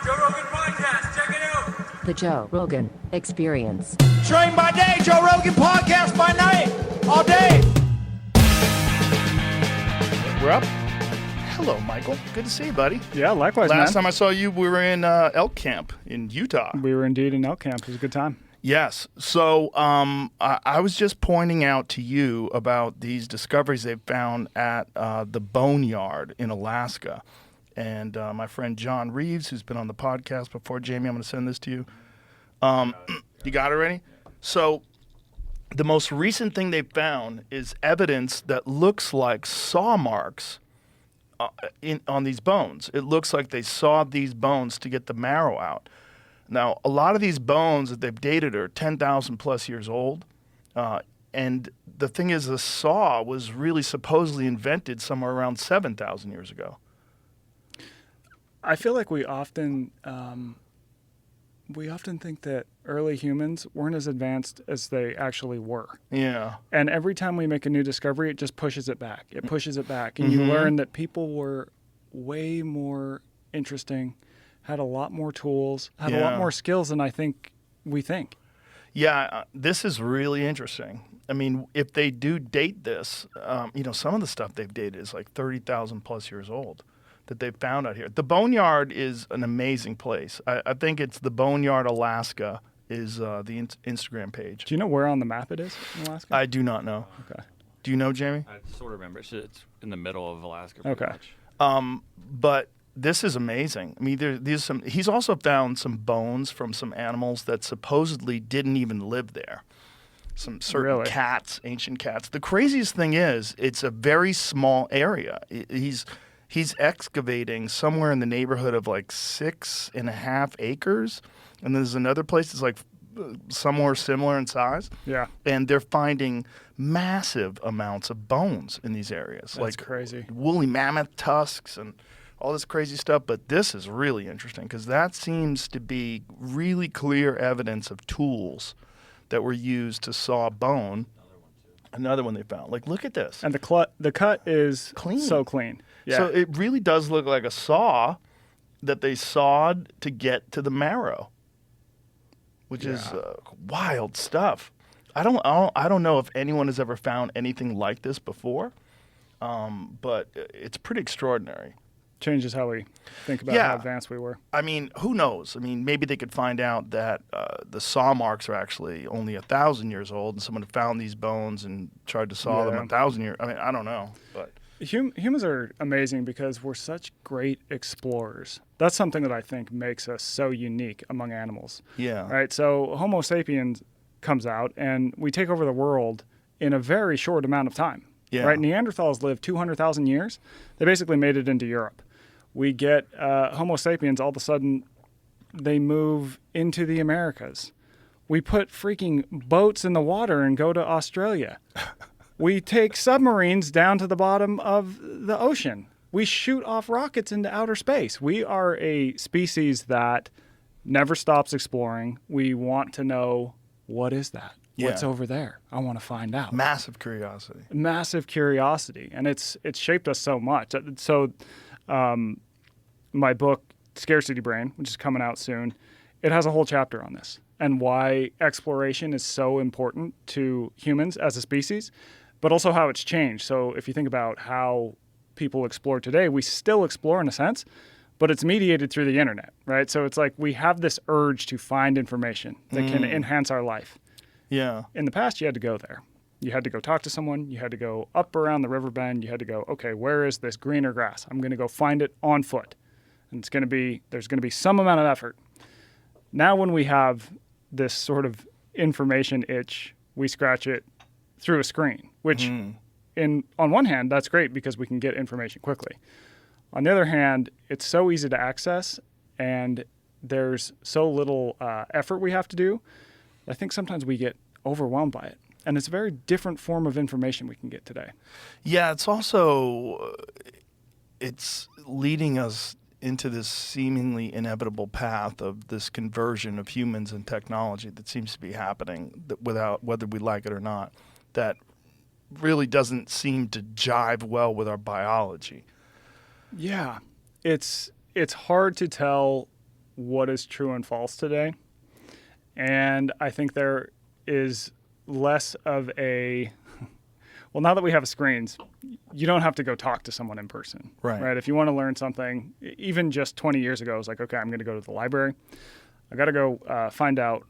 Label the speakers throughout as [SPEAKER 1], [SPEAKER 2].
[SPEAKER 1] Joe Rogan Podcast. Check it out.
[SPEAKER 2] The Joe Rogan Experience.
[SPEAKER 3] Train by day, Joe Rogan Podcast by night, all day.
[SPEAKER 4] We're up. Hello, Michael. Good to see you, buddy.
[SPEAKER 5] Yeah, likewise,
[SPEAKER 4] Last
[SPEAKER 5] man.
[SPEAKER 4] time I saw you, we were in elk camp in Utah.
[SPEAKER 5] We were indeed in elk camp. It was a good time.
[SPEAKER 4] Yes. So I was just pointing out to you about these discoveries they've found at the Boneyard in Alaska. And my friend John Reeves, who's been on the podcast before, Jamie, I'm going to send this to you. You got it ready? So the most recent thing they found is evidence that looks like saw marks on these bones. It looks like they sawed these bones to get the marrow out. Now, a lot of these bones that they've dated are 10,000 plus years old. And the thing is, the saw was really supposedly invented somewhere around 7,000 years ago.
[SPEAKER 5] I feel like we often think that early humans weren't as advanced as they actually were.
[SPEAKER 4] Yeah.
[SPEAKER 5] And every time we make a new discovery, it just pushes it back. It pushes it back. And you learn that people were way more interesting, had a lot more tools, had a lot more skills than I think we think.
[SPEAKER 4] Yeah, this is really interesting. I mean, if they do date this, some of the stuff they've dated is like 30,000 plus years old that they've found out here. The Boneyard is an amazing place. I think it's the Boneyard, Alaska is the Instagram page.
[SPEAKER 5] Do you know where on the map it is in Alaska?
[SPEAKER 4] I do not know.
[SPEAKER 5] Okay.
[SPEAKER 4] Do you know, Jamie?
[SPEAKER 6] I sort of remember. It's in the middle of Alaska.
[SPEAKER 5] Okay.
[SPEAKER 6] Much.
[SPEAKER 4] But this is amazing. I mean, he's also found some bones from some animals that supposedly didn't even live there. Some certain cats, ancient cats. The craziest thing is, it's a very small area. He's excavating somewhere in the neighborhood of like 6.5 acres. And there's another place that's like somewhere similar in size.
[SPEAKER 5] Yeah.
[SPEAKER 4] And they're finding massive amounts of bones in these areas.
[SPEAKER 5] That's crazy.
[SPEAKER 4] Woolly mammoth tusks and all this crazy stuff. But this is really interesting because that seems to be really clear evidence of tools that were used to saw bone. Another one they found. Like, look at this.
[SPEAKER 5] And the cut is
[SPEAKER 4] clean.
[SPEAKER 5] So clean. Yeah.
[SPEAKER 4] So it really does look like a saw that they sawed to get to the marrow, which is wild stuff. I don't know if anyone has ever found anything like this before, but it's pretty extraordinary.
[SPEAKER 5] Changes how we think about how advanced we were.
[SPEAKER 4] I mean, who knows? I mean, maybe they could find out that the saw marks are actually only 1,000 years old, and someone found these bones and tried to saw them 1,000 years. I mean, I don't know, but
[SPEAKER 5] humans are amazing because we're such great explorers. That's something that I think makes us so unique among animals.
[SPEAKER 4] Yeah.
[SPEAKER 5] Right. So Homo sapiens comes out, and we take over the world in a very short amount of time.
[SPEAKER 4] Yeah.
[SPEAKER 5] Right. Neanderthals lived 200,000 years. They basically made it into Europe. We get Homo sapiens, all of a sudden, they move into the Americas. We put freaking boats in the water and go to Australia. We take submarines down to the bottom of the ocean. We shoot off rockets into outer space. We are a species that never stops exploring. We want to know, what is that? What's over there? I want to find out.
[SPEAKER 4] Massive curiosity.
[SPEAKER 5] Massive curiosity. And it's shaped us so much. So my book, Scarcity Brain, which is coming out soon, it has a whole chapter on this and why exploration is so important to humans as a species, but also how it's changed. So if you think about how people explore today, we still explore in a sense, but it's mediated through the internet, right? So it's like we have this urge to find information that can enhance our life.
[SPEAKER 4] Yeah.
[SPEAKER 5] In the past, you had to go there. You had to go talk to someone. You had to go up around the river bend. You had to go, okay, where is this greener grass? I'm going to go find it on foot. And there's going to be some amount of effort. Now when we have this sort of information itch, we scratch it through a screen, which on one hand, that's great because we can get information quickly. On the other hand, it's so easy to access and there's so little effort we have to do. I think sometimes we get overwhelmed by it. And it's a very different form of information we can get today.
[SPEAKER 4] Yeah, it's also, it's leading us into this seemingly inevitable path of this conversion of humans and technology that seems to be happening without, whether we like it or not, that really doesn't seem to jive well with our biology.
[SPEAKER 5] Yeah, it's hard to tell what is true and false today. And I think there is less of a, well, now that we have screens, you don't have to go talk to someone in person.
[SPEAKER 4] Right.
[SPEAKER 5] If you want to learn something, even just 20 years ago, it was like, okay, I'm going to go to the library. I got to go find out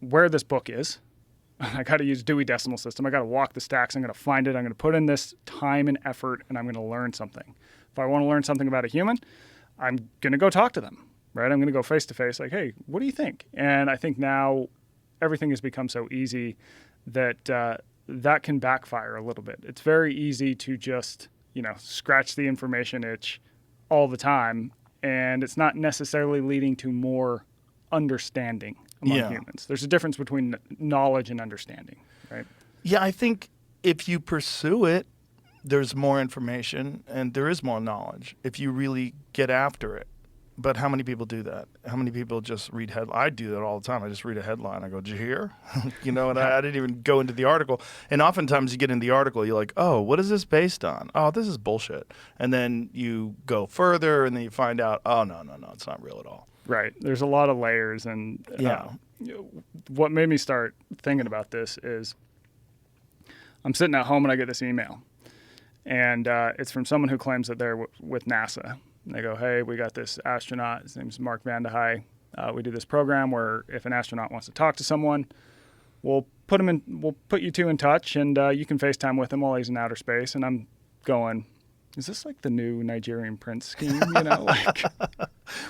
[SPEAKER 5] where this book is. I got to use Dewey Decimal System. I got to walk the stacks. I'm going to find it. I'm going to put in this time and effort, and I'm going to learn something. If I want to learn something about a human, I'm going to go talk to them, right? I'm going to go face to face, like, hey, what do you think? And I think now everything has become so easy that that can backfire a little bit. It's very easy to just, scratch the information itch all the time, and it's not necessarily leading to more understanding among humans. There's a difference between knowledge and understanding, right?
[SPEAKER 4] Yeah, I think if you pursue it, there's more information and there is more knowledge if you really get after it. But how many people do that? How many people just read headlines? I do that all the time. I just read a headline. I go, did you hear? And I didn't even go into the article. And oftentimes you get in the article, you're like, oh, what is this based on? Oh, this is bullshit. And then you go further and then you find out, oh, no, it's not real at all.
[SPEAKER 5] Right. There's a lot of layers. And what made me start thinking about this is I'm sitting at home and I get this email. And it's from someone who claims that they're with NASA. And they go, hey, we got this astronaut. His name's Mark Van de Hei. We do this program where if an astronaut wants to talk to someone, we'll put you two in touch, and you can FaceTime with him while he's in outer space. And I'm going, is this like the new Nigerian prince scheme?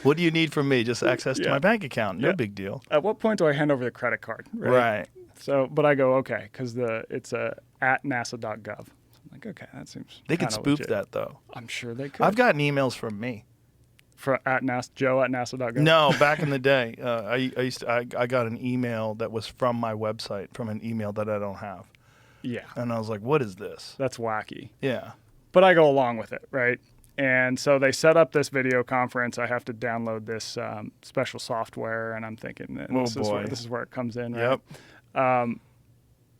[SPEAKER 4] What do you need from me? Just access to my bank account. No big deal.
[SPEAKER 5] At what point do I hand over the credit card?
[SPEAKER 4] Right.
[SPEAKER 5] So, but I go, okay, because it's at nasa.gov. Like, okay, that seems.
[SPEAKER 4] They could spoof
[SPEAKER 5] legit.
[SPEAKER 4] that though.
[SPEAKER 5] I'm sure they could.
[SPEAKER 4] I've gotten emails from me.
[SPEAKER 5] At NASA, Joe at NASA.gov.
[SPEAKER 4] No, back in the day, I got an email that was from my website, from an email that I don't have.
[SPEAKER 5] Yeah.
[SPEAKER 4] And I was like, what is this?
[SPEAKER 5] That's wacky.
[SPEAKER 4] Yeah.
[SPEAKER 5] But I go along with it, right? And so they set up this video conference. I have to download this special software, and I'm thinking, this is where it comes in, right?
[SPEAKER 4] Yep.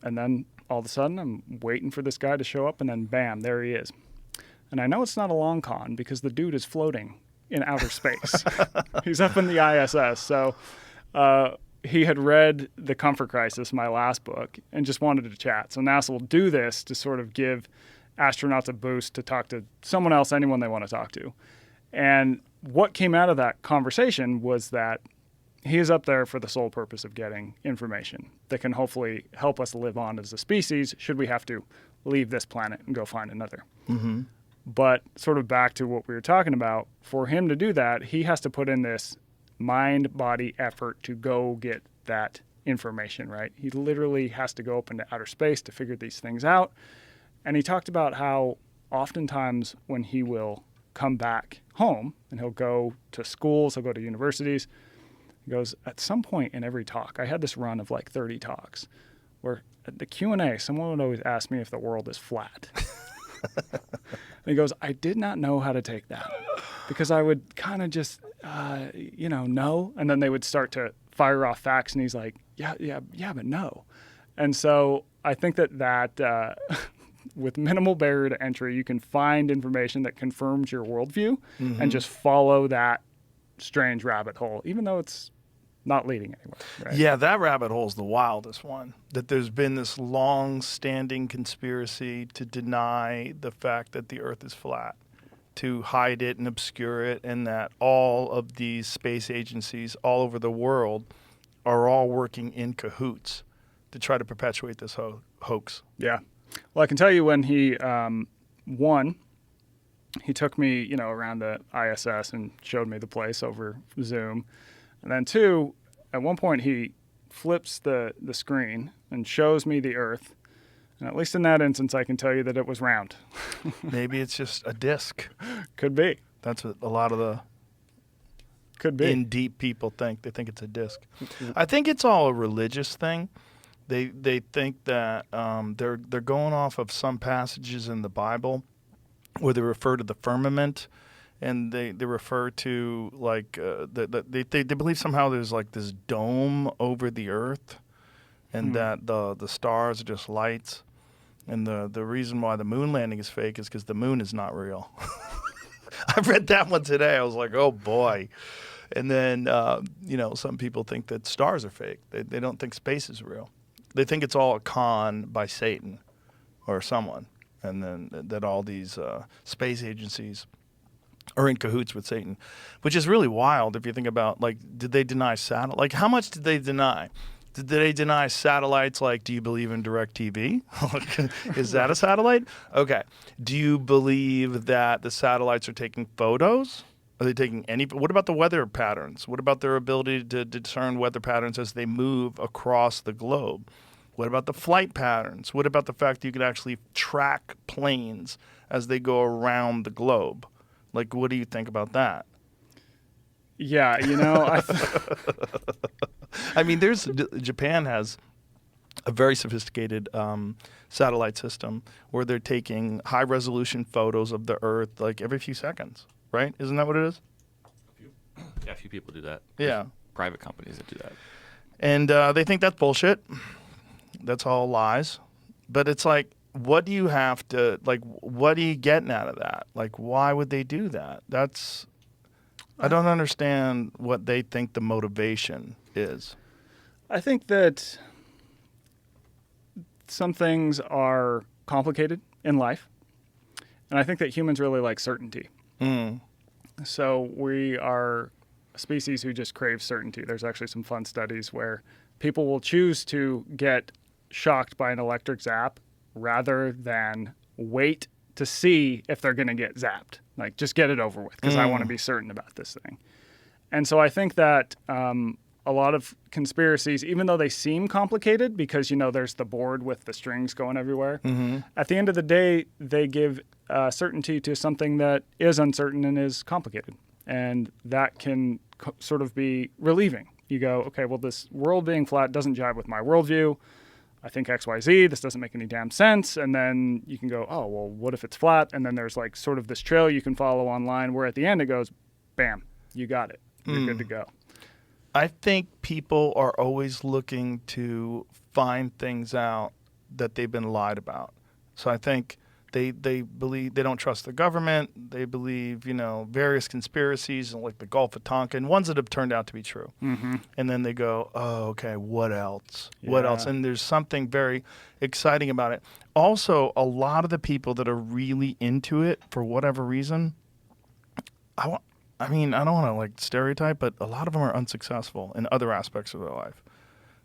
[SPEAKER 5] And then all of a sudden, I'm waiting for this guy to show up, and then bam, there he is. And I know it's not a long con because the dude is floating in outer space. He's up in the ISS. So he had read The Comfort Crisis, my last book, and just wanted to chat. So NASA will do this to sort of give astronauts a boost to talk to someone else, anyone they want to talk to. And what came out of that conversation was that he is up there for the sole purpose of getting information that can hopefully help us live on as a species should we have to leave this planet and go find another.
[SPEAKER 4] Mm-hmm.
[SPEAKER 5] But sort of back to what we were talking about, for him to do that, he has to put in this mind-body effort to go get that information, right? He literally has to go up into outer space to figure these things out. And he talked about how oftentimes when he will come back home and he'll go to schools, he'll go to universities, he goes, at some point in every talk, I had this run of like 30 talks, where at the Q&A, someone would always ask me if the world is flat. And he goes, I did not know how to take that because I would kind of just, no. And then they would start to fire off facts, and he's like, yeah, but no. And so I think that with minimal barrier to entry, you can find information that confirms your worldview and just follow that strange rabbit hole, even though it's not leading anywhere. Right?
[SPEAKER 4] Yeah, that rabbit hole is the wildest one. That there's been this long-standing conspiracy to deny the fact that the Earth is flat, to hide it and obscure it, and that all of these space agencies all over the world are all working in cahoots to try to perpetuate this hoax.
[SPEAKER 5] Yeah. Well, I can tell you when he won, he took me, around the ISS and showed me the place over Zoom. And then two, at one point he flips the screen and shows me the Earth. And at least in that instance, I can tell you that it was round.
[SPEAKER 4] Maybe it's just a disc.
[SPEAKER 5] Could be.
[SPEAKER 4] That's what a lot of the in-deep people think. They think it's a disc. I think it's all a religious thing. They think that they're going off of some passages in the Bible where they refer to the firmament, and they refer to like they believe somehow there's like this dome over the Earth, and that the stars are just lights, and the reason why the moon landing is fake is because the moon is not real. I read that one today. I was like, oh boy. And then, some people think that stars are fake. They don't think space is real. They think it's all a con by Satan or someone. And then that all these space agencies are in cahoots with Satan, which is really wild if you think about, like, did they deny satellite? Like, how much did they deny? Did they deny satellites? Like, do you believe in DirecTV? Is that a satellite? Okay. Do you believe that the satellites are taking photos? Are they taking any? What about the weather patterns? What about their ability to discern weather patterns as they move across the globe? What about the flight patterns? What about the fact that you could actually track planes as they go around the globe? Like, what do you think about that?
[SPEAKER 5] Yeah,
[SPEAKER 4] I mean, Japan has a very sophisticated satellite system where they're taking high-resolution photos of the Earth like every few seconds, right? Isn't that what it is?
[SPEAKER 6] Yeah, a few people do that.
[SPEAKER 4] Yeah.
[SPEAKER 6] There's private companies that do that.
[SPEAKER 4] And they think that's bullshit. That's all lies. But it's like, what do you have to, like, what are you getting out of that? Like, why would they do that? I don't understand what they think the motivation is.
[SPEAKER 5] I think that some things are complicated in life, and I think that humans really like certainty. So we are a species who just craves certainty. There's actually some fun studies where people will choose to get shocked by an electric zap rather than wait to see if they're going to get zapped. Like, just get it over with because I want to be certain about this thing. And so I think that a lot of conspiracies, even though they seem complicated because, there's the board with the strings going everywhere, at the end of the day, they give certainty to something that is uncertain and is complicated. And that can sort of be relieving. You go, okay, well, this world being flat doesn't jive with my worldview. I think X, Y, Z, this doesn't make any damn sense. And then you can go, oh, well, what if it's flat? And then there's like sort of this trail you can follow online where at the end it goes, bam, you got it. You're good to go.
[SPEAKER 4] I think people are always looking to find things out that they've been lied about. So I think they believe they don't trust the government. They believe, various conspiracies like the Gulf of Tonkin, ones that have turned out to be true. And then they go, oh, okay, what else? What else? And there's something very exciting about it. Also, a lot of the people that are really into it for whatever reason, I don't want to stereotype, but a lot of them are unsuccessful in other aspects of their life.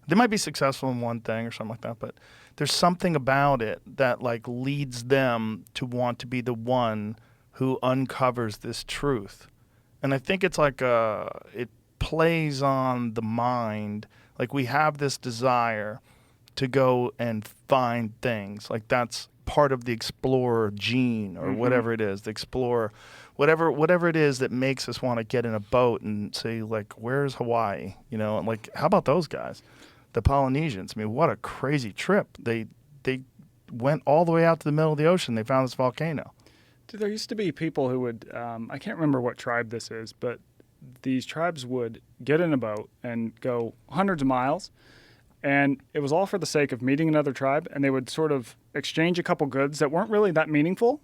[SPEAKER 4] They might be successful in one thing or something like that, but there's something about it that leads them to want to be the one who uncovers this truth. And I think it's it plays on the mind. Like, we have this desire to go and find things. Like, that's part of the explorer gene or whatever it is, the explorer, whatever it is that makes us want to get in a boat and say, where's Hawaii? And how about those guys? The Polynesians. I mean, what a crazy trip. They went all the way out to the middle of the ocean. They found this volcano.
[SPEAKER 5] Dude, there used to be people who would, I can't remember what tribe this is, but these tribes would get in a boat and go hundreds of miles. And it was all for the sake of meeting another tribe. And they would sort of exchange a couple goods that weren't really that meaningful,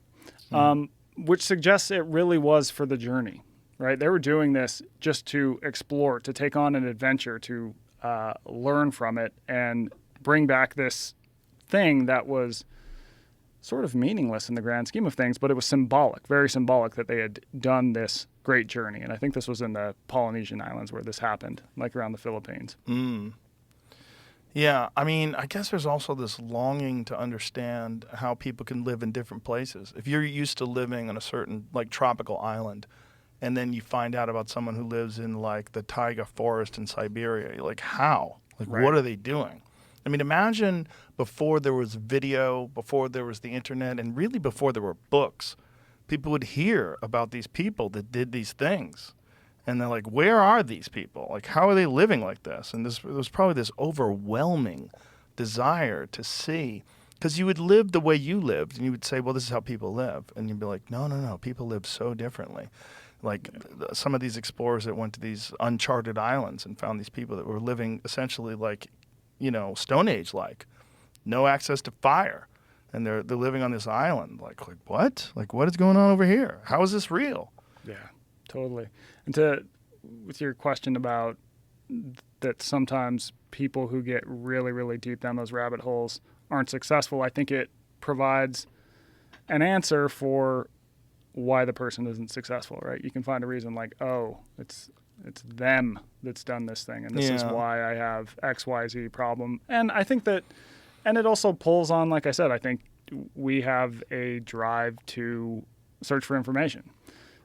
[SPEAKER 5] which suggests it really was for the journey, right? They were doing this just to explore, to take on an adventure, to learn from it and bring back this thing that was sort of meaningless in the grand scheme of things, but it was symbolic, very symbolic that they had done this great journey. And I think this was in the Polynesian Islands where this happened, like around the Philippines.
[SPEAKER 4] Yeah, I mean, I guess there's also this longing to understand how people can live in different places. If you're used to living on a certain, tropical island, and then you find out about someone who lives in, the taiga forest in Siberia, you're like, how?
[SPEAKER 5] Right.
[SPEAKER 4] What are they doing? I mean, imagine before there was video, before there was the internet, and really before there were books, people would hear about these people that did these things. And they're like, where are these people? How are they living like this? And there was probably this overwhelming desire to see. Because you would live the way you lived, and you would say, well, this is how people live. And you'd be like, no, people live so differently. Some of these explorers that went to these uncharted islands and found these people that were living essentially Stone Age-like. No access to fire. And they're living on this island. What? What is going on over here? How is this real?
[SPEAKER 5] Yeah, totally. And to with your question about that sometimes people who get really, really deep down those rabbit holes aren't successful, I think it provides an answer for why the person isn't successful, right? You can find a reason like, oh, it's them that's done this thing, and this is
[SPEAKER 4] Yeah.
[SPEAKER 5] why I have XYZ problem. And I think that, and it also pulls on, like I said, I think we have a drive to search for information.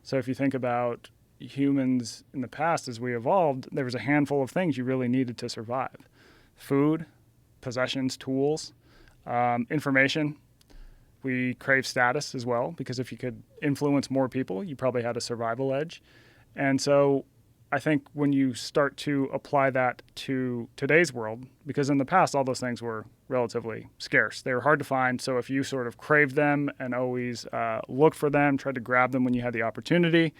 [SPEAKER 5] So if you think about humans in the past as we evolved, there was a handful of things you really needed to survive: food, possessions, tools, information. We crave status as well, because if you could influence more people, you probably had a survival edge. And so I think when you start to apply that to today's world, because in the past all those things were relatively scarce, they were hard to find. So if you sort of craved them and always looked for them, tried to grab them when you had the opportunity,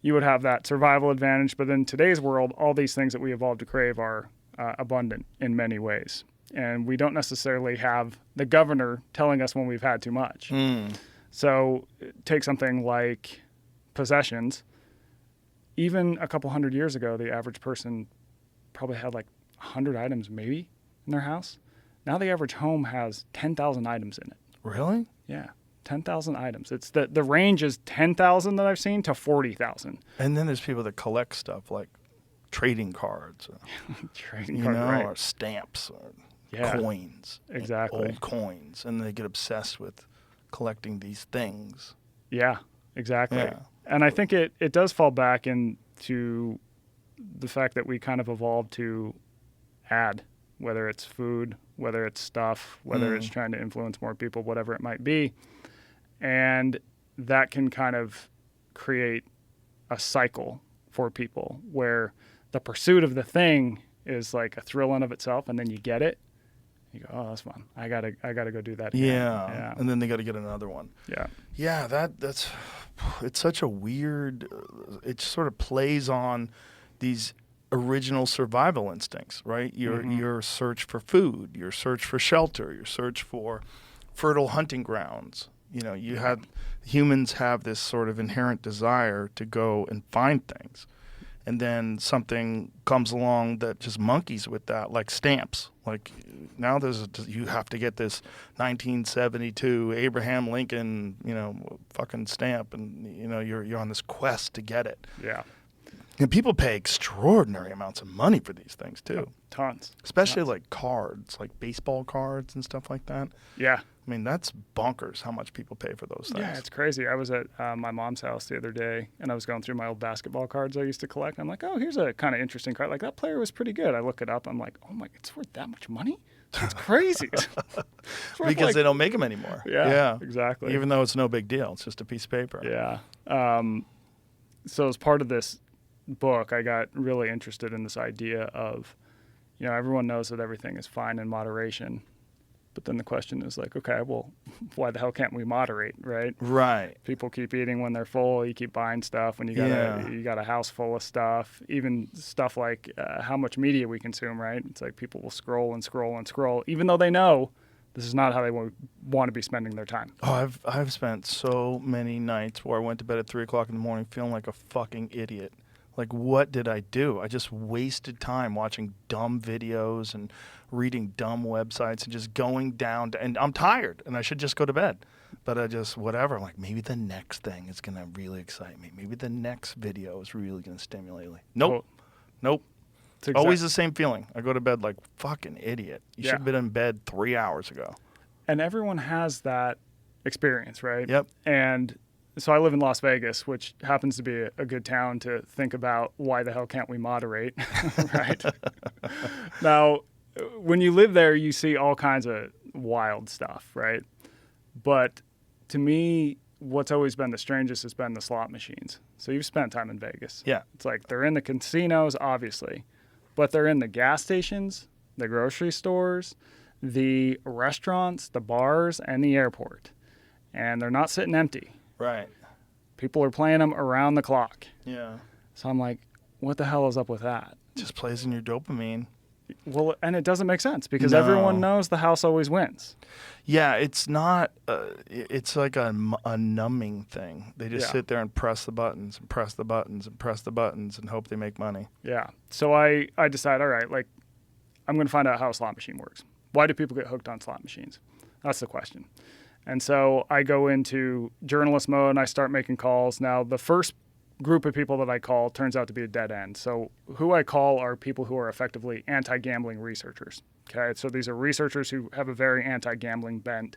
[SPEAKER 5] you would have that survival advantage. But in today's world, all these things that we evolved to crave are abundant in many ways. And we don't necessarily have the governor telling us when we've had too much. So take something like possessions. Even a couple hundred years ago, the average person probably had like 100 items maybe in their house. Now the average home has 10,000 items in it.
[SPEAKER 4] Really?
[SPEAKER 5] Yeah, 10,000 items. It's the range is 10,000 that I've seen to 40,000.
[SPEAKER 4] And then there's people that collect stuff like trading cards,
[SPEAKER 5] Trading
[SPEAKER 4] you
[SPEAKER 5] card,
[SPEAKER 4] know,
[SPEAKER 5] right.
[SPEAKER 4] or stamps, or
[SPEAKER 5] Yeah,
[SPEAKER 4] coins,
[SPEAKER 5] exactly.
[SPEAKER 4] old coins, and they get obsessed with collecting these things.
[SPEAKER 5] Yeah, exactly.
[SPEAKER 4] Yeah.
[SPEAKER 5] And I think it does fall back into the fact that we kind of evolved to add, whether it's food, whether it's stuff, whether it's trying to influence more people, whatever it might be. And that can kind of create a cycle for people where the pursuit of the thing is like a thrill in of itself, and then you get it. You go, oh, that's fun. I gotta go do that again.
[SPEAKER 4] Yeah. And then they got to get another one.
[SPEAKER 5] Yeah.
[SPEAKER 4] Yeah, that's it's such a weird. It sort of plays on these original survival instincts, right? Your search for food, your search for shelter, your search for fertile hunting grounds. You know, humans have this sort of inherent desire to go and find things. And then something comes along that just monkeys with that, like stamps. Like now you have to get this 1972 Abraham Lincoln, fucking stamp, and you're on this quest to get it.
[SPEAKER 5] Yeah.
[SPEAKER 4] And people pay extraordinary amounts of money for these things too.
[SPEAKER 5] Tons.
[SPEAKER 4] Especially like cards, like baseball cards and stuff like that.
[SPEAKER 5] Yeah.
[SPEAKER 4] I mean, that's bonkers how much people pay for those things.
[SPEAKER 5] Yeah, it's crazy. I was at my mom's house the other day, and I was going through my old basketball cards I used to collect. I'm like, oh, here's a kind of interesting card. Like, that player was pretty good. I look it up. I'm like, oh, my, it's worth that much money? That's crazy. It's worth
[SPEAKER 4] Because they don't make them anymore.
[SPEAKER 5] Yeah, exactly.
[SPEAKER 4] Even though it's no big deal. It's just a piece of paper.
[SPEAKER 5] Yeah. So as part of this book, I got really interested in this idea of, everyone knows that everything is fine in moderation. But then the question is like, okay, well, why the hell can't we moderate, right?
[SPEAKER 4] Right.
[SPEAKER 5] People keep eating when they're full. You keep buying stuff when you got a house full of stuff. Even stuff like how much media we consume, right? It's like people will scroll and scroll and scroll, even though they know this is not how they want to be spending their time.
[SPEAKER 4] Oh, I've spent so many nights where I went to bed at 3 o'clock in the morning feeling like a fucking idiot. Like, what did I do? I just wasted time watching dumb videos and reading dumb websites and just going down and I'm tired and I should just go to bed. But I just, whatever. I'm like, maybe the next thing is going to really excite me. Maybe the next video is really going to stimulate me. Nope. Nope. Always the same feeling. I go to bed like, fucking idiot. You should have been in bed 3 hours ago.
[SPEAKER 5] And everyone has that experience, right?
[SPEAKER 4] Yep.
[SPEAKER 5] And so I live in Las Vegas, which happens to be a good town to think about why the hell can't we moderate, right? Now, when you live there, you see all kinds of wild stuff, right? But to me, what's always been the strangest has been the slot machines. So you've spent time in Vegas.
[SPEAKER 4] Yeah.
[SPEAKER 5] It's like they're in the casinos, obviously, but they're in the gas stations, the grocery stores, the restaurants, the bars, and the airport. And they're not sitting empty.
[SPEAKER 4] Right.
[SPEAKER 5] People are playing them around the clock.
[SPEAKER 4] Yeah.
[SPEAKER 5] So I'm like, what the hell is up with that?
[SPEAKER 4] Just plays in your dopamine.
[SPEAKER 5] Well, and it doesn't make sense because
[SPEAKER 4] No.
[SPEAKER 5] everyone knows the house always wins.
[SPEAKER 4] Yeah, it's not. It's like a numbing thing. They just
[SPEAKER 5] Yeah.
[SPEAKER 4] sit there and press the buttons and press the buttons and press the buttons and hope they make money.
[SPEAKER 5] Yeah. So I decide, all right, like I'm going to find out how a slot machine works. Why do people get hooked on slot machines? That's the question. And so I go into journalist mode and I start making calls. Now, the first group of people that I call turns out to be a dead end. So who I call are people who are effectively anti-gambling researchers. Okay, so these are researchers who have a very anti-gambling bent,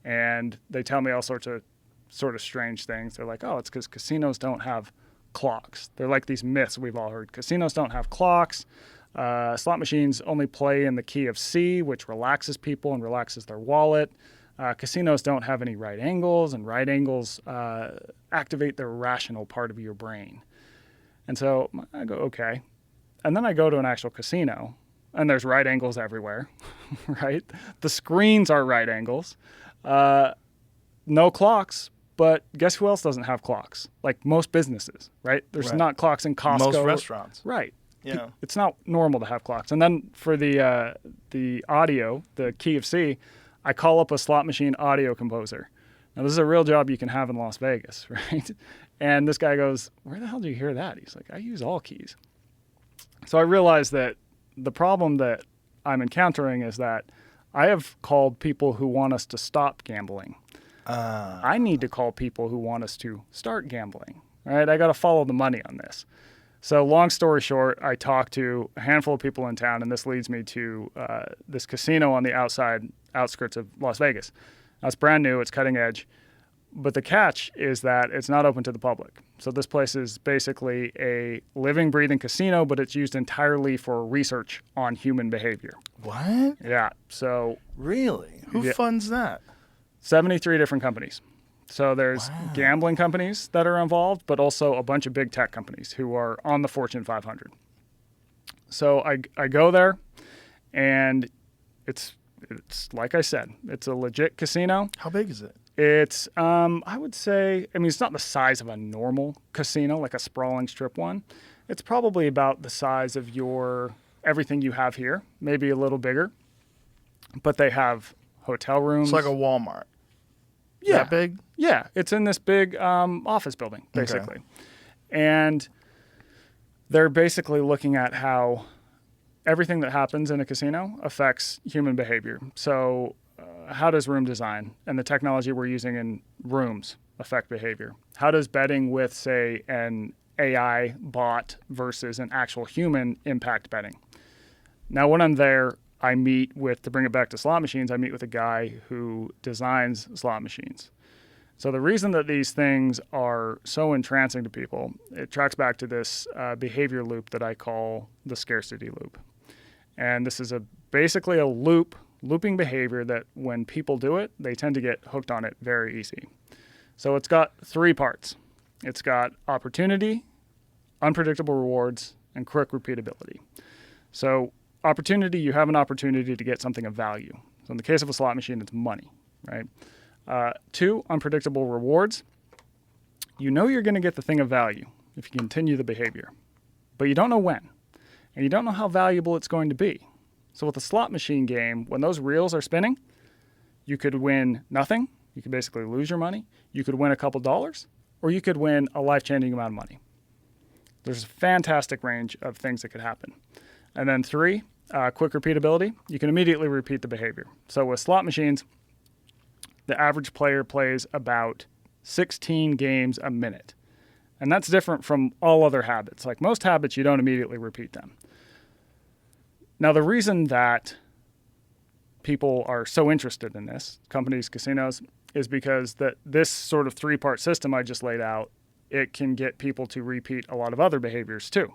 [SPEAKER 5] and they tell me all sorts of sort of strange things. They're like, oh, it's because casinos don't have clocks. They're like these myths we've all heard. Casinos don't have clocks. Slot machines only play in the key of C, which relaxes people and relaxes their wallet. Casinos don't have any right angles, and right angles activate the rational part of your brain. And so I go, okay. And then I go to an actual casino, and there's right angles everywhere, right? The screens are right angles. No clocks, but guess who else doesn't have clocks? Like most businesses, right? There's
[SPEAKER 4] Right.
[SPEAKER 5] not clocks in Costco.
[SPEAKER 4] Most restaurants.
[SPEAKER 5] Right.
[SPEAKER 4] Yeah.
[SPEAKER 5] It's not normal to have clocks. And then for the audio, the key of C, I call up a slot machine audio composer. Now, this is a real job you can have in Las Vegas, right? And this guy goes, where the hell do you hear that? He's like, I use all keys. So I realized that the problem that I'm encountering is that I have called people who want us to stop gambling. I need to call people who want us to start gambling, right? I got to follow the money on this. So long story short, I talked to a handful of people in town, and this leads me to this casino on the outskirts of Las Vegas. Now, it's brand new, it's cutting edge, but the catch is that it's not open to the public. So this place is basically a living, breathing casino, but it's used entirely for research on human behavior.
[SPEAKER 4] What?
[SPEAKER 5] Yeah, so
[SPEAKER 4] Really? Who
[SPEAKER 5] Yeah.
[SPEAKER 4] funds that?
[SPEAKER 5] 73 different companies. So there's gambling companies that are involved, but also a bunch of big tech companies who are on the Fortune 500. So I go there, and it's like I said, it's a legit casino.
[SPEAKER 4] How big is it?
[SPEAKER 5] It's I would say, I mean, it's not the size of a normal casino, like a sprawling strip one. It's probably about the size of everything you have here, maybe a little bigger. But they have hotel rooms.
[SPEAKER 4] It's like a Walmart.
[SPEAKER 5] Yeah.
[SPEAKER 4] That big?
[SPEAKER 5] Yeah, it's in this big office building, basically. And they're basically looking at how everything that happens in a casino affects human behavior. So how does room design and the technology we're using in rooms affect behavior? How does betting with, say, an AI bot versus an actual human impact betting? Now, when I'm there, I meet with, to bring it back to slot machines, I meet with a guy who designs slot machines. So the reason that these things are so entrancing to people, it tracks back to this behavior loop that I call the scarcity loop. And this is basically a looping behavior that when people do it, they tend to get hooked on it very easy. So it's got three parts. It's got opportunity, unpredictable rewards, and quick repeatability. So opportunity, you have an opportunity to get something of value. So in the case of a slot machine, it's money, right? 2, unpredictable rewards. You know you're going to get the thing of value if you continue the behavior, but you don't know when, and you don't know how valuable it's going to be. So with a slot machine game, when those reels are spinning, you could win nothing. You could basically lose your money. You could win a couple dollars, or you could win a life-changing amount of money. There's a fantastic range of things that could happen. And then 3, quick repeatability. You can immediately repeat the behavior. So with slot machines, the average player plays about 16 games a minute. And that's different from all other habits. Like most habits, you don't immediately repeat them. Now, the reason that people are so interested in this, companies, casinos, is because this sort of 3-part system I just laid out, it can get people to repeat a lot of other behaviors too.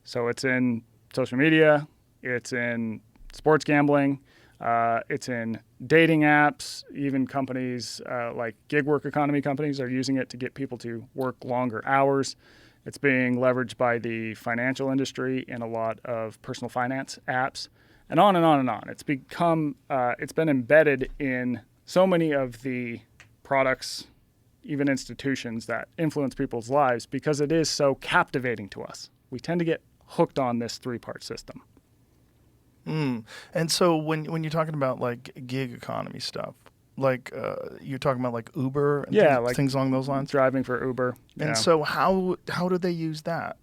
[SPEAKER 5] So it's in social media, it's in sports gambling, it's in dating apps. Even companies like gig work economy companies are using it to get people to work longer hours. It's being leveraged by the financial industry in a lot of personal finance apps, and on and on and on. It's become, it's been embedded in so many of the products, even institutions that influence people's lives because it is so captivating to us. We tend to get hooked on this 3-part system.
[SPEAKER 4] And so when you're talking about like gig economy stuff, like you're talking about like Uber and
[SPEAKER 5] Yeah,
[SPEAKER 4] things,
[SPEAKER 5] like
[SPEAKER 4] things along those lines.
[SPEAKER 5] driving for Uber.
[SPEAKER 4] And
[SPEAKER 5] yeah.
[SPEAKER 4] so how do they use that?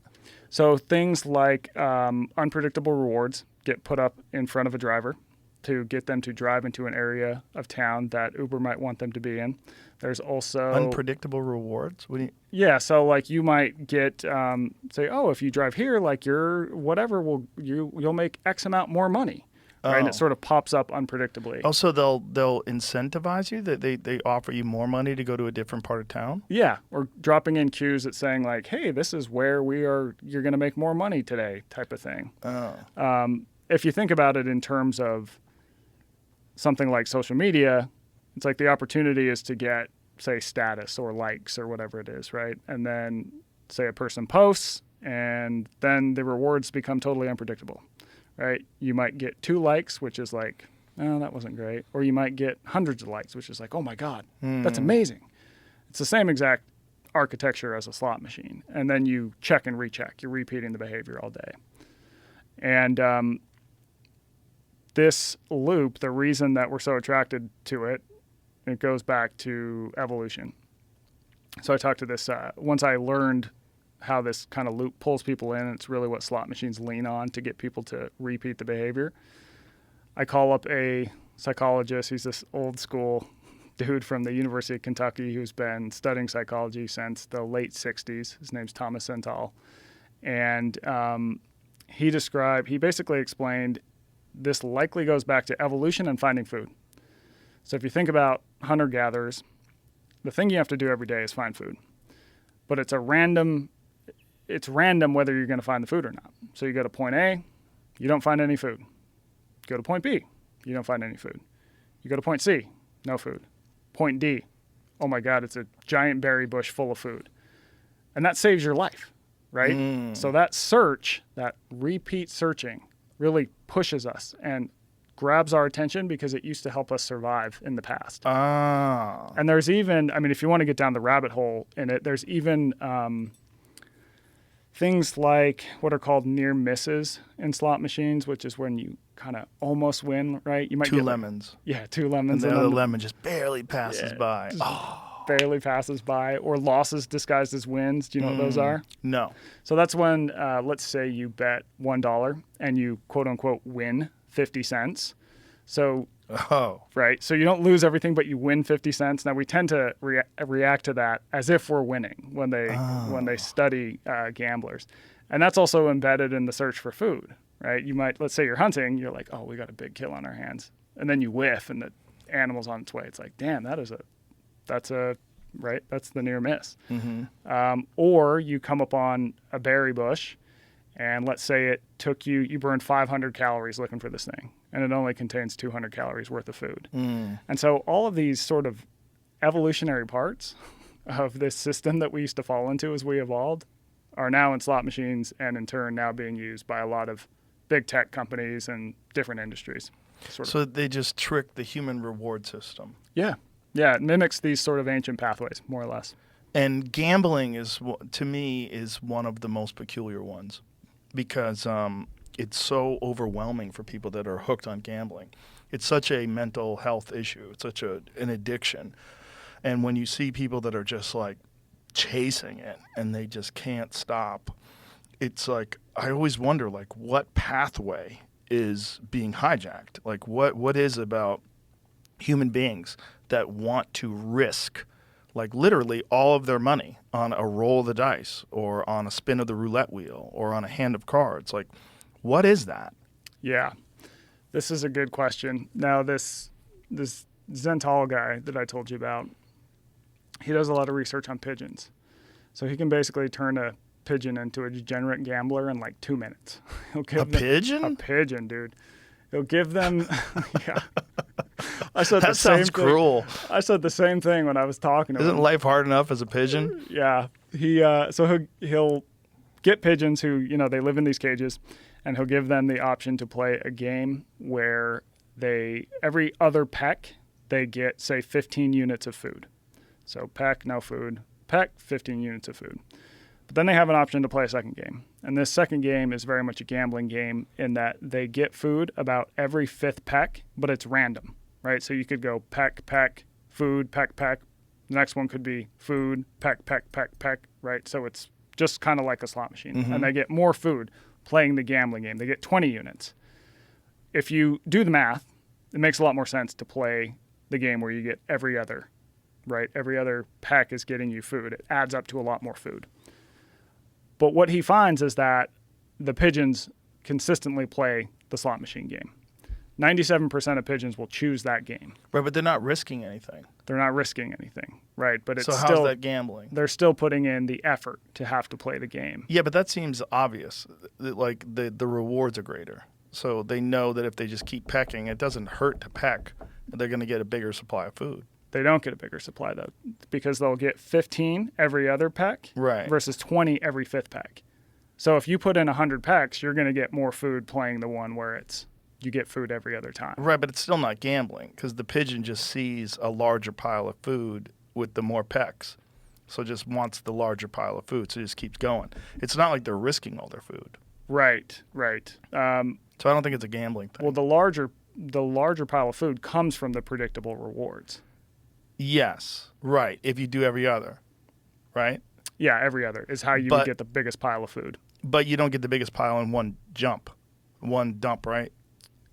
[SPEAKER 5] So things like unpredictable rewards get put up in front of a driver to get them to drive into an area of town that Uber might want them to be in. There's also
[SPEAKER 4] Unpredictable rewards. What do you?
[SPEAKER 5] yeah. So like you might get say, oh, if you drive here, like your whatever you'll make X amount more money, right? And
[SPEAKER 4] Oh.
[SPEAKER 5] it sort of pops up unpredictably.
[SPEAKER 4] Oh, so they'll incentivize you that they offer you more money to go to a different part of town.
[SPEAKER 5] Yeah, or dropping in cues that saying like, hey, this is where you're going to make more money today, type of thing.
[SPEAKER 4] Oh.
[SPEAKER 5] If you think about it in terms of something like social media, it's like the opportunity is to get, say, status or likes or whatever it is, right? And then, say, a person posts, and then the rewards become totally unpredictable, right? You might get 2 likes, which is like, oh, that wasn't great. Or you might get hundreds of likes, which is like, oh my God, that's amazing. It's the same exact architecture as a slot machine. And then you check and recheck. You're repeating the behavior all day. And this loop, the reason that we're so attracted to it, it goes back to evolution. So I talked to this, once I learned how this kind of loop pulls people in, it's really what slot machines lean on to get people to repeat the behavior. I call up a psychologist. He's this old school dude from the University of Kentucky who's been studying psychology since the late 60s. His name's Thomas Senthal. And he basically explained this likely goes back to evolution and finding food. So if you think about hunter-gatherers, the thing you have to do every day is find food. But it's random whether you're going to find the food or not. So you go to point A, you don't find any food. You go to point B, you don't find any food. You go to point C, no food. Point D, oh my God, it's a giant berry bush full of food. And that saves your life, right? So that search, that repeat searching, really pushes us and grabs our attention because it used to help us survive in the past.
[SPEAKER 4] Ah.
[SPEAKER 5] And there's even, I mean, if you want to get down the rabbit hole in it, there's even things like what are called near misses in slot machines, which is when you kind of almost win, right? You might
[SPEAKER 4] Two
[SPEAKER 5] get
[SPEAKER 4] lemons.
[SPEAKER 5] yeah, 2 lemons.
[SPEAKER 4] And the
[SPEAKER 5] then
[SPEAKER 4] other lemon just barely passes
[SPEAKER 5] Yeah,
[SPEAKER 4] by.
[SPEAKER 5] just
[SPEAKER 4] Oh,
[SPEAKER 5] barely passes by, or losses disguised as wins. Do you know what those are?
[SPEAKER 4] no.
[SPEAKER 5] So that's when, let's say you bet $1 and you quote unquote win 50 cents. So,
[SPEAKER 4] Oh.
[SPEAKER 5] right. So you don't lose everything, but you win 50 cents. Now we tend to react to that as if we're winning when they study gamblers. And that's also embedded in the search for food, right? You might, let's say you're hunting, you're like, oh, we got a big kill on our hands. And then you whiff and the animal's on its way. It's like, damn, that's the near miss. Or you come upon a berry bush and let's say it took you burned 500 calories looking for this thing and it only contains 200 calories worth of food. And so all of these sort of evolutionary parts of this system that we used to fall into as we evolved are now in slot machines and in turn now being used by a lot of big tech companies and different industries.
[SPEAKER 4] So they just trick the human reward system.
[SPEAKER 5] Yeah. Yeah, it mimics these sort of ancient pathways, more or less.
[SPEAKER 4] And gambling to me, is one of the most peculiar ones because it's so overwhelming for people that are hooked on gambling. It's such a mental health issue. It's such an addiction. And when you see people that are just like chasing it and they just can't stop, it's like I always wonder like what pathway is being hijacked. Like what is about human beings that want to risk like literally all of their money on a roll of the dice or on a spin of the roulette wheel or on a hand of cards. Like, what is that?
[SPEAKER 5] Yeah, this is a good question. Now, this Zental guy that I told you about, he does a lot of research on pigeons. So he can basically turn a pigeon into a degenerate gambler in like 2 minutes.
[SPEAKER 4] Pigeon?
[SPEAKER 5] A pigeon, dude. He'll give them, yeah. I said
[SPEAKER 4] That
[SPEAKER 5] the same
[SPEAKER 4] sounds
[SPEAKER 5] thing.
[SPEAKER 4] cruel.
[SPEAKER 5] I said the same thing when I was talking to him.
[SPEAKER 4] Isn't life hard enough as a pigeon?
[SPEAKER 5] Yeah. He'll get pigeons who, they live in these cages, and he'll give them the option to play a game where every other peck, they get, say, 15 units of food. So peck, no food. Peck, 15 units of food. But then they have an option to play a second game. And this second game is very much a gambling game in that they get food about every 5th peck, but it's random, right? So you could go peck, peck, food, peck, peck. The next one could be food, peck, peck, peck, peck, right? So it's just kind of like a slot machine. And they get more food playing the gambling game. They get 20 units. If you do the math, it makes a lot more sense to play the game where you get every other, right? Every other peck is getting you food. It adds up to a lot more food. But what he finds is that the pigeons consistently play the slot machine game. 97% of pigeons will choose that game.
[SPEAKER 4] Right, but they're not risking anything.
[SPEAKER 5] They're not risking anything, right? But it's
[SPEAKER 4] So how's
[SPEAKER 5] still
[SPEAKER 4] that gambling?
[SPEAKER 5] they're still putting in the effort to have to play the game.
[SPEAKER 4] Yeah, but that seems obvious. Like the rewards are greater. So they know that if they just keep pecking, it doesn't hurt to peck. They're going to get a bigger supply of food.
[SPEAKER 5] They don't get a bigger supply, though, because they'll get 15 every other peck
[SPEAKER 4] Right.
[SPEAKER 5] versus 20 every 5th peck. So if you put in 100 pecks, you're going to get more food playing the one where you get food every other time.
[SPEAKER 4] Right, but it's still not gambling because the pigeon just sees a larger pile of food with the more pecks. So just wants the larger pile of food, so it just keeps going. It's not like they're risking all their food.
[SPEAKER 5] Right.
[SPEAKER 4] So I don't think it's a gambling thing.
[SPEAKER 5] Well, the larger pile of food comes from the predictable rewards.
[SPEAKER 4] Yes, right. If you do every other, right?
[SPEAKER 5] Yeah, every other is how you would get the biggest pile of food.
[SPEAKER 4] But you don't get the biggest pile in one dump, right?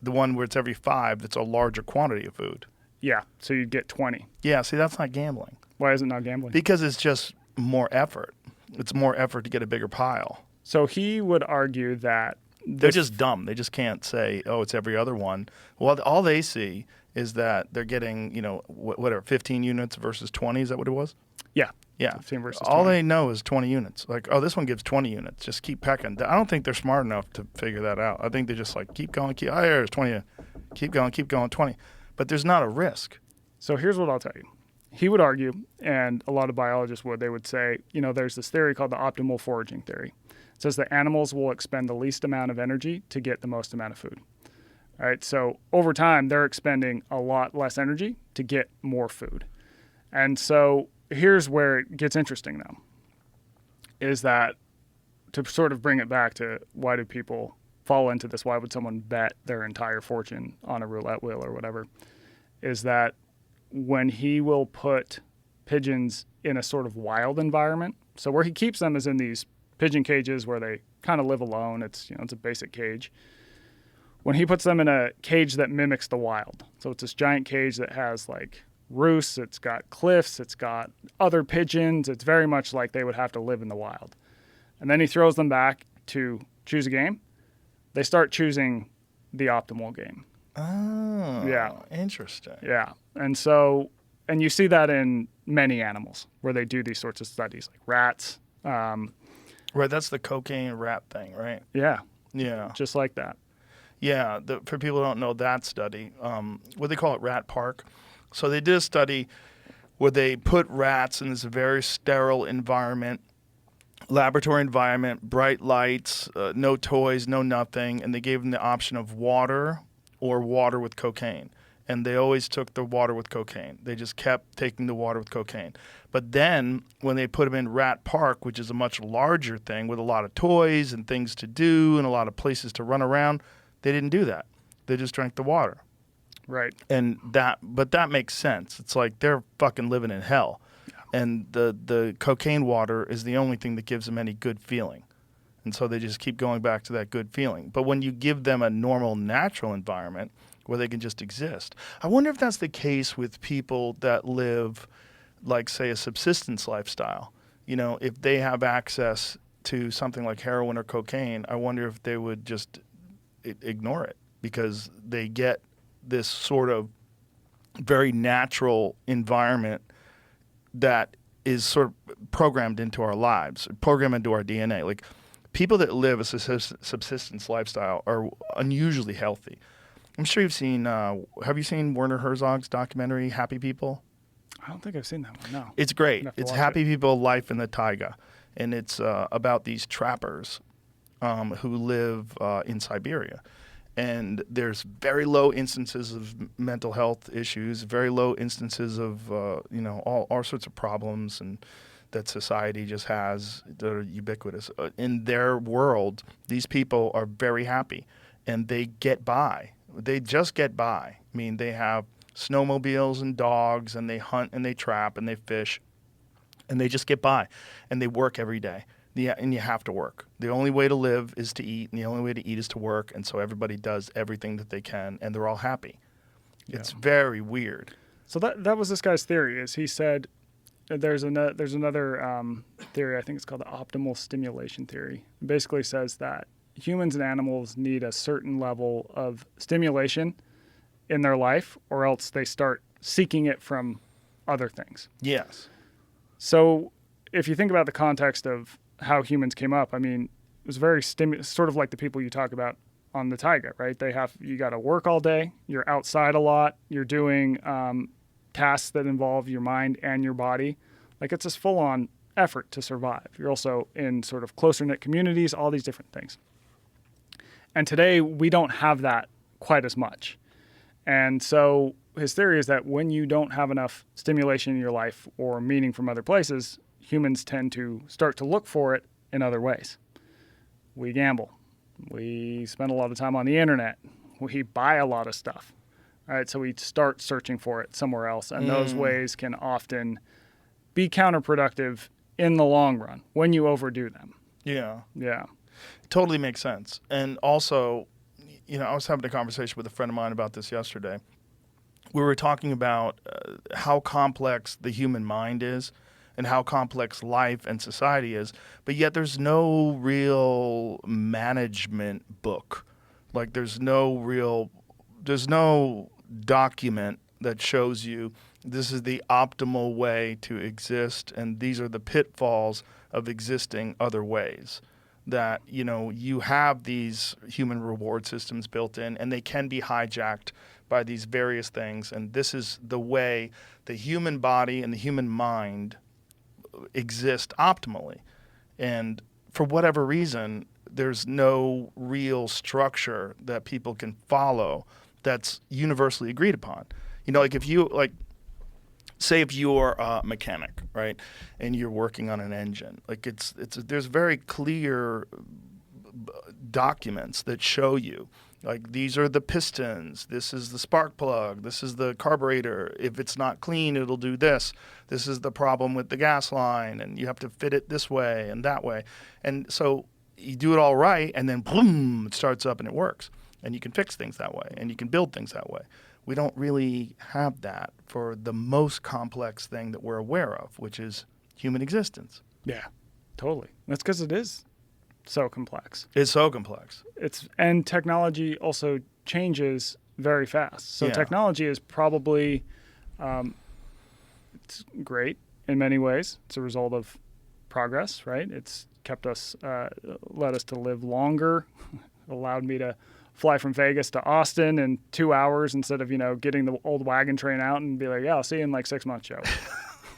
[SPEAKER 4] The one where it's every 5, that's a larger quantity of food.
[SPEAKER 5] Yeah, so you'd get 20.
[SPEAKER 4] Yeah, see, that's not gambling.
[SPEAKER 5] Why is it not gambling?
[SPEAKER 4] Because it's just more effort. It's more effort to get a bigger pile.
[SPEAKER 5] So he would argue that
[SPEAKER 4] They're just dumb. They just can't say, oh, it's every other one. Well, all they see is that they're getting, whatever, 15 units versus 20. Is that what it was?
[SPEAKER 5] Yeah.
[SPEAKER 4] Yeah.
[SPEAKER 5] 15 versus
[SPEAKER 4] All
[SPEAKER 5] 20.
[SPEAKER 4] they know is 20 units. Like, oh, this one gives 20 units. Just keep pecking. I don't think they're smart enough to figure that out. I think they're just like, keep going, there's 20. Keep going, 20. But there's not a risk.
[SPEAKER 5] So here's what I'll tell you. He would argue, and a lot of biologists would, they would say, there's this theory called the optimal foraging theory. It says that animals will expend the least amount of energy to get the most amount of food. All right, so over time, they're expending a lot less energy to get more food. And so here's where it gets interesting, though, is that to sort of bring it back to why do people fall into this, why would someone bet their entire fortune on a roulette wheel or whatever, is that when he will put pigeons in a sort of wild environment, so where he keeps them is in these pigeon cages where they kind of live alone. It's it's a basic cage. When he puts them in a cage that mimics the wild, so it's this giant cage that has like roosts, it's got cliffs, it's got other pigeons. It's very much like they would have to live in the wild. And then he throws them back to choose a game. They start choosing the optimal game.
[SPEAKER 4] Oh,
[SPEAKER 5] Yeah.
[SPEAKER 4] Interesting.
[SPEAKER 5] Yeah. And you see that in many animals where they do these sorts of studies, like rats.
[SPEAKER 4] Right, that's the cocaine rat thing, right?
[SPEAKER 5] Yeah,
[SPEAKER 4] Yeah.
[SPEAKER 5] just like that.
[SPEAKER 4] Yeah, for people who don't know that study, what they call it, Rat Park. So they did a study where they put rats in this very sterile environment, laboratory environment, bright lights, no toys, no nothing, and they gave them the option of water or water with cocaine. And they always took the water with cocaine. They just kept taking the water with cocaine. But then when they put them in Rat Park, which is a much larger thing with a lot of toys and things to do and a lot of places to run around, they didn't do that. They just drank the water.
[SPEAKER 5] Right.
[SPEAKER 4] But that makes sense. It's like they're fucking living in hell. Yeah. And the cocaine water is the only thing that gives them any good feeling. And so they just keep going back to that good feeling. But when you give them a normal, natural environment where they can just exist, I wonder if that's the case with people that live, like, say, a subsistence lifestyle. If they have access to something like heroin or cocaine, I wonder if they would just ignore it because they get this sort of very natural environment that is sort of programmed into our lives, programmed into our DNA. Like, people that live a subsistence lifestyle are unusually healthy. I'm sure you've seen, have you seen Werner Herzog's documentary, Happy People?
[SPEAKER 5] I don't think I've seen that one, no.
[SPEAKER 4] It's great.
[SPEAKER 5] I'll have to
[SPEAKER 4] It's
[SPEAKER 5] watch
[SPEAKER 4] Happy
[SPEAKER 5] it.
[SPEAKER 4] People, Life in the Taiga. And it's about these trappers who live in Siberia. And there's very low instances of mental health issues, very low instances of, all sorts of problems. And that society just has that are ubiquitous. In their world, these people are very happy, and they get by. They just get by. I mean, they have snowmobiles and dogs, and they hunt and they trap and they fish, and they just get by, and they work every day. And you have to work. The only way to live is to eat, and the only way to eat is to work, and so everybody does everything that they can, and they're all happy.
[SPEAKER 5] Yeah.
[SPEAKER 4] It's very weird.
[SPEAKER 5] So that was this guy's theory. Is he said there's another theory. I think it's called the optimal stimulation theory. It basically says that humans and animals need a certain level of stimulation in their life, or else they start seeking it from other things.
[SPEAKER 4] Yes.
[SPEAKER 5] So if you think about the context of how humans came up, I mean, it was very sort of like the people you talk about on the taiga, right? You got to work all day. You're outside a lot. You're doing tasks that involve your mind and your body. Like, it's this full-on effort to survive. You're also in sort of closer-knit communities, all these different things. And today, we don't have that quite as much. And so his theory is that when you don't have enough stimulation in your life or meaning from other places, humans tend to start to look for it in other ways. We gamble. We spend a lot of time on the internet. We buy a lot of stuff. All right, so we start searching for it somewhere else, and those ways can often be counterproductive in the long run when you overdo them.
[SPEAKER 4] Yeah.
[SPEAKER 5] Yeah.
[SPEAKER 4] Totally makes sense. And also, I was having a conversation with a friend of mine about this yesterday. We were talking about how complex the human mind is and how complex life and society is, but yet there's no real management book. Like, there's no document that shows you this is the optimal way to exist, and these are the pitfalls of existing other ways. That, you have these human reward systems built in, and they can be hijacked by these various things, and this is the way the human body and the human mind exist optimally. And for whatever reason, there's no real structure that people can follow that's universally agreed upon. Like, if you, say if you're a mechanic, right, and you're working on an engine, like, there's very clear documents that show you, like, these are the pistons, this is the spark plug, this is the carburetor. If it's not clean, it'll do this. This is the problem with the gas line, and you have to fit it this way and that way. And so you do it all right, and then boom, it starts up and it works. And you can fix things that way, and you can build things that way. We don't really have that for the most complex thing that we're aware of, which is human existence.
[SPEAKER 5] Yeah, totally. That's because it is so complex.
[SPEAKER 4] It's so complex.
[SPEAKER 5] And technology also changes very fast. So
[SPEAKER 4] Yeah.
[SPEAKER 5] technology is probably it's great in many ways. It's a result of progress, right? It's kept us, led us to live longer, allowed me to fly from Vegas to Austin in 2 hours instead of, getting the old wagon train out and be like, yeah, I'll see you in like 6 months, Joe.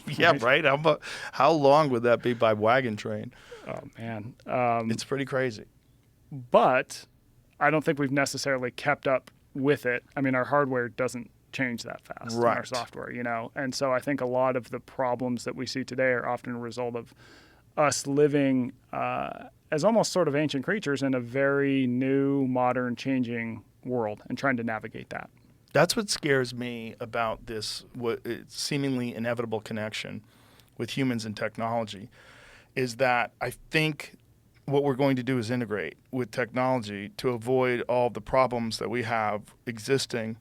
[SPEAKER 4] Yeah, right? How long would that be by wagon train?
[SPEAKER 5] Oh, man.
[SPEAKER 4] It's pretty crazy.
[SPEAKER 5] But I don't think we've necessarily kept up with it. I mean, our hardware doesn't change that fast,
[SPEAKER 4] Right.
[SPEAKER 5] and our software, And so I think a lot of the problems that we see today are often a result of us living as almost sort of ancient creatures in a very new, modern, changing world and trying to navigate that.
[SPEAKER 4] That's what scares me about this seemingly inevitable connection with humans and technology, is that I think what we're going to do is integrate with technology to avoid all the problems that we have existing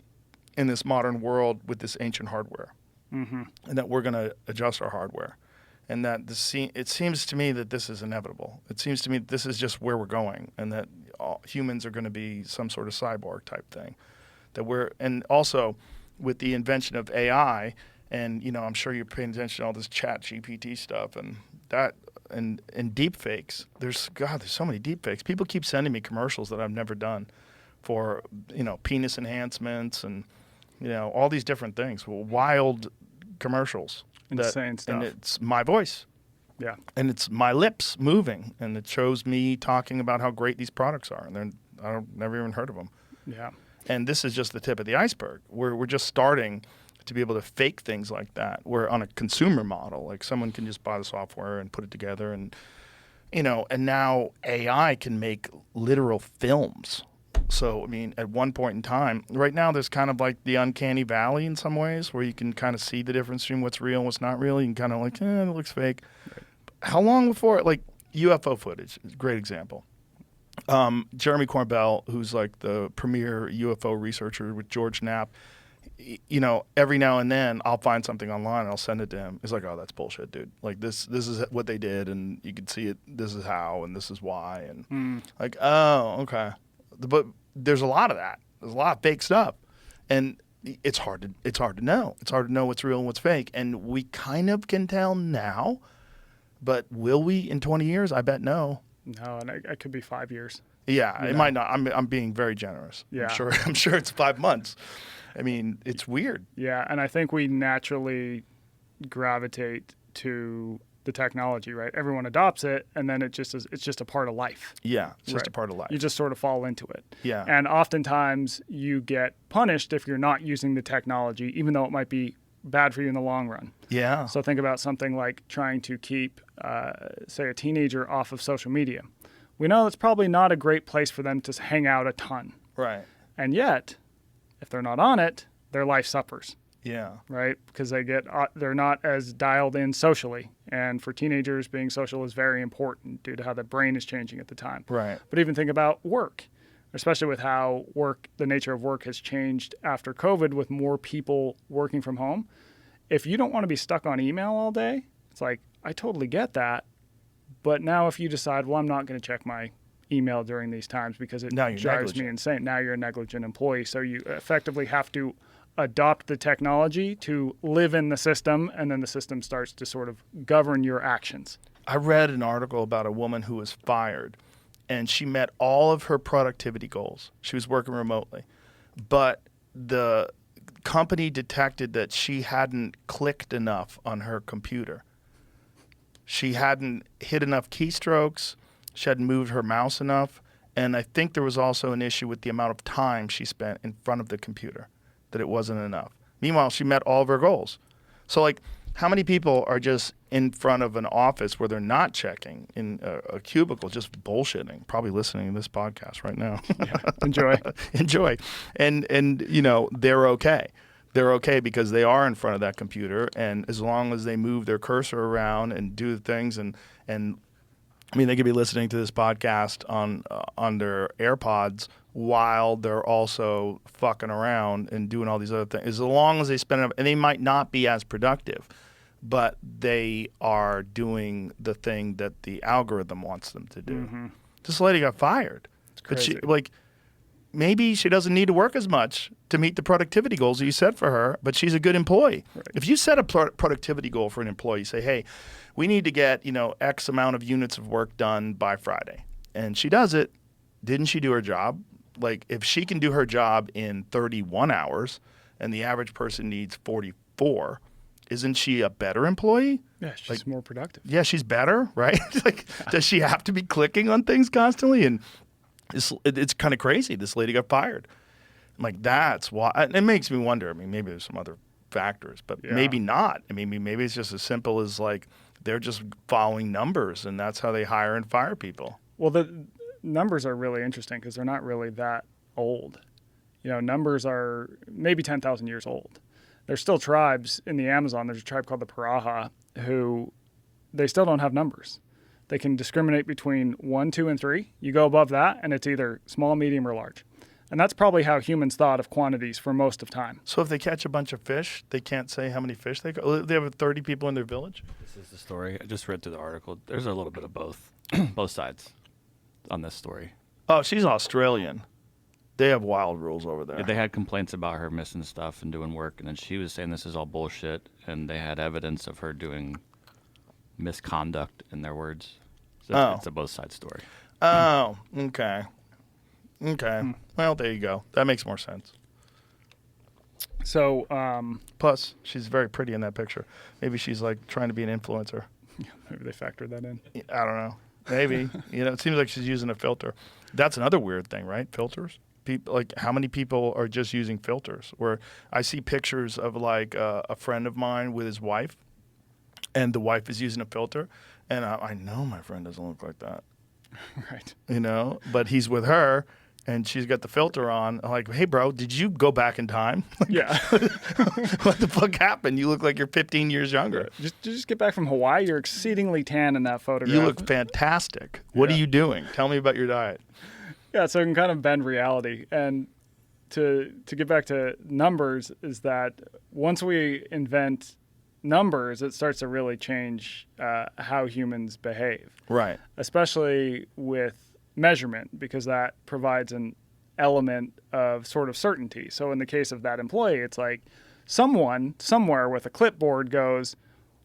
[SPEAKER 4] in this modern world with this ancient hardware. Mm-hmm. And that we're going to adjust our hardware. And that it seems to me that this is inevitable. It seems to me that this is just where we're going, and that humans are going to be some sort of cyborg type thing. And also with the invention of AI, and I'm sure you're paying attention to all this Chat GPT stuff and that, and deep fakes. There's so many deep fakes. People keep sending me commercials that I've never done for penis enhancements and all these different things. Wild commercials.
[SPEAKER 5] Insane stuff.
[SPEAKER 4] And it's my voice.
[SPEAKER 5] Yeah.
[SPEAKER 4] And it's my lips moving, and it shows me talking about how great these products are, and I've never even heard of them.
[SPEAKER 5] Yeah.
[SPEAKER 4] And this is just the tip of the iceberg. We're just starting to be able to fake things like that. Where on a consumer model, like someone can just buy the software and put it together, and and now AI can make literal films. So, I mean, at one point in time, right now, there's kind of like the uncanny valley in some ways where you can kind of see the difference between what's real and what's not real. You can kind of like, it looks fake. Right. How long before, like UFO footage, great example. Jeremy Corbell, who's like the premier UFO researcher with George Knapp, every now and then I'll find something online and I'll send it to him. He's like, oh, that's bullshit, dude. Like this is what they did, and you can see it. This is how, and this is why, and like, oh, okay. But there's a lot of that. There's a lot of fake stuff, and it's hard to know. It's hard to know what's real and what's fake, and we kind of can tell now. But will we in 20 years? I bet no.
[SPEAKER 5] No, and it could be 5 years.
[SPEAKER 4] Yeah, it might not. I'm being very generous.
[SPEAKER 5] Yeah.
[SPEAKER 4] I'm sure it's 5 months. I mean, it's weird.
[SPEAKER 5] Yeah, and I think we naturally gravitate to the technology, right? Everyone adopts it, and then it's just a part of life.
[SPEAKER 4] Yeah, it's just
[SPEAKER 5] right.
[SPEAKER 4] a part of life.
[SPEAKER 5] You just sort of fall into it.
[SPEAKER 4] Yeah.
[SPEAKER 5] And oftentimes you get punished if you're not using the technology, even though it might be bad for you in the long run.
[SPEAKER 4] Yeah.
[SPEAKER 5] So think about something like trying to keep, say, a teenager off of social media. We know it's probably not a great place for them to hang out a ton.
[SPEAKER 4] Right.
[SPEAKER 5] And yet, if they're not on it, their life suffers.
[SPEAKER 4] Yeah.
[SPEAKER 5] Right? Because they're not as dialed in socially. And for teenagers, being social is very important due to how the brain is changing at the time.
[SPEAKER 4] Right.
[SPEAKER 5] But even think about work, especially with how the nature of work has changed after COVID with more people working from home. If you don't want to be stuck on email all day, it's like, I totally get that. But now if you decide, well, I'm not going to check my email during these times because it drives me insane. Now you're a negligent employee. So you effectively have to adopt the technology to live in the system, and then the system starts to sort of govern your actions.
[SPEAKER 4] I read an article about a woman who was fired, and she met all of her productivity goals. She was working remotely, but the company detected that she hadn't clicked enough on her computer. She hadn't hit enough keystrokes. She hadn't moved her mouse enough. And I think there was also an issue with the amount of time she spent in front of the computer, that it wasn't enough. Meanwhile, she met all of her goals. So, like, how many people are just in front of an office where they're not checking in a cubicle, just bullshitting, probably listening to this podcast right now?
[SPEAKER 5] Yeah, enjoy.
[SPEAKER 4] Enjoy. And they're okay. They're okay because they are in front of that computer, and as long as they move their cursor around and do things, and I mean, they could be listening to this podcast on their AirPods while they're also fucking around and doing all these other things. As long as they spend enough, and they might not be as productive, but they are doing the thing that the algorithm wants them to do. Mm-hmm. This lady got fired.
[SPEAKER 5] It's crazy.
[SPEAKER 4] But maybe she doesn't need to work as much to meet the productivity goals that you set for her, but she's a good employee. Right. If you set a productivity goal for an employee, you say, hey, we need to get, X amount of units of work done by Friday. And she does it. Didn't she do her job? Like, if she can do her job in 31 hours and the average person needs 44, isn't she a better employee?
[SPEAKER 5] Yeah, she's more productive.
[SPEAKER 4] Yeah, she's better, right? Does she have to be clicking on things constantly? And it's kind of crazy. This lady got fired. I'm like, that's why. It makes me wonder. I mean, maybe there's some other factors, but maybe not. I mean, maybe it's just as simple as like they're just following numbers, and that's how they hire and fire people.
[SPEAKER 5] Well, the numbers are really interesting because they're not really that old. Numbers are maybe 10,000 years old. There's still tribes in the Amazon. There's a tribe called the Paraha who they still don't have numbers. They can discriminate between 1, 2, and 3. You go above that, and it's either small, medium, or large. And that's probably how humans thought of quantities for most of time.
[SPEAKER 4] So if they catch a bunch of fish, they can't say how many fish they got? They have 30 people in their village?
[SPEAKER 6] This is the story. I just read through the article. There's a little bit of both, both sides on this story.
[SPEAKER 4] Oh, she's Australian. They have wild rules over there.
[SPEAKER 6] Yeah, they had complaints about her missing stuff and doing work, and then she was saying this is all bullshit, and they had evidence of her doing misconduct, in their words. So it's a both sides story.
[SPEAKER 4] Oh, okay. Okay. Well, there you go. That makes more sense.
[SPEAKER 5] So,
[SPEAKER 4] plus, she's very pretty in that picture. Maybe she's like trying to be an influencer.
[SPEAKER 5] Maybe they factored that in.
[SPEAKER 4] I don't know. Maybe. It seems like she's using a filter. That's another weird thing, right? Filters. People, like, how many people are just using filters? Where I see pictures of like a friend of mine with his wife, and the wife is using a filter, and I know my friend doesn't look like that.
[SPEAKER 5] Right.
[SPEAKER 4] You know, but he's with her, and she's got the filter on. I'm like, hey, bro, did you go back in time?
[SPEAKER 5] Yeah.
[SPEAKER 4] What the fuck happened? You look like you're 15 years younger.
[SPEAKER 5] Just get back from Hawaii. You're exceedingly tan in that photograph.
[SPEAKER 4] You look fantastic. What are you doing? Tell me about your diet.
[SPEAKER 5] Yeah, so it can kind of bend reality. And to get back to numbers is that once we invent numbers, it starts to really change how humans behave.
[SPEAKER 4] Right.
[SPEAKER 5] Especially with measurement, because that provides an element of sort of certainty. So in the case of that employee, it's like someone somewhere with a clipboard goes,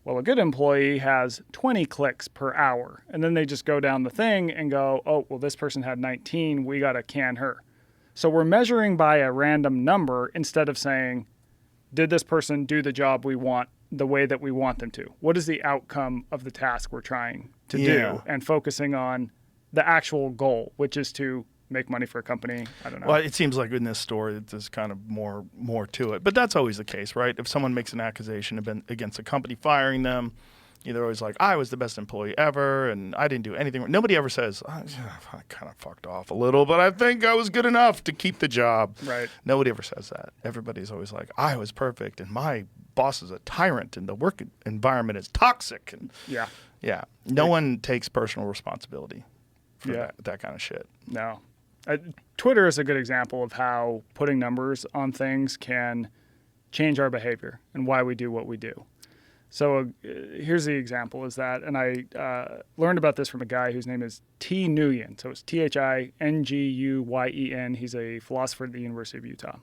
[SPEAKER 5] well, a good employee has 20 clicks per hour. And then they just go down the thing and go, oh, well, this person had 19. We got to can her. So we're measuring by a random number instead of saying, did this person do the job we want the way that we want them to? What is the outcome of the task we're trying to do? And focusing on the actual goal, which is to make money for a company. I don't know.
[SPEAKER 4] Well, it seems like in this story, there's kind of more to it. But that's always the case, right? If someone makes an accusation against a company firing them, they're always like, I was the best employee ever, and I didn't do anything wrong. Nobody ever says, I kind of fucked off a little, but I think I was good enough to keep the job.
[SPEAKER 5] Right.
[SPEAKER 4] Nobody ever says that. Everybody's always like, I was perfect, and my boss is a tyrant, and the work environment is toxic. And yeah. No one takes personal responsibility for that kind of shit.
[SPEAKER 5] No. Twitter is a good example of how putting numbers on things can change our behavior and why we do what we do. So here's the example is that, and I learned about this from a guy whose name is T. Nguyen. So it's Thinguyen. He's a philosopher at the University of Utah.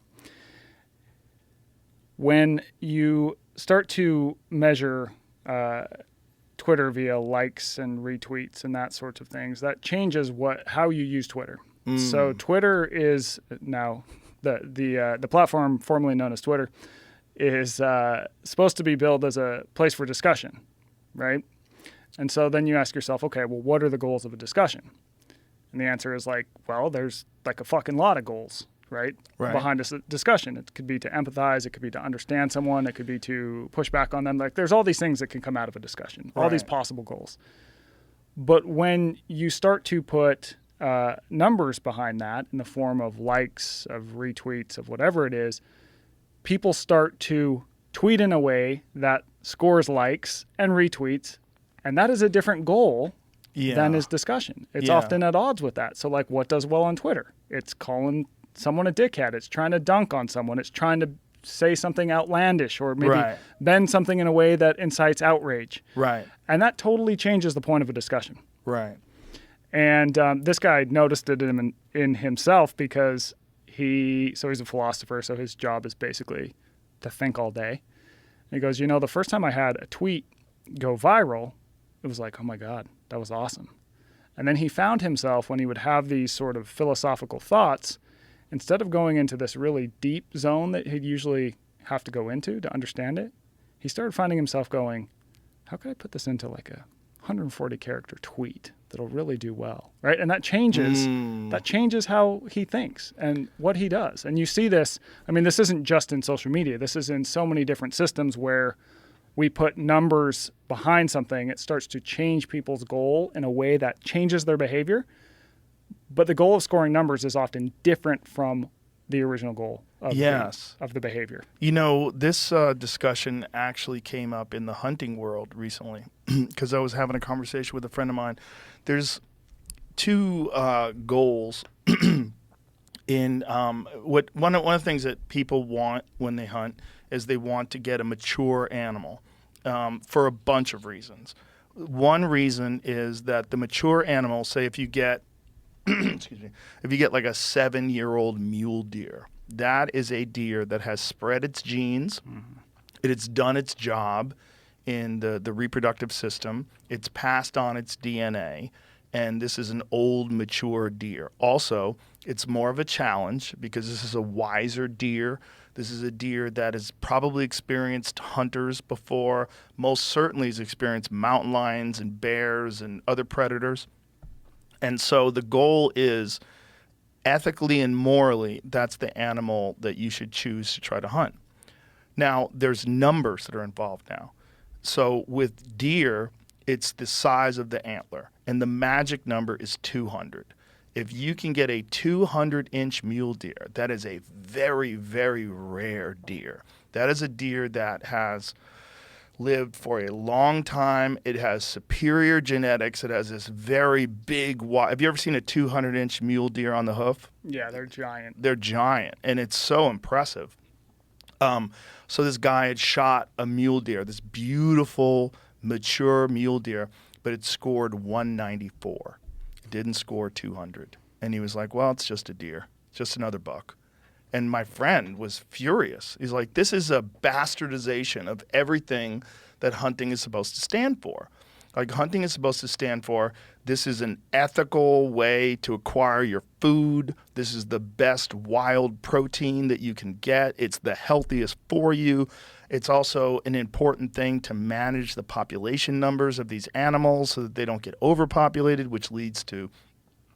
[SPEAKER 5] When you start to measure Twitter via likes and retweets and that sorts of things, that changes how you use Twitter. So Twitter is now the platform formerly known as Twitter is supposed to be built as a place for discussion, right? And so then you ask yourself, okay, well, what are the goals of a discussion? And the answer is like, well, there's like a fucking lot of goals, right? Behind a discussion. It could be to empathize. It could be to understand someone. It could be to push back on them. Like there's all these things that can come out of a discussion, all these possible goals. But when you start to put numbers behind that in the form of likes, of retweets, of whatever it is, people start to tweet in a way that scores likes and retweets, and that is a different goal than is discussion. It's often at odds with that. So like what does well on Twitter? It's calling someone a dickhead. It's trying to dunk on someone. It's trying to say something outlandish or maybe bend something in a way that incites outrage.
[SPEAKER 4] Right.
[SPEAKER 5] And that totally changes the point of a discussion.
[SPEAKER 4] Right.
[SPEAKER 5] And this guy noticed it in himself because he's a philosopher, so his job is basically to think all day. And he goes, the first time I had a tweet go viral, it was like, oh my God, that was awesome. And then he found himself when he would have these sort of philosophical thoughts, instead of going into this really deep zone that he'd usually have to go into to understand it, he started finding himself going, how could I put this into like a 140 character tweet that'll really do well, right? And that changes how he thinks and what he does. And you see this, this isn't just in social media. This is in so many different systems where we put numbers behind something. It starts to change people's goal in a way that changes their behavior. But the goal of scoring numbers is often different from the original goal of the behavior.
[SPEAKER 4] This discussion actually came up in the hunting world recently because I was having a conversation with a friend of mine. There's two goals in one of the things that people want when they hunt is they want to get a mature animal for a bunch of reasons. One reason is that the mature animal, say if you get excuse me, if you get like a 7-year-old mule deer, that is a deer that has spread its genes. It's done its job in the reproductive system. It's passed on its DNA. And this is an old, mature deer. Also, it's more of a challenge because this is a wiser deer. This is a deer that has probably experienced hunters before. Most certainly has experienced mountain lions and bears and other predators. And so the goal is ethically and morally, that's the animal that you should choose to try to hunt. Now, there's numbers that are involved now. So with deer, it's the size of the antler, and the magic number is 200. If you can get a 200-inch mule deer, that is a very, very rare deer. That is a deer that has lived for a long time. It has superior genetics. It has this very big, wide. Have you ever seen a 200-inch mule deer on the hoof?
[SPEAKER 5] Yeah, they're giant.
[SPEAKER 4] They're giant, and it's so impressive. So this guy had shot a mule deer, this beautiful, mature mule deer, but it scored 194. It didn't score 200. And he was like, well, it's just a deer. It's just another buck. And my friend was furious. He's like, this is a bastardization of everything that hunting is supposed to stand for. Like, hunting is supposed to stand for, this is an ethical way to acquire your food. This is the best wild protein that you can get. It's the healthiest for you. It's also an important thing to manage the population numbers of these animals so that they don't get overpopulated, which leads to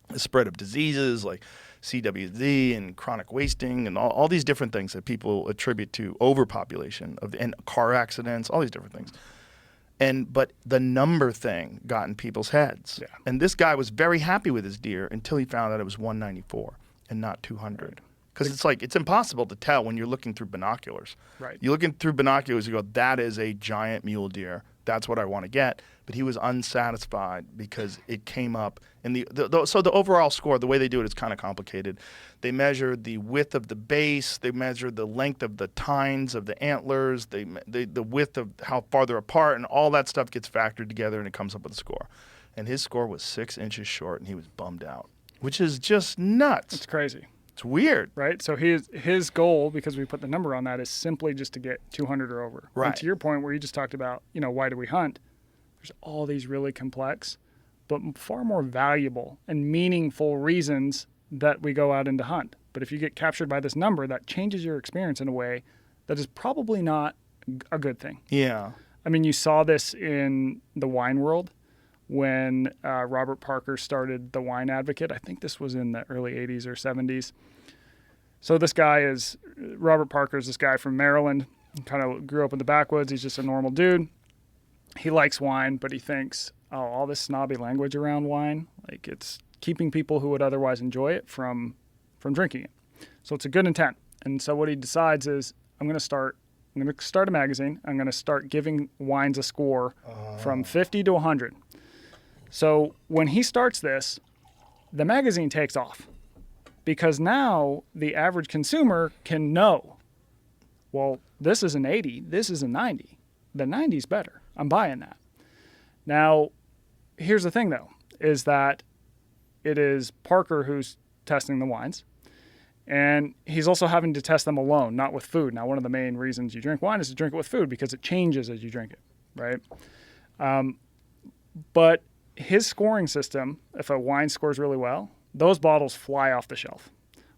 [SPEAKER 4] the spread of diseases like CWD and chronic wasting and all these different things that people attribute to overpopulation and car accidents, all these different things. But the number thing got in people's heads.
[SPEAKER 5] Yeah.
[SPEAKER 4] And this guy was very happy with his deer until he found out it was 194 and not 200. Because it's like, it's impossible to tell when you're looking through binoculars.
[SPEAKER 5] Right.
[SPEAKER 4] You're looking through binoculars, you go, that is a giant mule deer. That's what I want to get. But he was unsatisfied because it came up. And so the overall score, the way they do it is kind of complicated. They measure the width of the base. They measure the length of the tines of the antlers. The width of how far they're apart. And all that stuff gets factored together and it comes up with a score. And his score was 6 inches short and he was bummed out, which is just nuts.
[SPEAKER 5] It's crazy.
[SPEAKER 4] It's weird.
[SPEAKER 5] Right? So his goal, because we put the number on that, is simply just to get 200 or over.
[SPEAKER 4] Right.
[SPEAKER 5] And to your point where you just talked about, why do we hunt? There's all these really complex, but far more valuable and meaningful reasons that we go out and to hunt. But if you get captured by this number, that changes your experience in a way that is probably not a good thing.
[SPEAKER 4] Yeah.
[SPEAKER 5] I mean, you saw this in the wine world when Robert Parker started The Wine Advocate. I think this was in the early 80s or 70s. So Robert Parker's this guy from Maryland, kind of grew up in the backwoods. He's just a normal dude. He likes wine, but he thinks, all this snobby language around wine, like it's keeping people who would otherwise enjoy it from drinking it. So it's a good intent. And so what he decides is, I'm going to start a magazine. I'm going to start giving wines a score from 50 to 100. So when he starts this, the magazine takes off because now the average consumer can know, well, this is an 80, this is a 90. The 90 is better. I'm buying that. Now, here's the thing, though, is that it is Parker who's testing the wines, and he's also having to test them alone, not with food. Now, one of the main reasons you drink wine is to drink it with food because it changes as you drink it, right? But his scoring system, if a wine scores really well, those bottles fly off the shelf,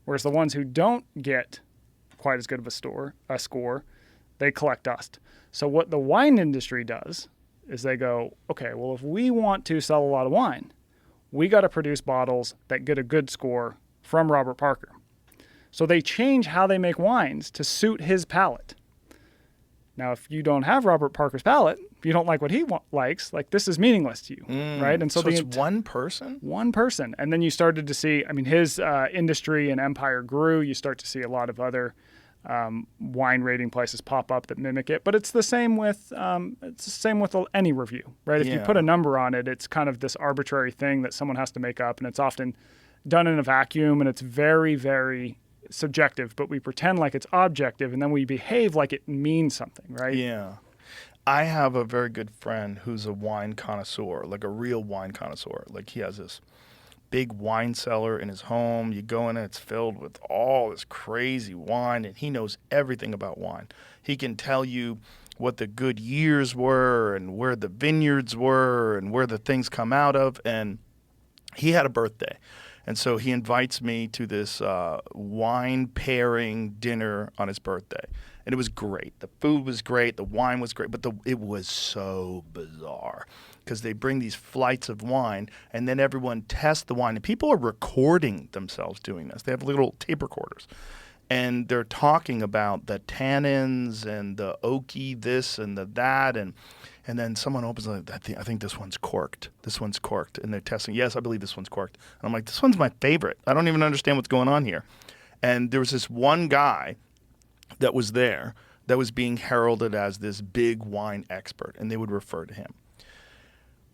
[SPEAKER 5] whereas the ones who don't get quite as good of a score, they collect dust. So what the wine industry does is they go, okay, well, if we want to sell a lot of wine, we got to produce bottles that get a good score from Robert Parker. So they change how they make wines to suit his palate. Now, if you don't have Robert Parker's palate, if you don't like what he likes, like this is meaningless to you, right? And
[SPEAKER 4] so it's one person?
[SPEAKER 5] One person. And then you started to see, his industry and empire grew. You start to see a lot of other wine rating places pop up that mimic it, but it's the same with any review, right? If you put a number on it, it's kind of this arbitrary thing that someone has to make up, and it's often done in a vacuum, and it's very, very subjective. But we pretend like it's objective, and then we behave like it means something, right?
[SPEAKER 4] Yeah. I have a very good friend who's a wine connoisseur, like a real wine connoisseur. Like he has this big wine cellar in his home. You go in and it's filled with all this crazy wine, and he knows everything about wine. He can tell you what the good years were and where the vineyards were and where the things come out of. And he had a birthday. And so he invites me to this wine pairing dinner on his birthday. And it was great. The food was great. The wine was great. But it was so bizarre. because they bring these flights of wine, and then everyone tests the wine. And people are recording themselves doing this. They have little tape recorders. And they're talking about the tannins and the oaky this and the that. And then someone opens it, I think this one's corked. This one's corked. And they're testing. Yes, I believe this one's corked. And I'm like, this one's my favorite. I don't even understand what's going on here. And there was this one guy that was there that was being heralded as this big wine expert. And they would refer to him.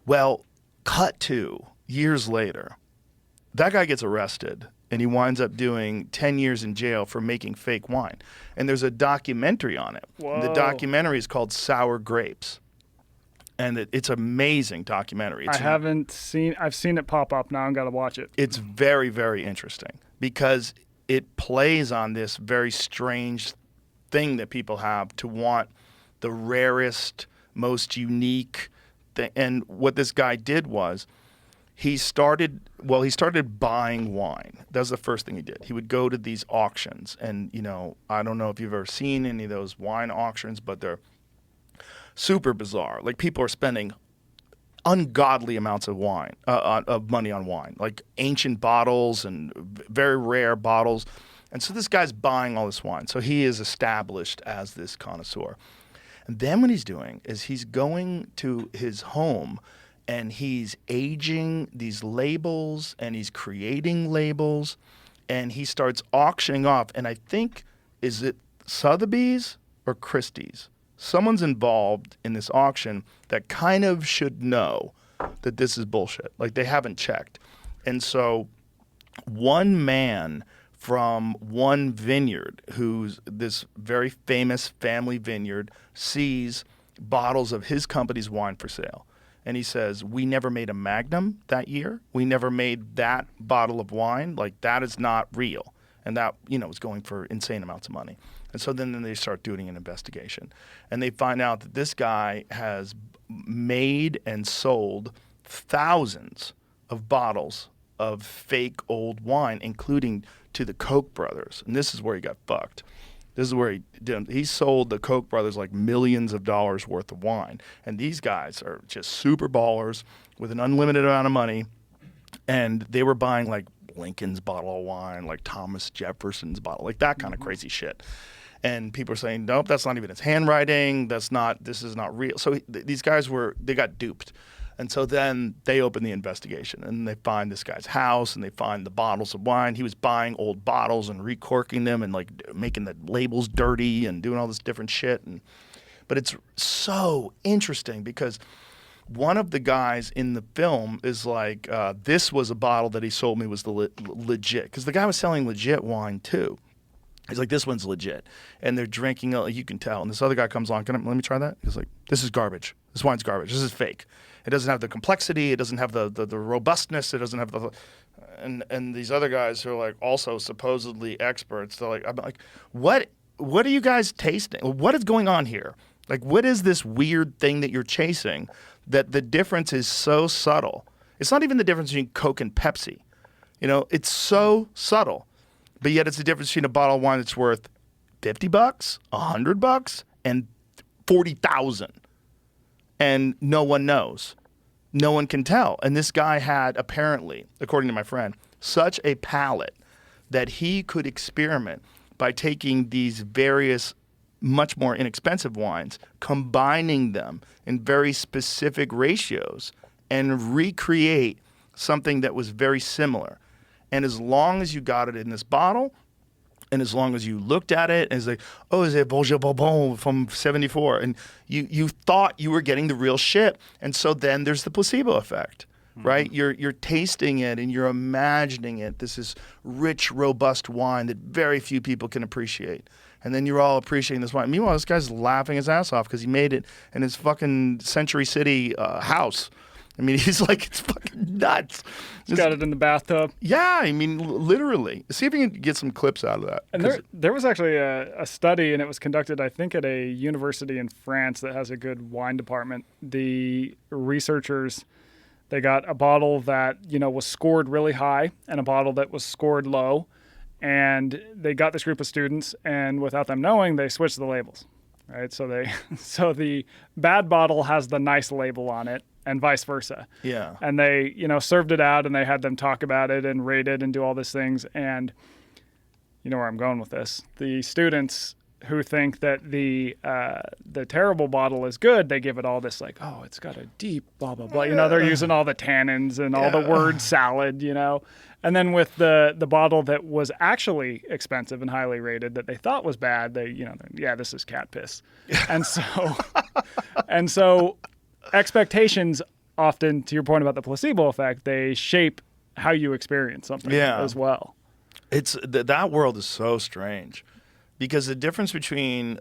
[SPEAKER 4] Well, cut to years later, that guy gets arrested. And he winds up doing 10 years in jail for making fake wine. And there's a documentary on it.
[SPEAKER 5] Whoa.
[SPEAKER 4] The documentary is called Sour Grapes. And it's an amazing documentary.
[SPEAKER 5] I've seen it pop up now. I've got to watch it.
[SPEAKER 4] It's very, very interesting because it plays on this very strange thing that people have to want the rarest, most unique thing. And what this guy did was, he started buying wine. That was the first thing he did. He would go to these auctions. And, I don't know if you've ever seen any of those wine auctions, but they're super bizarre. Like, people are spending ungodly amounts of money on wine, like ancient bottles and very rare bottles. And so this guy's buying all this wine. So he is established as this connoisseur. And then what he's doing is he's going to his home and he's aging these labels and he's creating labels and he starts auctioning off. And I think, is it Sotheby's or Christie's? Someone's involved in this auction that kind of should know that this is bullshit. Like, they haven't checked. And so one man from one vineyard, who's this very famous family vineyard, sees bottles of his company's wine for sale. And he says, we never made a Magnum that year. We never made that bottle of wine. Like, that is not real. And that, was going for insane amounts of money. And so then they start doing an investigation. And they find out that this guy has made and sold thousands of bottles of fake old wine, including to the Koch brothers. And this is where he got fucked. This is where he sold the Koch brothers like millions of dollars worth of wine. And these guys are just super ballers with an unlimited amount of money. And they were buying like Lincoln's bottle of wine, like Thomas Jefferson's bottle, like that kind of crazy shit. And people are saying, nope, that's not even his handwriting. This is not real. So these guys they got duped. And so then they open the investigation and they find this guy's house and they find the bottles of wine. He was buying old bottles and recorking them and like making the labels dirty and doing all this different shit. But it's so interesting because one of the guys in the film is like, this was a bottle that he sold me was the legit. Because the guy was selling legit wine too. He's like, this one's legit. And they're drinking, you can tell. And this other guy comes on, let me try that? He's like, this is garbage. This wine's garbage. This is fake. It doesn't have the complexity. It doesn't have the robustness. It doesn't have the... And these other guys who are like also supposedly experts, they're like, I'm like, what are you guys tasting? What is going on here? Like, what is this weird thing that you're chasing that the difference is so subtle? It's not even the difference between Coke and Pepsi. It's so subtle. But yet it's the difference between a bottle of wine that's worth $50, $100, and 40,000. And no one knows. No one can tell. And this guy had, apparently, according to my friend, such a palate that he could experiment by taking these various much more inexpensive wines, combining them in very specific ratios, and recreate something that was very similar. And as long as you got it in this bottle, and as long as you looked at it and it's like, oh, is it Beaujolais Bourbon from 74? And you thought you were getting the real shit. And so then there's the placebo effect, right? You're tasting it and you're imagining it. This is rich, robust wine that very few people can appreciate. And then you're all appreciating this wine. Meanwhile, this guy's laughing his ass off because he made it in his fucking Century City house. I mean, he's like, it's fucking nuts.
[SPEAKER 5] He's got it in the bathtub.
[SPEAKER 4] Yeah, I mean, literally. See if you can get some clips out of that.
[SPEAKER 5] And there was actually a study, and it was conducted, I think, at a university in France that has a good wine department. The researchers, they got a bottle that, was scored really high and a bottle that was scored low. And they got this group of students, and without them knowing, they switched the labels. right? So so the bad bottle has the nice label on it, and vice versa.
[SPEAKER 4] Yeah.
[SPEAKER 5] And they, served it out, and they had them talk about it and rate it and do all these things. And you know where I'm going with this. The students who think that the terrible bottle is good, they give it all this like, oh, it's got a deep blah blah blah. They're using all the tannins and all the word salad. And then with the bottle that was actually expensive and highly rated that they thought was bad, this is cat piss. And so expectations often, to your point about the placebo effect, they shape how you experience something as well.
[SPEAKER 4] It's that world is so strange. Because the difference between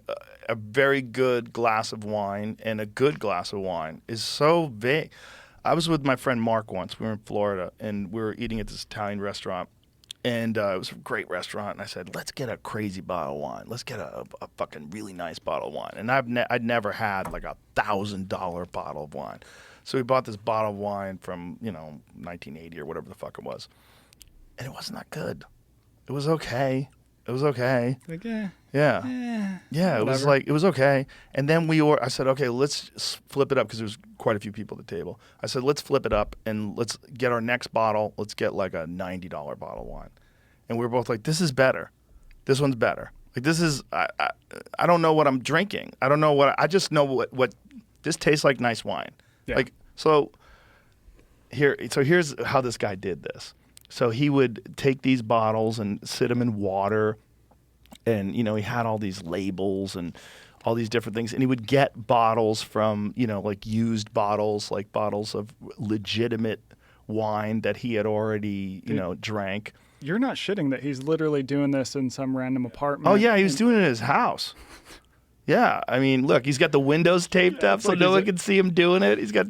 [SPEAKER 4] a very good glass of wine and a good glass of wine is so vague. I was with my friend Mark once. We were in Florida, and we were eating at this Italian restaurant. And it was a great restaurant. And I said, let's get a crazy bottle of wine. Let's get a fucking really nice bottle of wine. And I'd never had like $1,000 bottle of wine. So we bought this bottle of wine from, 1980 or whatever the fuck it was. And it wasn't that good. It was okay. It was okay.
[SPEAKER 5] Like,
[SPEAKER 4] yeah. It was okay. And then I said, okay, let's flip it up because there was quite a few people at the table. I said, let's flip it up and let's get our next bottle. Let's get like a $90 bottle of wine. And we were both like, this is better. This one's better. Like this is, I don't know what I'm drinking. I don't know I just know what this tastes like nice wine.
[SPEAKER 5] Yeah.
[SPEAKER 4] Like, here's how this guy did this. So he would take these bottles and sit them in water, and he had all these labels and all these different things, and he would get bottles from like used bottles, like bottles of legitimate wine that he had already drank.
[SPEAKER 5] You're not shitting that he's literally doing this in some random apartment.
[SPEAKER 4] Oh yeah, he was doing it in his house. Yeah, I mean, look, he's got the windows taped up so no one can see him doing it. He's got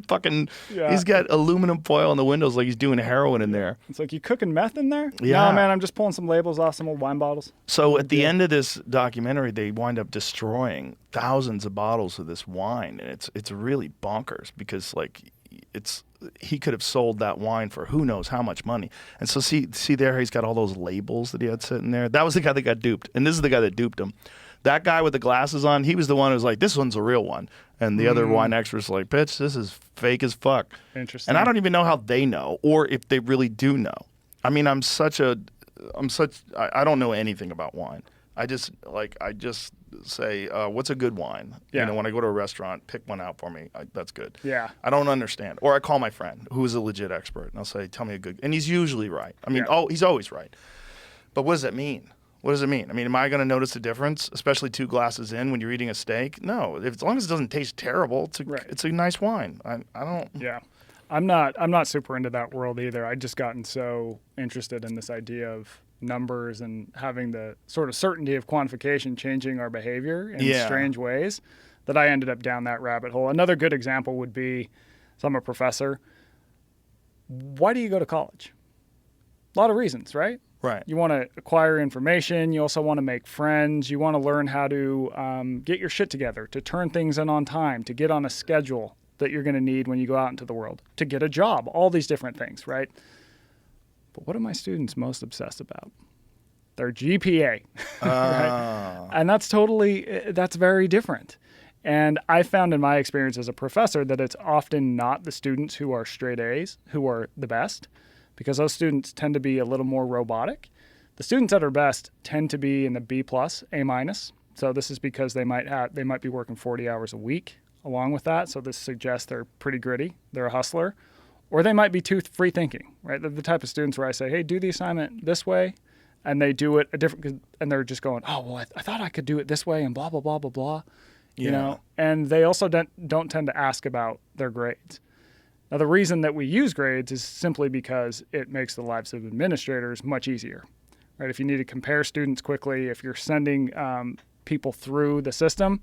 [SPEAKER 4] he's got aluminum foil on the windows like he's doing heroin in there.
[SPEAKER 5] It's like, you cooking meth in there?
[SPEAKER 4] Yeah.
[SPEAKER 5] No, man, I'm just pulling some labels off some old wine bottles.
[SPEAKER 4] So at the end of this documentary, they wind up destroying thousands of bottles of this wine, and it's really bonkers because he could have sold that wine for who knows how much money. And so see there, he's got all those labels that he had sitting there. That was the guy that got duped, and this is the guy that duped him. That guy with the glasses on, he was the one who was like, this one's a real one. And the other wine experts were like, bitch, this is fake as fuck.
[SPEAKER 5] Interesting.
[SPEAKER 4] And I don't even know how they know or if they really do know. I mean, I don't know anything about wine. I just say, what's a good wine?
[SPEAKER 5] Yeah.
[SPEAKER 4] When I go to a restaurant, pick one out for me. That's good.
[SPEAKER 5] Yeah.
[SPEAKER 4] I don't understand. Or I call my friend who is a legit expert, and I'll say, tell me a good, and he's usually right. I mean, he's always right. But what does that mean? What does it mean? I mean, am I going to notice a difference, especially 2 glasses in when you're eating a steak? No. As long as it doesn't taste terrible, it's a nice wine. I don't.
[SPEAKER 5] Yeah. I'm not super into that world either. I just gotten so interested in this idea of numbers and having the sort of certainty of quantification changing our behavior in strange ways that I ended up down that rabbit hole. Another good example would be, so I'm a professor. Why do you go to college? A lot of reasons, right?
[SPEAKER 4] Right.
[SPEAKER 5] You want to acquire information. You also want to make friends. You want to learn how to get your shit together, to turn things in on time, to get on a schedule that you're going to need when you go out into the world, to get a job, all these different things, right? But what are my students most obsessed about? Their GPA. Right? And that's very different. And I found in my experience as a professor that it's often not the students who are straight A's who are the best, because those students tend to be a little more robotic. The students that are best tend to be in the B+, A-. So this is because they might be working 40 hours a week along with that. So this suggests they're pretty gritty. They're a hustler. Or they might be too free thinking, right? They're the type of students where I say, hey, do the assignment this way. And they do it and they're just going, oh, well, I thought I could do it this way and blah, blah, blah, blah, blah. And they also don't tend to ask about their grades. Now, the reason that we use grades is simply because it makes the lives of administrators much easier, right? If you need to compare students quickly, if you're sending people through the system,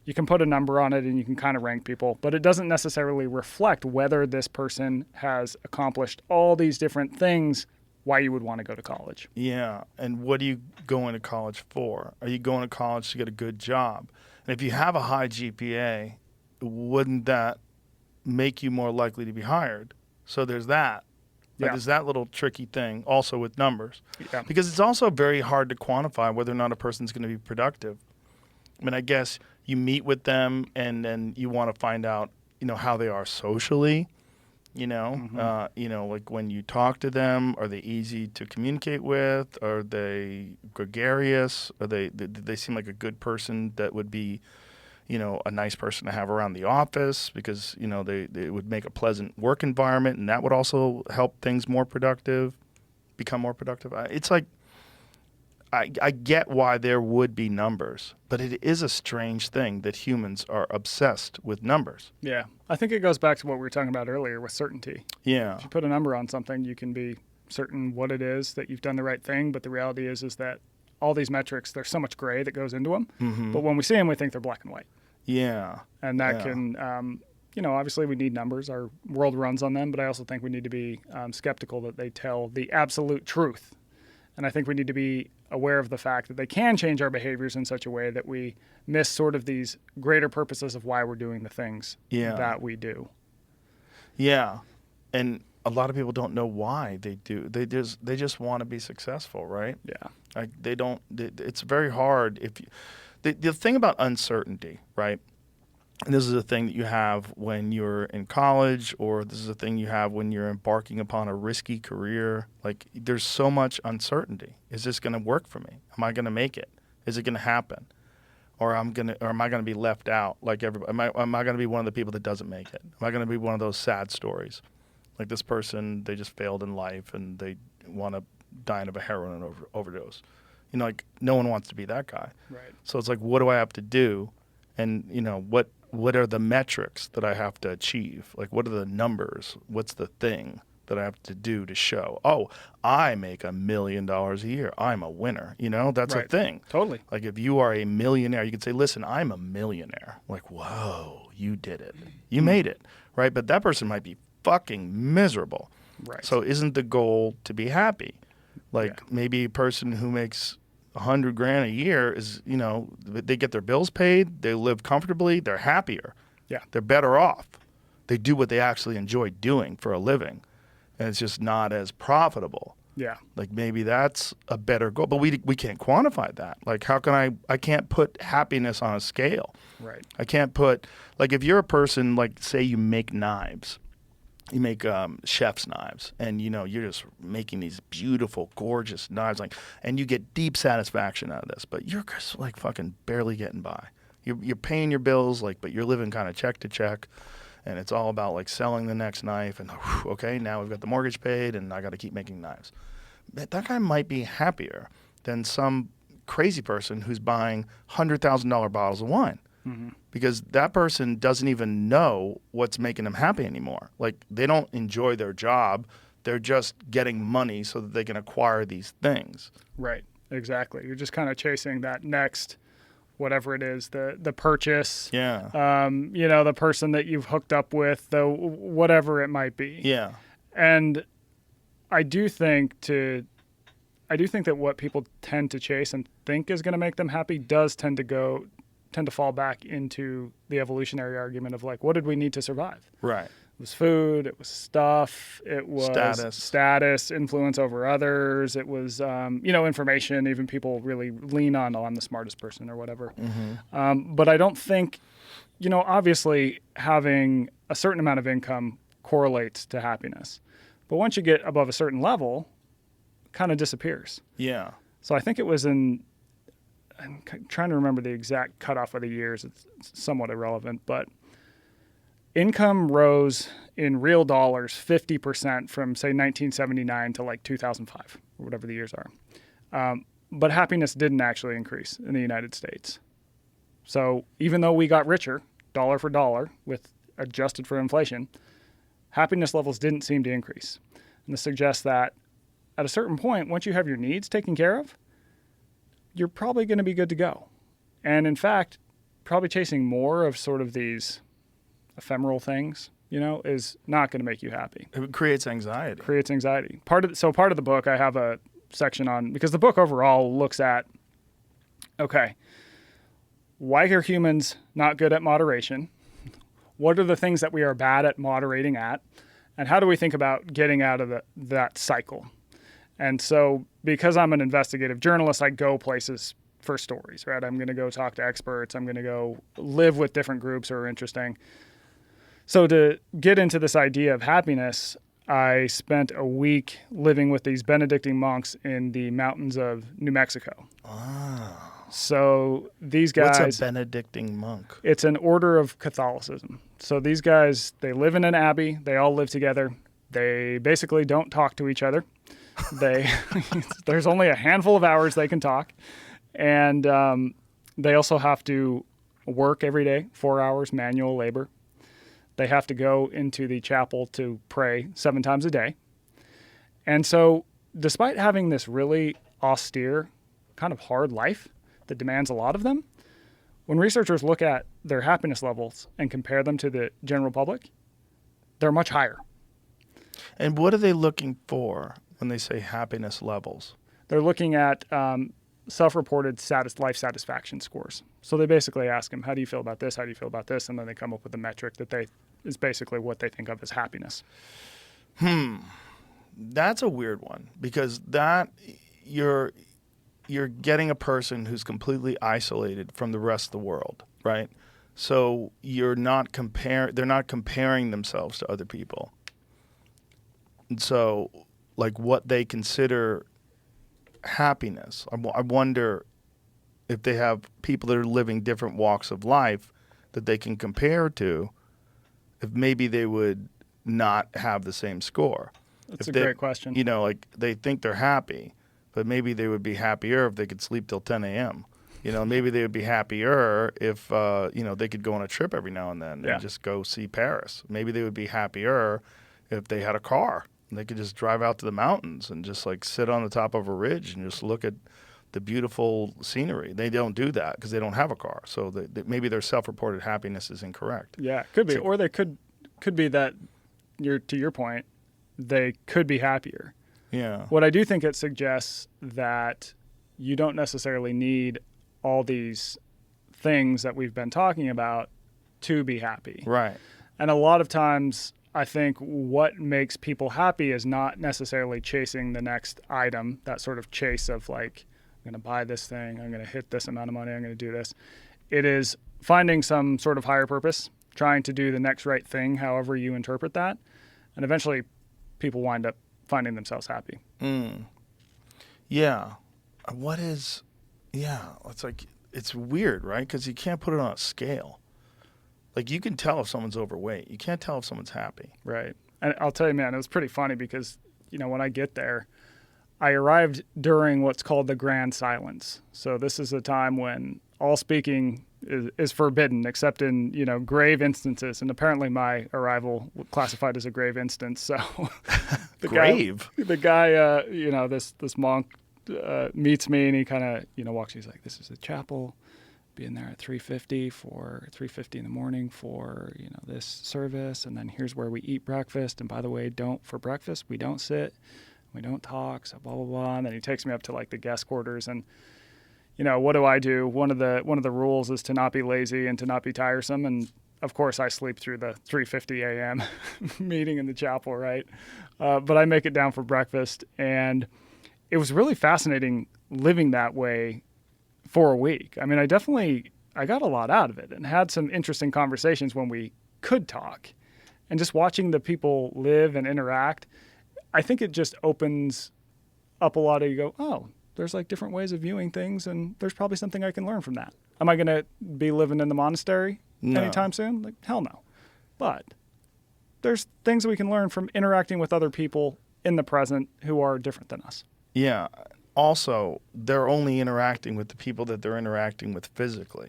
[SPEAKER 5] you can put a number on it and you can kind of rank people, but it doesn't necessarily reflect whether this person has accomplished all these different things, why you would want to go to college.
[SPEAKER 4] Yeah, and what are you going to college for? Are you going to college to get a good job? And if you have a high GPA, wouldn't that make you more likely to be hired? So there's that.
[SPEAKER 5] Yeah.
[SPEAKER 4] There's that little tricky thing also with numbers.
[SPEAKER 5] Yeah.
[SPEAKER 4] Because it's also very hard to quantify whether or not a person's going to be productive. I mean, I guess you meet with them and then you want to find out, how they are socially. Like when you talk to them, are they easy to communicate with? Are they gregarious? Do they seem like a good person that would be, a nice person to have around the office because, they would make a pleasant work environment, and that would also help things become more productive. It's like, I get why there would be numbers, but it is a strange thing that humans are obsessed with numbers.
[SPEAKER 5] Yeah. I think it goes back to what we were talking about earlier with certainty.
[SPEAKER 4] Yeah.
[SPEAKER 5] If you put a number on something, you can be certain what it is, that you've done the right thing, but the reality is that all these metrics, there's so much gray that goes into them, but when we see them, we think they're black and white.
[SPEAKER 4] Yeah.
[SPEAKER 5] And that can, obviously we need numbers. Our world runs on them, but I also think we need to be skeptical that they tell the absolute truth. And I think we need to be aware of the fact that they can change our behaviors in such a way that we miss sort of these greater purposes of why we're doing the things that we do.
[SPEAKER 4] Yeah. And a lot of people don't know why they do. They just want to be successful, right?
[SPEAKER 5] Yeah.
[SPEAKER 4] Like it's very hard the thing about uncertainty, right? And this is a thing that you have when you're in college, or this is a thing you have when you're embarking upon a risky career. Like, there's so much uncertainty. Is this going to work for me? Am I going to make it? Is it going to happen? Or am I going to be left out like everybody? Am I going to be one of the people that doesn't make it? Am I going to be one of those sad stories? Like this person, they just failed in life and they want to die of a heroin overdose. Like no one wants to be that guy.
[SPEAKER 5] Right.
[SPEAKER 4] So it's like, what do I have to do? And, what are the metrics that I have to achieve? Like, what are the numbers? What's the thing that I have to do to show, I make $1 million a year. I'm a winner. That's a thing.
[SPEAKER 5] Totally.
[SPEAKER 4] Like, if you are a millionaire, you can say, listen, I'm a millionaire. Like, whoa, you did it. You made it, right? But that person might be fucking miserable.
[SPEAKER 5] Right.
[SPEAKER 4] So isn't the goal to be happy? Like, maybe a person who makes $100,000 a year is, they get their bills paid, they live comfortably, they're happier.
[SPEAKER 5] Yeah.
[SPEAKER 4] They're better off. They do what they actually enjoy doing for a living, and it's just not as profitable.
[SPEAKER 5] Yeah.
[SPEAKER 4] Like, maybe that's a better goal, but we can't quantify that. Like, how can I can't put happiness on a scale.
[SPEAKER 5] Right.
[SPEAKER 4] I can't put, like, if you're a person, like, say you make knives. You make chef's knives, and you're just making these beautiful, gorgeous knives, and you get deep satisfaction out of this. But you're just like fucking barely getting by. You're paying your bills, but you're living kind of check to check, and it's all about like selling the next knife. And okay, now we've got the mortgage paid, and I got to keep making knives. That guy might be happier than some crazy person who's buying $100,000 bottles of wine. Mm-hmm. Because that person doesn't even know what's making them happy anymore. Like, they don't enjoy their job. They're just getting money so that they can acquire these things.
[SPEAKER 5] Right. Exactly. You're just kind of chasing that next, whatever it is, the purchase.
[SPEAKER 4] Yeah.
[SPEAKER 5] The person that you've hooked up with, whatever it might be.
[SPEAKER 4] Yeah.
[SPEAKER 5] And I do think that what people tend to chase and think is going to make them happy does tend to fall back into the evolutionary argument of like, what did we need to survive?
[SPEAKER 4] Right.
[SPEAKER 5] It was food, it was stuff, it was status, influence over others, it was, information. Even people really lean on, I'm the smartest person or whatever. Mm-hmm. But I don't think, obviously having a certain amount of income correlates to happiness. But once you get above a certain level, it kind of disappears.
[SPEAKER 4] Yeah.
[SPEAKER 5] So I think it was I'm trying to remember the exact cutoff of the years. It's somewhat irrelevant, but income rose in real dollars 50% from, say, 1979 to like 2005, or whatever the years are. But happiness didn't actually increase in the United States. So even though we got richer, dollar for dollar, with adjusted for inflation, happiness levels didn't seem to increase. And this suggests that at a certain point, once you have your needs taken care of, you're probably going to be good to go. And in fact, probably chasing more of sort of these ephemeral things, is not going to make you happy.
[SPEAKER 4] It creates anxiety.
[SPEAKER 5] Part of the book, I have a section on, because the book overall looks at, okay, why are humans not good at moderation? What are the things that we are bad at moderating at? And how do we think about getting out of that cycle? And so because I'm an investigative journalist, I go places for stories, right? I'm going to go talk to experts. I'm going to go live with different groups who are interesting. So to get into this idea of happiness, I spent a week living with these Benedictine monks in the mountains of New Mexico. So these guys...
[SPEAKER 4] What's a Benedictine monk?
[SPEAKER 5] It's an order of Catholicism. So these guys, they live in an abbey. They all live together. They basically don't talk to each other. There's only a handful of hours they can talk. And they also have to work every day, 4 hours manual labor. They have to go into the chapel to pray 7 times a day. And so despite having this really austere, kind of hard life that demands a lot of them, when researchers look at their happiness levels and compare them to the general public, they're much higher.
[SPEAKER 4] And what are they looking for when they say happiness levels?
[SPEAKER 5] They're looking at self-reported life satisfaction scores. So they basically ask them, how do you feel about this? How do you feel about this? And then they come up with a metric that is basically what they think of as happiness.
[SPEAKER 4] That's a weird one, because that you're getting a person who's completely isolated from the rest of the world, right? So they're not comparing themselves to other people. And so like what they consider happiness, I wonder if they have people that are living different walks of life that they can compare to, if maybe they would not have the same score.
[SPEAKER 5] That's a great question.
[SPEAKER 4] You know, like they think they're happy, but maybe they would be happier if they could sleep till 10 a.m. You know, maybe they would be happier if, they could go on a trip every now and then and just go see Paris. Maybe they would be happier if they had a car and they could just drive out to the mountains and just like sit on the top of a ridge and just look at the beautiful scenery. They don't do that because they don't have a car. So maybe their self-reported happiness is incorrect.
[SPEAKER 5] Yeah, could be. Or they could be that, to your point, they could be happier.
[SPEAKER 4] Yeah.
[SPEAKER 5] What I do think it suggests that you don't necessarily need all these things that we've been talking about to be happy.
[SPEAKER 4] Right.
[SPEAKER 5] And a lot of times I think what makes people happy is not necessarily chasing the next item, that sort of chase of like, I'm going to buy this thing, I'm going to hit this amount of money, I'm going to do this. It is finding some sort of higher purpose, trying to do the next right thing, however you interpret that. And eventually people wind up finding themselves happy.
[SPEAKER 4] Yeah. It's like, it's weird, right? Because you can't put it on a scale. Like you can tell if someone's overweight. You can't tell if someone's happy.
[SPEAKER 5] Right. And I'll tell you, man, it was pretty funny because, when I get there, I arrived during what's called the grand silence. So this is a time when all speaking is forbidden except in, grave instances. And apparently my arrival classified as a grave instance. So the guy, this monk meets me and he kind of, walks. He's like, this is a chapel. Be in there at 3:50 in the morning for, this service. And then here's where we eat breakfast. And by the way, for breakfast, we don't sit. We don't talk, so blah, blah, blah. And then he takes me up to like the guest quarters and, what do I do? One of the rules is to not be lazy and to not be tiresome. And of course I sleep through the 3:50 a.m. meeting in the chapel, right? But I make it down for breakfast. And it was really fascinating living that way for a week. I mean, I got a lot out of it and had some interesting conversations when we could talk. And just watching the people live and interact, I think it just opens up a lot of you go, oh, there's like different ways of viewing things and there's probably something I can learn from that. Am I going to be living in the monastery anytime soon? Like, hell no. But there's things that we can learn from interacting with other people in the present who are different than us.
[SPEAKER 4] Yeah. Also, they're only interacting with the people that they're interacting with physically,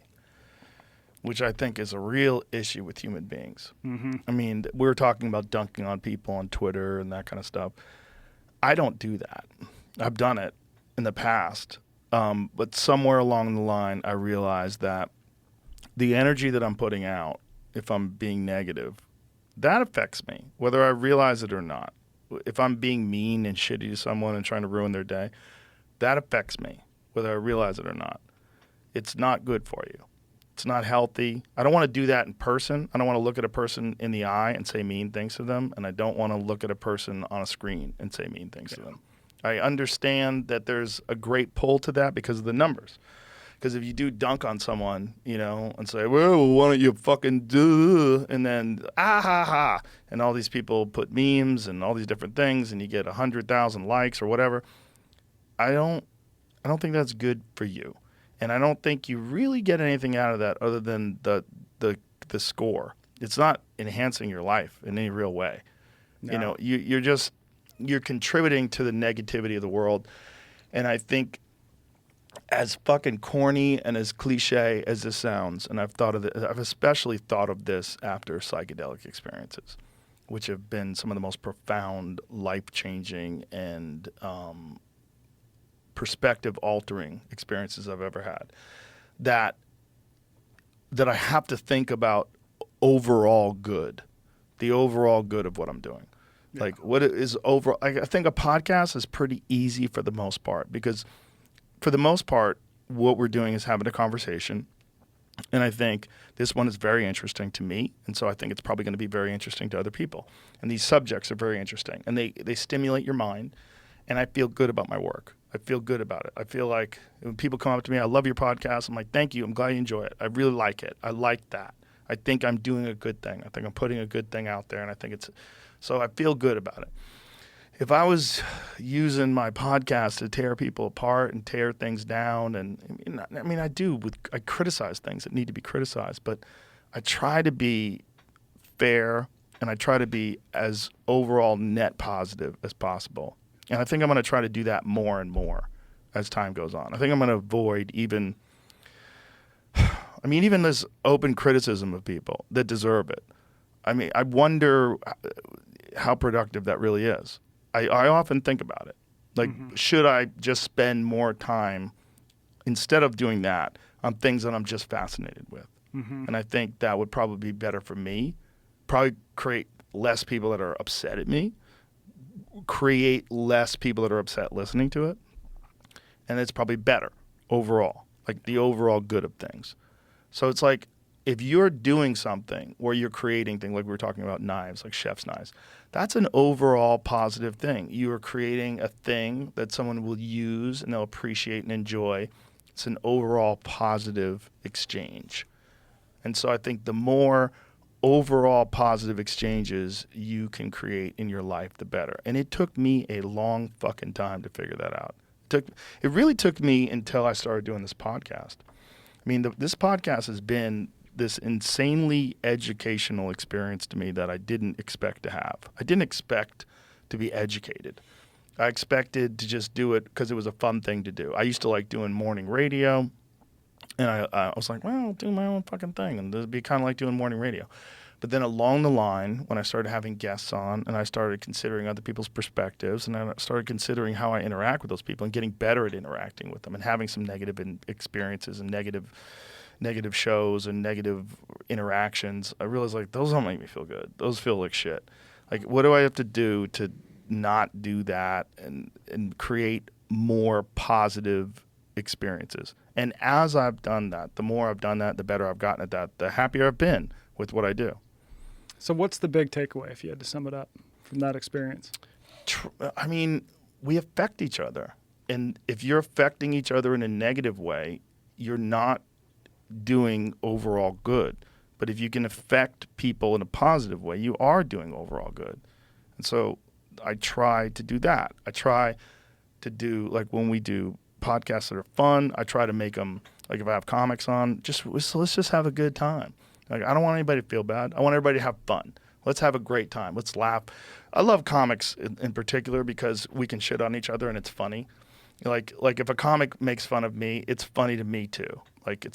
[SPEAKER 4] which I think is a real issue with human beings. Mm-hmm. I mean, we're talking about dunking on people on Twitter and that kind of stuff. I don't do that. I've done it in the past. But somewhere along the line, I realized that the energy that I'm putting out, if I'm being negative, that affects me, whether I realize it or not. If I'm being mean and shitty to someone and trying to ruin their day, that affects me, whether I realize it or not. It's not good for you. It's not healthy. I don't want to do that in person. I don't want to look at a person in the eye and say mean things to them, and I don't want to look at a person on a screen and say mean things to them. I understand that there's a great pull to that because of the numbers. Because if you do dunk on someone, and say, well, why don't you fucking do, and then, ha ha, and all these people put memes and all these different things, and you get 100,000 likes or whatever, I don't think that's good for you. And I don't think you really get anything out of that other than the score. It's not enhancing your life in any real way.
[SPEAKER 5] No.
[SPEAKER 4] You're contributing to the negativity of the world. And I think, as fucking corny and as cliche as this sounds, and I've especially thought of this after psychedelic experiences, which have been some of the most profound, life-changing, and perspective-altering experiences I've ever had, that I have to think about overall good, the overall good of what I'm doing. Yeah. Like, what is overall? I think a podcast is pretty easy for the most part, because for the most part, what we're doing is having a conversation. And I think this one is very interesting to me. And so I think it's probably going to be very interesting to other people. And these subjects are very interesting. And they stimulate your mind. And I feel good about my work. I feel good about it. I feel like when people come up to me, I love your podcast. I'm like, thank you. I'm glad you enjoy it. I really like it. I like that. I think I'm doing a good thing. I think I'm putting a good thing out there. And I think so I feel good about it. If I was using my podcast to tear people apart and tear things down, and I criticize things that need to be criticized, but I try to be fair, and I try to be as overall net positive as possible. And I think I'm going to try to do that more and more as time goes on. I think I'm going to avoid even this open criticism of people that deserve it. I wonder how productive that really is. I often think about it. Like, should I just spend more time, instead of doing that, on things that I'm just fascinated with? And I think that would probably be better for me, probably create less people that are upset at me, create less people that are upset listening to it, and it's probably better overall, like the overall good of things. So it's like, if you're doing something where you're creating things, like we were talking about knives, like chef's knives, that's an overall positive thing. You are creating a thing that someone will use and they'll appreciate and enjoy. It's an overall positive exchange. And so I think the more overall positive exchanges you can create in your life, the better. And it took me a long fucking time to figure that out. It really took me until I started doing this podcast. This podcast has been this insanely educational experience to me that I didn't expect to have. I didn't expect to be educated. I expected to just do it because it was a fun thing to do. I used to like doing morning radio, and I was like, well, I'll do my own fucking thing, and it'd be kind of like doing morning radio. But then along the line, when I started having guests on, and I started considering other people's perspectives, and I started considering how I interact with those people and getting better at interacting with them and having some negative experiences and negative shows and negative interactions, I realized, like, those don't make me feel good. Those feel like shit. Like, what do I have to do to not do that and create more positive experiences? And as I've done that, the more I've done that, the better I've gotten at that, the happier I've been with what I do.
[SPEAKER 5] So what's the big takeaway, if you had to sum it up, from that experience?
[SPEAKER 4] We affect each other. And if you're affecting each other in a negative way, you're not doing overall good. But if you can affect people in a positive way, you are doing overall good. And so I try to do that. I try to do, like, when we do podcasts that are fun, I try to make them, like, if I have comics on, let's just have a good time. Like, I don't want anybody to feel bad. I want everybody to have fun. Let's have a great time. Let's laugh. I love comics in particular because we can shit on each other and it's funny. Like if a comic makes fun of me, it's funny to me too. Like,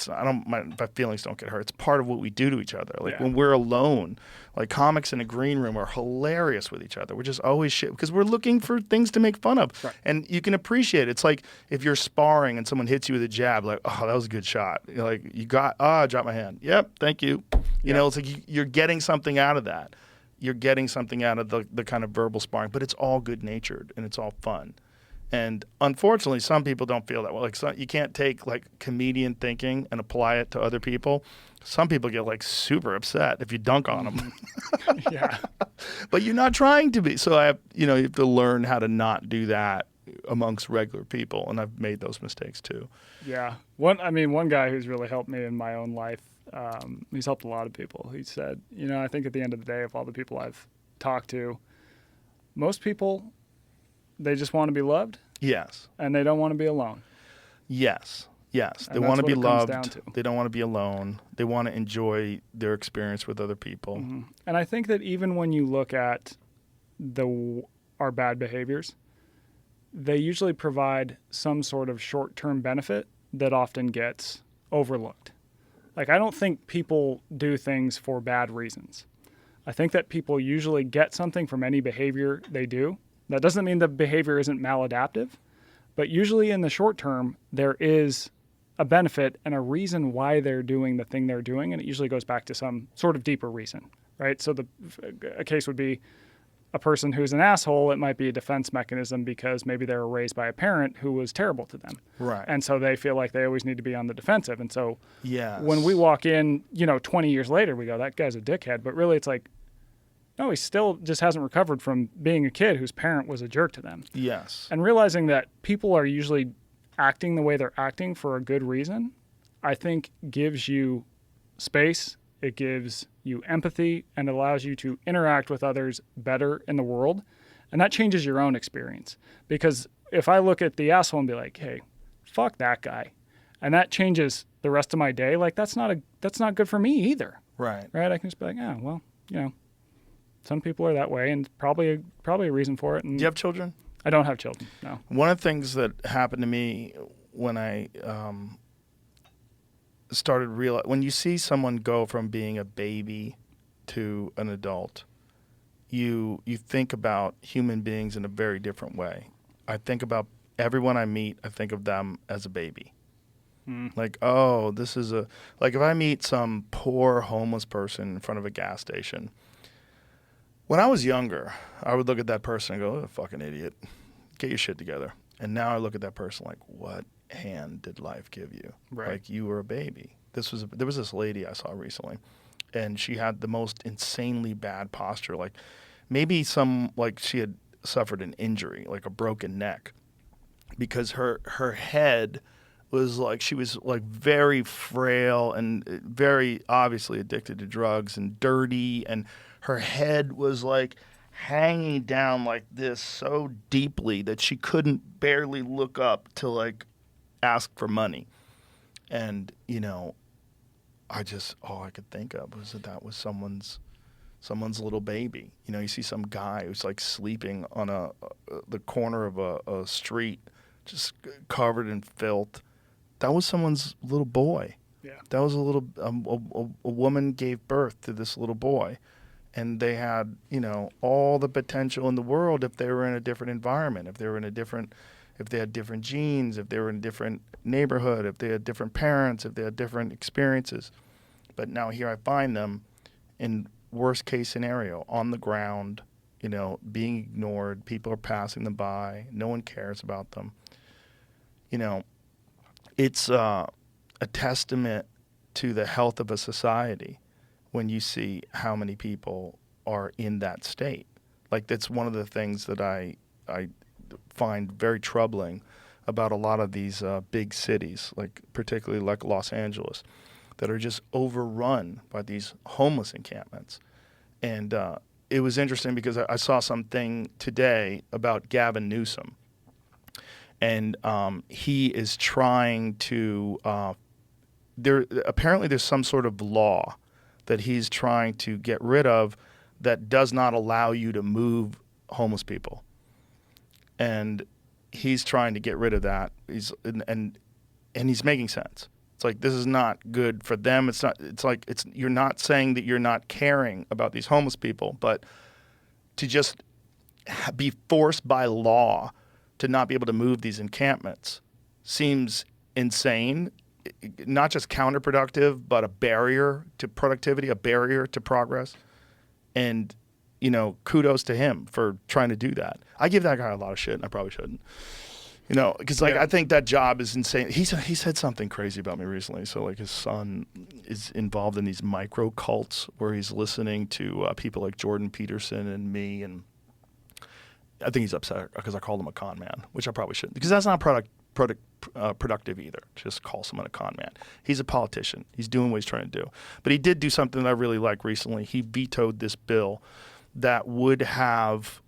[SPEAKER 4] my feelings don't get hurt. It's part of what we do to each other. Like, when we're alone, like, comics in a green room are hilarious with each other. We're just always shit because we're looking for things to make fun of. Right. And you can appreciate it. It's like if you're sparring and someone hits you with a jab, like, oh, that was a good shot. You're like, I dropped my hand. Yep, thank you. You know, it's like you're getting something out of that. You're getting something out of the kind of verbal sparring, but it's all good-natured and it's all fun. And unfortunately, some people don't feel that way. Like, you can't take, like, comedian thinking and apply it to other people. Some people get, like, super upset if you dunk on them.
[SPEAKER 5] Yeah.
[SPEAKER 4] But you're not trying to be. So you have to learn how to not do that amongst regular people, and I've made those mistakes too.
[SPEAKER 5] Yeah. One guy who's really helped me in my own life, he's helped a lot of people. He said, I think at the end of the day, of all the people I've talked to, most people, they just want to be loved.
[SPEAKER 4] Yes.
[SPEAKER 5] And they don't want to be alone.
[SPEAKER 4] Yes. Yes. They
[SPEAKER 5] And
[SPEAKER 4] want to
[SPEAKER 5] that's
[SPEAKER 4] be
[SPEAKER 5] what it comes down
[SPEAKER 4] loved.
[SPEAKER 5] to.
[SPEAKER 4] They don't want to be alone. They want to enjoy their experience with other people.
[SPEAKER 5] Mm-hmm. And I think that even when you look at our bad behaviors, they usually provide some sort of short-term benefit that often gets overlooked. Like, I don't think people do things for bad reasons. I think that people usually get something from any behavior they do. That doesn't mean the behavior isn't maladaptive, but usually in the short term, there is a benefit and a reason why they're doing the thing they're doing, and it usually goes back to some sort of deeper reason, right? So a case would be a person who's an asshole. It might be a defense mechanism because maybe they were raised by a parent who was terrible to them.
[SPEAKER 4] Right.
[SPEAKER 5] And so they feel like they always need to be on the defensive. And so
[SPEAKER 4] Yes.
[SPEAKER 5] when we walk in, 20 years later, we go, that guy's a dickhead. But really it's like, no, he still just hasn't recovered from being a kid whose parent was a jerk to them.
[SPEAKER 4] Yes.
[SPEAKER 5] And realizing that people are usually acting the way they're acting for a good reason, I think gives you space, it gives you empathy, and it allows you to interact with others better in the world. And that changes your own experience. Because if I look at the asshole and be like, hey, fuck that guy, and that changes the rest of my day, like that's not good for me either.
[SPEAKER 4] Right.
[SPEAKER 5] Right? I can just be like, well, some people are that way, and probably a reason for it. And
[SPEAKER 4] Do you have children?
[SPEAKER 5] I don't have children, no.
[SPEAKER 4] One of the things that happened to me when I started when you see someone go from being a baby to an adult, you think about human beings in a very different way. I think about everyone I meet, I think of them as a baby. Like, oh, this is like if I meet some poor homeless person in front of a gas station, when I was younger, I would look at that person and go, oh, fucking idiot. Get your shit together. And now I look at that person like, what hand did life give you?
[SPEAKER 5] Right.
[SPEAKER 4] Like, you were a baby. There was this lady I saw recently, and she had the most insanely bad posture. Like, maybe she had suffered an injury, like a broken neck, because her head was like, she was like very frail and very obviously addicted to drugs and dirty, and her head was like hanging down like this so deeply that she couldn't barely look up to like ask for money. And, all I could think of was that was someone's little baby. You see some guy who's like sleeping on the corner of a street, just covered in filth. That was someone's little boy.
[SPEAKER 5] Yeah.
[SPEAKER 4] That was a woman gave birth to this little boy. And they had, all the potential in the world if they were in a different environment, if they had different genes, if they were in a different neighborhood, if they had different parents, if they had different experiences. But now here I find them in worst case scenario, on the ground, being ignored. People are passing them by. No one cares about them. It's a testament to the health of a society when you see how many people are in that state. Like, that's one of the things that I find very troubling about a lot of these big cities, like particularly like Los Angeles, that are just overrun by these homeless encampments. And it was interesting because I saw something today about Gavin Newsom. And he is trying to apparently there's some sort of law that he's trying to get rid of that does not allow you to move homeless people. And he's trying to get rid of that. And he's making sense. It's like, this is not good for them. You're not saying that you're not caring about these homeless people, but to just be forced by law to not be able to move these encampments seems insane. Not just counterproductive, but a barrier to productivity, a barrier to progress. And, kudos to him for trying to do that. I give that guy a lot of shit, and I probably shouldn't. Because I think that job is insane. He said something crazy about me recently. So like his son is involved in these micro cults where he's listening to people like Jordan Peterson and me, I think he's upset because I called him a con man, which I probably shouldn't, because that's not productive either. Just call someone a con man. He's a politician. He's doing what he's trying to do. But he did do something that I really like recently. He vetoed this bill that would have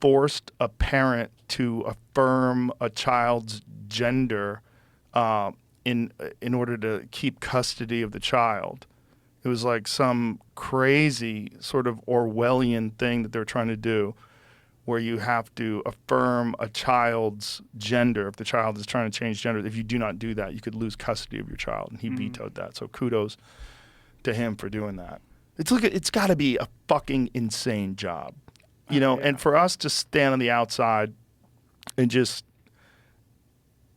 [SPEAKER 4] forced a parent to affirm a child's gender in order to keep custody of the child. It was like some crazy sort of Orwellian thing that they're trying to do, where you have to affirm a child's gender if the child is trying to change gender. If you do not do that, you could lose custody of your child, and he vetoed that. So kudos to him for doing that. It's got to be a fucking insane job, you know.
[SPEAKER 5] Yeah.
[SPEAKER 4] And for us to stand on the outside and just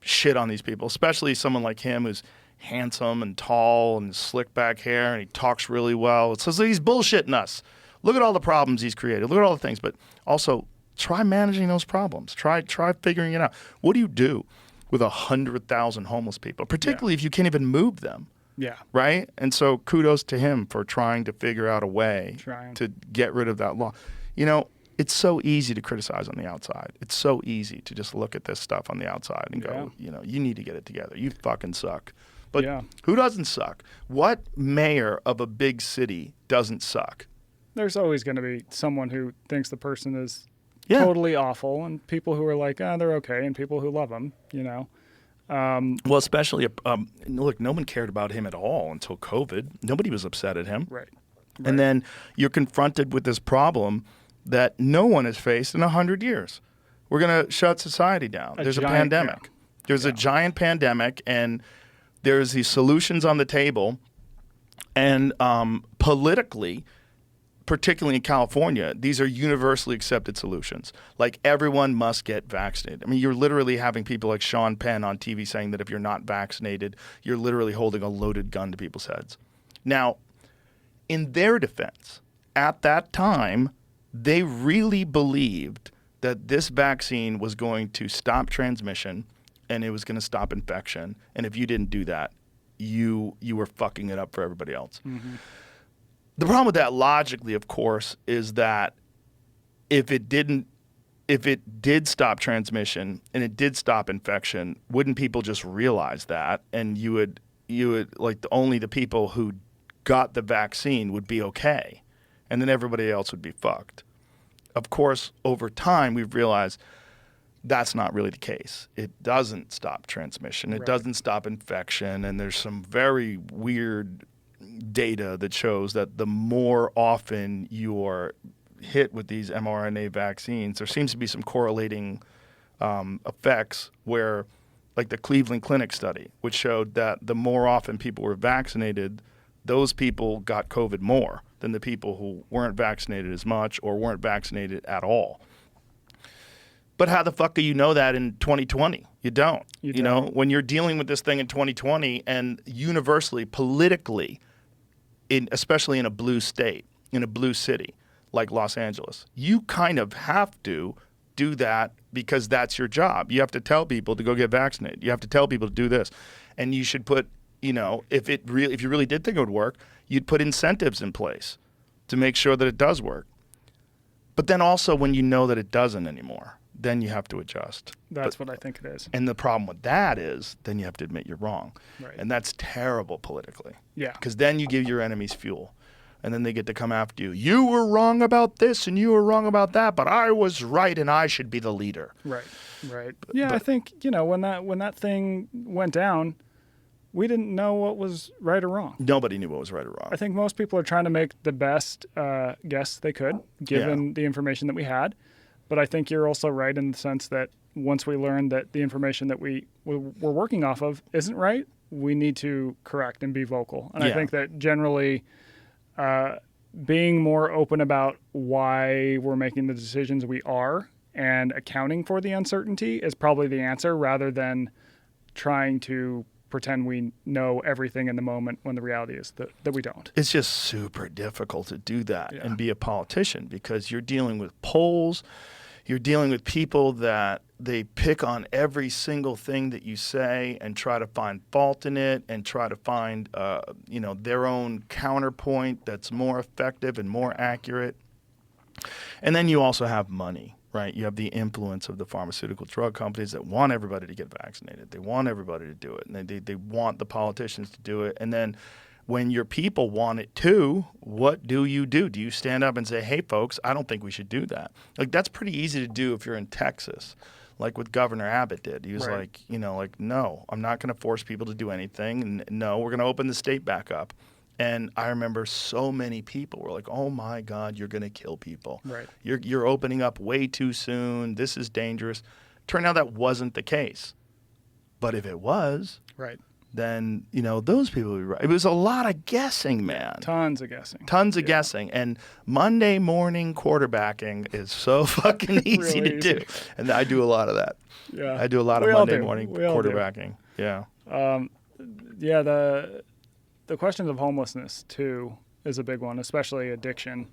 [SPEAKER 4] shit on these people, especially someone like him who's handsome and tall and slick back hair and he talks really well. It says he's bullshitting us. Look at all the problems he's created. Look at all the things, but also try managing those problems. Try figuring it out. What do you do with 100,000 homeless people, particularly if you can't even move them?
[SPEAKER 5] Yeah.
[SPEAKER 4] Right? And so kudos to him for trying to figure out a way
[SPEAKER 5] Trying.
[SPEAKER 4] to get rid of that law. You know, it's so easy to criticize on the outside. It's so easy to just look at this stuff on the outside and go, you know, you need to get it together. You fucking suck. But who doesn't suck? What mayor of a big city doesn't suck?
[SPEAKER 5] There's always going to be someone who thinks the person is totally awful, and people who are like, they're okay, and people who love them, you know.
[SPEAKER 4] Well, especially, look, no one cared about him at all until COVID. Nobody was upset at him.
[SPEAKER 5] Right.
[SPEAKER 4] And then you're confronted with this problem that no one has faced in 100 years. We're going to shut society down. There's a pandemic.
[SPEAKER 5] Yeah.
[SPEAKER 4] There's a giant pandemic, and there's these solutions on the table. And politically, particularly in California, these are universally accepted solutions. Like, everyone must get vaccinated. I mean, you're literally having people like Sean Penn on TV saying that if you're not vaccinated, you're literally holding a loaded gun to people's heads. Now, in their defense, at that time, they really believed that this vaccine was going to stop transmission and it was going to stop infection. And if you didn't do that, you were fucking it up for everybody else. Mm-hmm. The problem with that logically, of course, is that if it did stop transmission and it did stop infection, wouldn't people just realize that? And you would like, only the people who got the vaccine would be okay, and then everybody else would be fucked. Of course, over time, we've realized that's not really the case. It doesn't stop transmission. It doesn't stop infection, and there's some very weird data that shows that the more often you are hit with these mRNA vaccines, there seems to be some correlating effects where, like the Cleveland Clinic study, which showed that the more often people were vaccinated, those people got COVID more than the people who weren't vaccinated as much or weren't vaccinated at all. But how the fuck do you know that in 2020? You don't. You know, when you're dealing with this thing in 2020 and universally, politically, especially in a blue state, in a blue city like Los Angeles, you kind of have to do that because that's your job. You have to tell people to go get vaccinated. You have to tell people to do this. And you should put, you know, if you really did think it would work, you'd put incentives in place to make sure that it does work. But then also when you know that it doesn't anymore, then you have to adjust.
[SPEAKER 5] That's what I think it is.
[SPEAKER 4] And the problem with that is then you have to admit you're wrong.
[SPEAKER 5] Right.
[SPEAKER 4] And that's terrible politically.
[SPEAKER 5] Yeah.
[SPEAKER 4] Because then you give your enemies fuel. And then they get to come after you. You were wrong about this and you were wrong about that, but I was right and I should be the leader.
[SPEAKER 5] Right. Yeah, I think, you know, when that thing went down, we didn't know what was right or wrong.
[SPEAKER 4] Nobody knew what was right or wrong.
[SPEAKER 5] I think most people are trying to make the best guess they could, given the information that we had. But I think you're also right in the sense that once we learned that the information that we're working off of isn't right, we need to correct and be vocal. And I think that generally being more open about why we're making the decisions we are and accounting for the uncertainty is probably the answer, rather than trying to pretend we know everything in the moment when the reality is that we don't.
[SPEAKER 4] It's just super difficult to do that and be a politician, because you're dealing with polls, you're dealing with people that they pick on every single thing that you say and try to find fault in it and try to find their own counterpoint that's more effective and more accurate. And then you also have money, right? You have the influence of the pharmaceutical drug companies that want everybody to get vaccinated. They want everybody to do it, and they want the politicians to do it. And then when your people want it too, what do? Do you stand up and say, hey, folks, I don't think we should do that? Like, that's pretty easy to do if you're in Texas, like what Governor Abbott did. He was
[SPEAKER 5] Right.
[SPEAKER 4] like, no, I'm not going to force people to do anything. And no, we're going to open the state back up. And I remember so many people were like, oh, my God, you're going to kill people.
[SPEAKER 5] Right.
[SPEAKER 4] You're opening up way too soon. This is dangerous. Turned out that wasn't the case. But if it was,
[SPEAKER 5] Right.
[SPEAKER 4] then, those people would be right. It was a lot of guessing, man.
[SPEAKER 5] Tons of guessing.
[SPEAKER 4] Tons of guessing. And Monday morning quarterbacking is so fucking easy
[SPEAKER 5] Really
[SPEAKER 4] to
[SPEAKER 5] easy.
[SPEAKER 4] do. And I do a lot of that.
[SPEAKER 5] Yeah.
[SPEAKER 4] I do a lot of
[SPEAKER 5] We all
[SPEAKER 4] Monday
[SPEAKER 5] do.
[SPEAKER 4] morning
[SPEAKER 5] We all do.
[SPEAKER 4] quarterbacking. Yeah.
[SPEAKER 5] Yeah, the questions of homelessness too is a big one, especially addiction.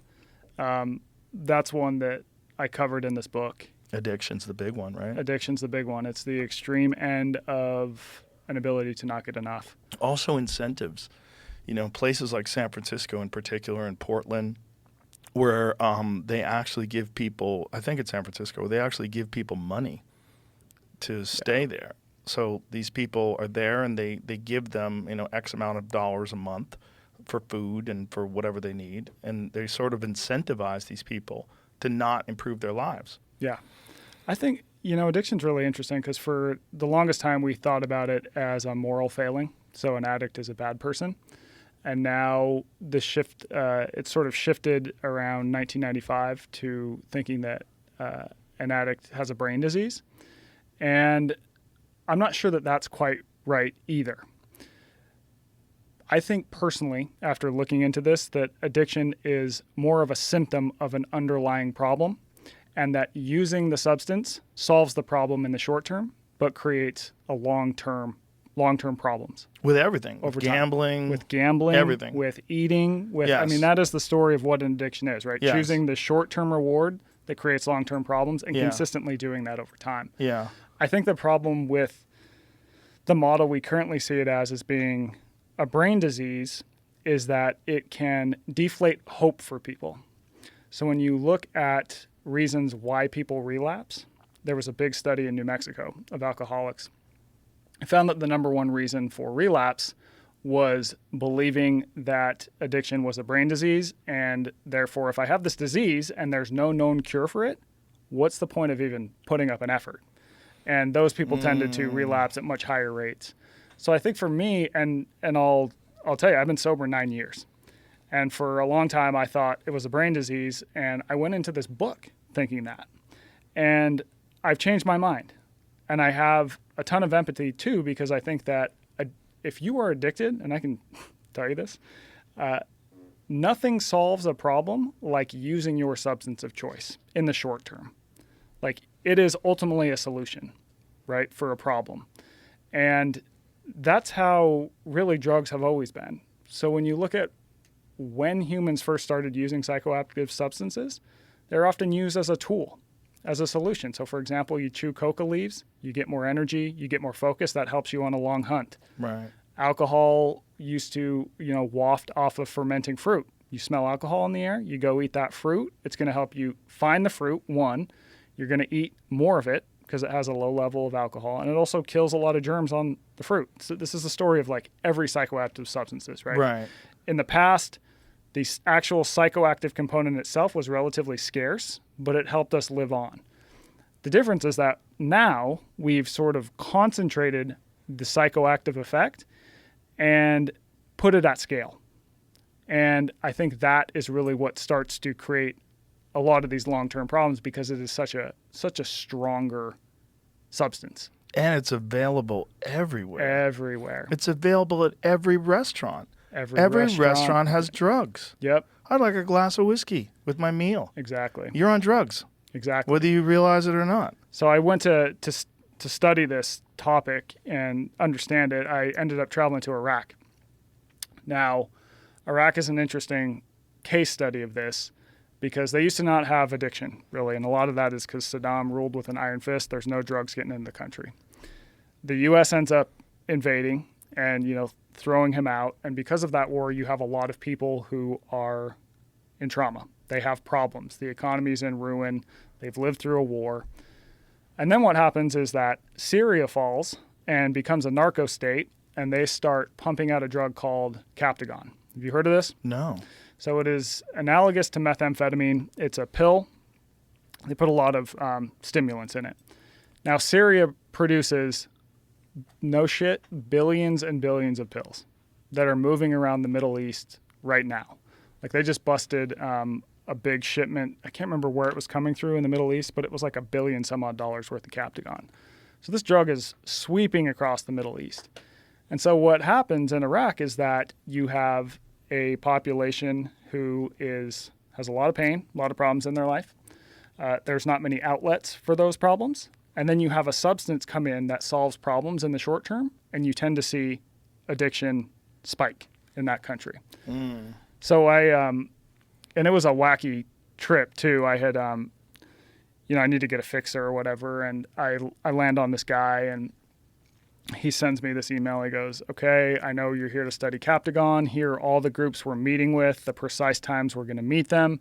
[SPEAKER 5] That's one that I covered in this book.
[SPEAKER 4] Addiction's the big one, right?
[SPEAKER 5] Addiction's the big one. It's the extreme end of an ability to not get enough.
[SPEAKER 4] Also incentives. Places like San Francisco in particular and Portland, where they actually give people, I think it's San Francisco, where they actually give people money to stay there. So these people are there and they give them, X amount of dollars a month for food and for whatever they need. And they sort of incentivize these people to not improve their lives.
[SPEAKER 5] Yeah. I think, addiction's really interesting because for the longest time we thought about it as a moral failing. So an addict is a bad person. And now the shift, it sort of shifted around 1995 to thinking that an addict has a brain disease. And I'm not sure that that's quite right either. I think personally, after looking into this, that addiction is more of a symptom of an underlying problem, and that using the substance solves the problem in the short term, but creates a long-term problems.
[SPEAKER 4] With everything.
[SPEAKER 5] Over
[SPEAKER 4] With
[SPEAKER 5] time.
[SPEAKER 4] gambling.
[SPEAKER 5] With gambling,
[SPEAKER 4] everything.
[SPEAKER 5] with eating,
[SPEAKER 4] Yes.
[SPEAKER 5] that is the story of what an addiction is, right?
[SPEAKER 4] Yes.
[SPEAKER 5] Choosing the short-term reward that creates long-term problems and
[SPEAKER 4] Yeah.
[SPEAKER 5] consistently doing that over time.
[SPEAKER 4] Yeah.
[SPEAKER 5] I think the problem with the model we currently see it as being a brain disease is that it can deflate hope for people. So when you look at reasons why people relapse, there was a big study in New Mexico of alcoholics. It found that the number one reason for relapse was believing that addiction was a brain disease, and therefore if I have this disease and there's no known cure for it, what's the point of even putting up an effort? And those people tended to relapse at much higher rates. So I think for me, and I'll tell you, I've been sober 9 years. And for a long time, I thought it was a brain disease. And I went into this book thinking that. And I've changed my mind. And I have a ton of empathy, too, because I think that if you are addicted, and I can tell you this, nothing solves a problem like using your substance of choice in the short term. Like, it is ultimately a solution, right, for a problem. And that's how really drugs have always been. So when you look at when humans first started using psychoactive substances, they're often used as a tool, as a solution. So for example, you chew coca leaves, you get more energy, you get more focus, that helps you on a long hunt.
[SPEAKER 4] Right.
[SPEAKER 5] Alcohol used to, waft off of fermenting fruit. You smell alcohol in the air, you go eat that fruit, it's going to help you find the fruit, one. You're going to eat more of it because it has a low level of alcohol, and it also kills a lot of germs on the fruit. So this is the story of like every psychoactive substances, right?
[SPEAKER 4] Right.
[SPEAKER 5] In the past, the actual psychoactive component itself was relatively scarce, but it helped us live on. The difference is that now we've sort of concentrated the psychoactive effect and put it at scale. And I think that is really what starts to create a lot of these long-term problems because it is such a stronger substance.
[SPEAKER 4] And it's available everywhere.
[SPEAKER 5] Everywhere.
[SPEAKER 4] It's available at every restaurant.
[SPEAKER 5] Every
[SPEAKER 4] restaurant has drugs.
[SPEAKER 5] Yep,
[SPEAKER 4] I'd like a glass of whiskey with my meal.
[SPEAKER 5] exactly.
[SPEAKER 4] You're on drugs,
[SPEAKER 5] Exactly.
[SPEAKER 4] whether you realize it or not.
[SPEAKER 5] So I went to study this topic and understand it. I ended up traveling to Iraq. Now, Iraq is an interesting case study of this because they used to not have addiction, really. And a lot of that is because Saddam ruled with an iron fist. There's no drugs getting in the country. The U.S. ends up invading and, throwing him out. And because of that war, you have a lot of people who are in trauma. They have problems. The economy's in ruin. They've lived through a war. And then what happens is that Syria falls and becomes a narco state, and they start pumping out a drug called Captagon. Have you heard of this?
[SPEAKER 4] No.
[SPEAKER 5] So it is analogous to methamphetamine. It's a pill. They put a lot of stimulants in it. Now, Syria produces, no shit, billions and billions of pills that are moving around the Middle East right now. Like they just busted a big shipment. I can't remember where it was coming through in the Middle East, but it was like $1 billion some odd worth of Captagon. So this drug is sweeping across the Middle East. And so what happens in Iraq is that you have a population who has a lot of pain, a lot of problems in their life. There's not many outlets for those problems. And then you have a substance come in that solves problems in the short term, and you tend to see addiction spike in that country. So and it was a wacky trip too. I had, I need to get a fixer or whatever, and I land on this guy, and he sends me this email. He goes, okay, I know you're here to study Captagon. Here are all the groups we're meeting with, the precise times we're going to meet them.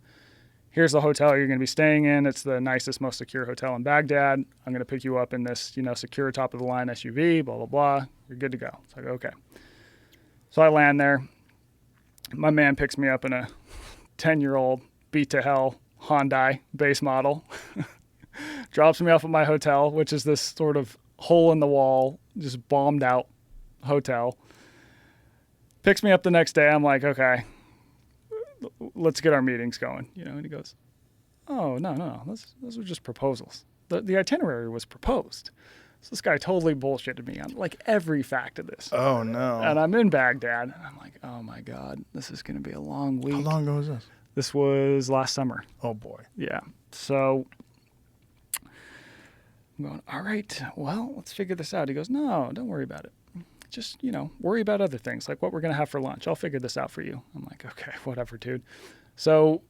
[SPEAKER 5] Here's the hotel you're going to be staying in. It's the nicest, most secure hotel in Baghdad. I'm going to pick you up in this, secure top-of-the-line SUV, blah, blah, blah. You're good to go. It's like, okay. So I land there. My man picks me up in a 10-year-old beat-to-hell Hyundai base model. Drops me off at my hotel, which is this sort of hole-in-the-wall, just bombed-out hotel. Picks me up the next day. I'm like, okay, let's get our meetings going, and he goes, oh, no, those are just proposals. The itinerary was proposed. So this guy totally bullshitted me on like every fact of this.
[SPEAKER 4] Oh, no.
[SPEAKER 5] And I'm in Baghdad, and I'm like, oh my God, this is going to be a long week.
[SPEAKER 4] How long ago was this?
[SPEAKER 5] This was last summer.
[SPEAKER 4] Oh, boy.
[SPEAKER 5] Yeah. So I'm going, all right, well, let's figure this out. He goes, no, don't worry about it. Just, worry about other things, like what we're going to have for lunch. I'll figure this out for you. I'm like, okay, whatever, dude. So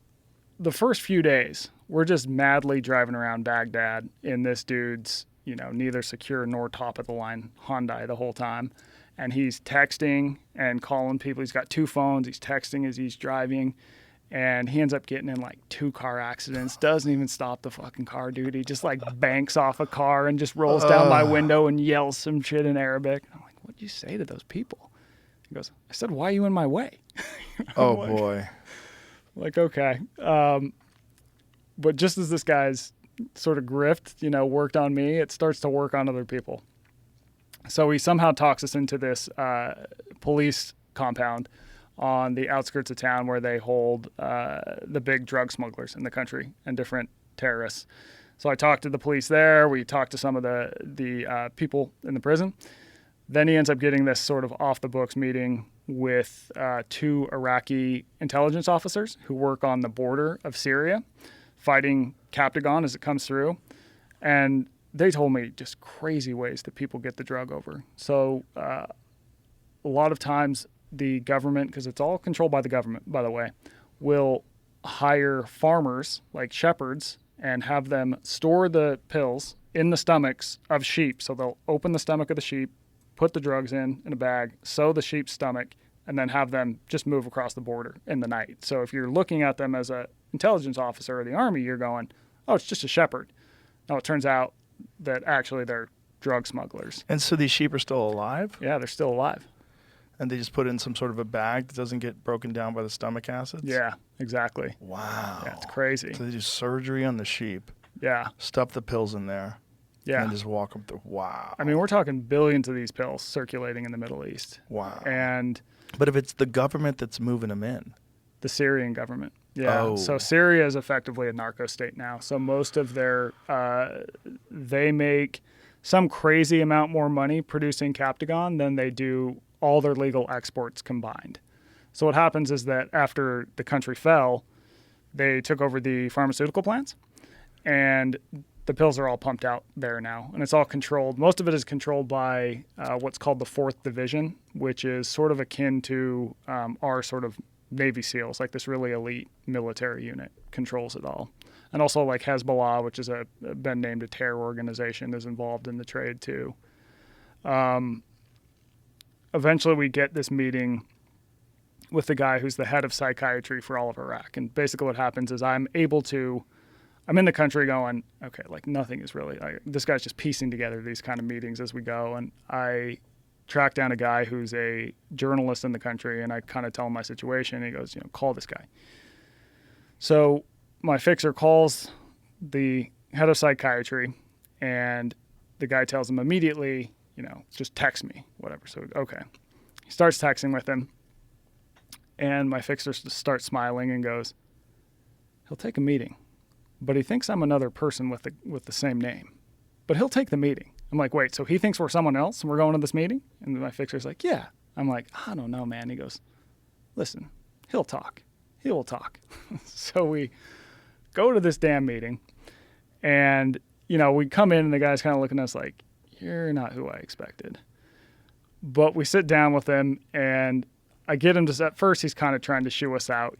[SPEAKER 5] the first few days, we're just madly driving around Baghdad in this dude's, neither secure nor top-of-the-line Hyundai the whole time. And he's texting and calling people. He's got 2 phones. He's texting as he's driving. And he ends up getting in like 2 car accidents. Doesn't even stop the fucking car, dude. He just like banks off a car and just rolls down my window and yells some shit in Arabic. I'm like, what'd you say to those people? He goes, I said, why are you in my way?
[SPEAKER 4] Oh, boy.
[SPEAKER 5] Like, okay. But just as this guy's sort of grift, worked on me, it starts to work on other people. So he somehow talks us into this police compound on the outskirts of town where they hold the big drug smugglers in the country and different terrorists. So I talked to the police there. We talked to some of the people in the prison. Then he ends up getting this sort of off-the-books meeting with 2 Iraqi intelligence officers who work on the border of Syria, fighting Captagon as it comes through. And they told me just crazy ways that people get the drug over. So a lot of times the government, because it's all controlled by the government, by the way, will hire farmers like shepherds and have them store the pills in the stomachs of sheep. So they'll open the stomach of the sheep, put the drugs in a bag, sew the sheep's stomach, and then have them just move across the border in the night. So if you're looking at them as an intelligence officer of the army, you're going, oh, it's just a shepherd. No, it turns out that actually they're drug smugglers.
[SPEAKER 4] And so these sheep are still alive?
[SPEAKER 5] Yeah, they're still alive.
[SPEAKER 4] And they just put it in some sort of a bag that doesn't get broken down by the stomach acids?
[SPEAKER 5] Yeah, exactly.
[SPEAKER 4] Wow.
[SPEAKER 5] Yeah, it's crazy.
[SPEAKER 4] So they do surgery on the sheep.
[SPEAKER 5] Yeah.
[SPEAKER 4] Stuff the pills in there.
[SPEAKER 5] Yeah.
[SPEAKER 4] And just walk them through. Wow.
[SPEAKER 5] I mean, we're talking billions of these pills circulating in the Middle East.
[SPEAKER 4] Wow.
[SPEAKER 5] And
[SPEAKER 4] but if it's the government that's moving them in.
[SPEAKER 5] The Syrian government. Yeah.
[SPEAKER 4] Oh.
[SPEAKER 5] So Syria is effectively a narco state now. So most of their, they make some crazy amount more money producing Captagon than they do all their legal exports combined. So what happens is that after the country fell, they took over the pharmaceutical plants, and the pills are all pumped out there now, and it's all controlled. Most of it is controlled by what's called the 4th Division, which is sort of akin to our sort of Navy SEALs, like this really elite military unit controls it all. And also like Hezbollah, which is been named a terror organization, is involved in the trade too. Eventually we get this meeting with the guy who's the head of psychiatry for all of Iraq. And basically what happens is I'm in the country going, okay, like nothing is really, this guy's just piecing together these kind of meetings as we go. And I track down a guy who's a journalist in the country, and I kind of tell him my situation. And he goes, call this guy. So my fixer calls the head of psychiatry, and the guy tells him immediately, just text me, whatever. So, okay. He starts texting with him, and my fixer starts smiling and goes, he'll take a meeting, but he thinks I'm another person with the same name, but he'll take the meeting. I'm like, wait, so he thinks we're someone else and we're going to this meeting? And my fixer's like, yeah. I'm like, I don't know, man. He goes, listen, he'll talk. He will talk. So we go to this damn meeting, and, we come in and the guy's kind of looking at us like, you're not who I expected. But we sit down with him, and I get him to, at first he's kind of trying to shoo us out,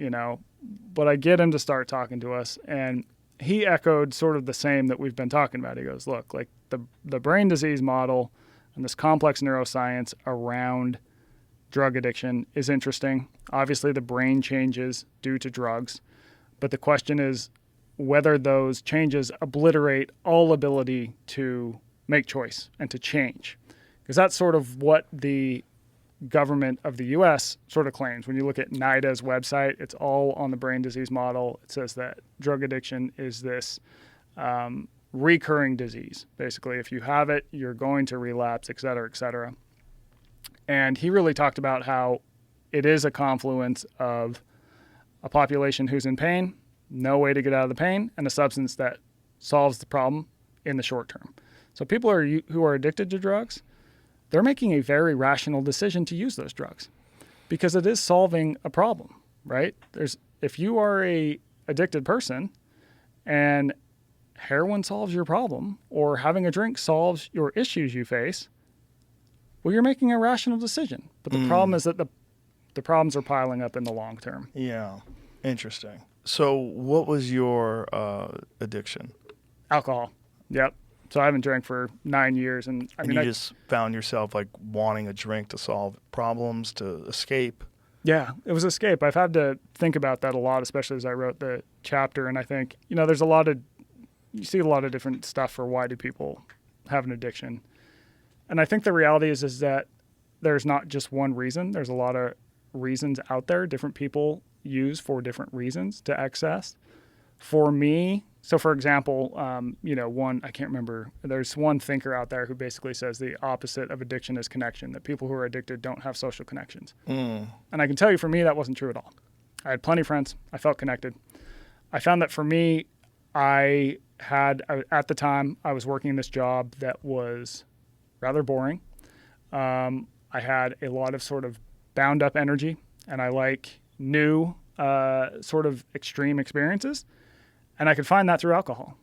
[SPEAKER 5] but I get him to start talking to us, and he echoed sort of the same that we've been talking about. He goes, look, like the brain disease model and this complex neuroscience around drug addiction is interesting. Obviously, the brain changes due to drugs, but the question is whether those changes obliterate all ability to make choice and to change. Because that's sort of what the government of the U.S. sort of claims. When you look at NIDA's website, it's all on the brain disease model. It says that drug addiction is this recurring disease. Basically, if you have it, you're going to relapse, et cetera, et cetera. And he really talked about how it is a confluence of a population who's in pain, no way to get out of the pain, and a substance that solves the problem in the short term. So people who are addicted to drugs, they're making a very rational decision to use those drugs because it is solving a problem, right? If you are a addicted person and heroin solves your problem or having a drink solves your issues you face, well, you're making a rational decision. But the problem is that the problems are piling up in the long term.
[SPEAKER 4] Yeah. Interesting. So what was your addiction?
[SPEAKER 5] Alcohol. Yep. So I haven't drank for 9 years. And
[SPEAKER 4] you just found yourself like wanting a drink to solve problems, to escape.
[SPEAKER 5] Yeah, it was escape. I've had to think about that a lot, especially as I wrote the chapter. And I think, you see a lot of different stuff for why do people have an addiction. And I think the reality is that there's not just one reason. There's a lot of reasons out there. Different people use for different reasons to access. For me, so for example, I can't remember, there's one thinker out there who basically says the opposite of addiction is connection, that people who are addicted don't have social connections. And I can tell you for me, that wasn't true at all. I had plenty of friends. I felt connected. I found that for me, at the time, I was working this job that was rather boring. I had a lot of sort of bound up energy, and I like new sort of extreme experiences. And I could find that through alcohol.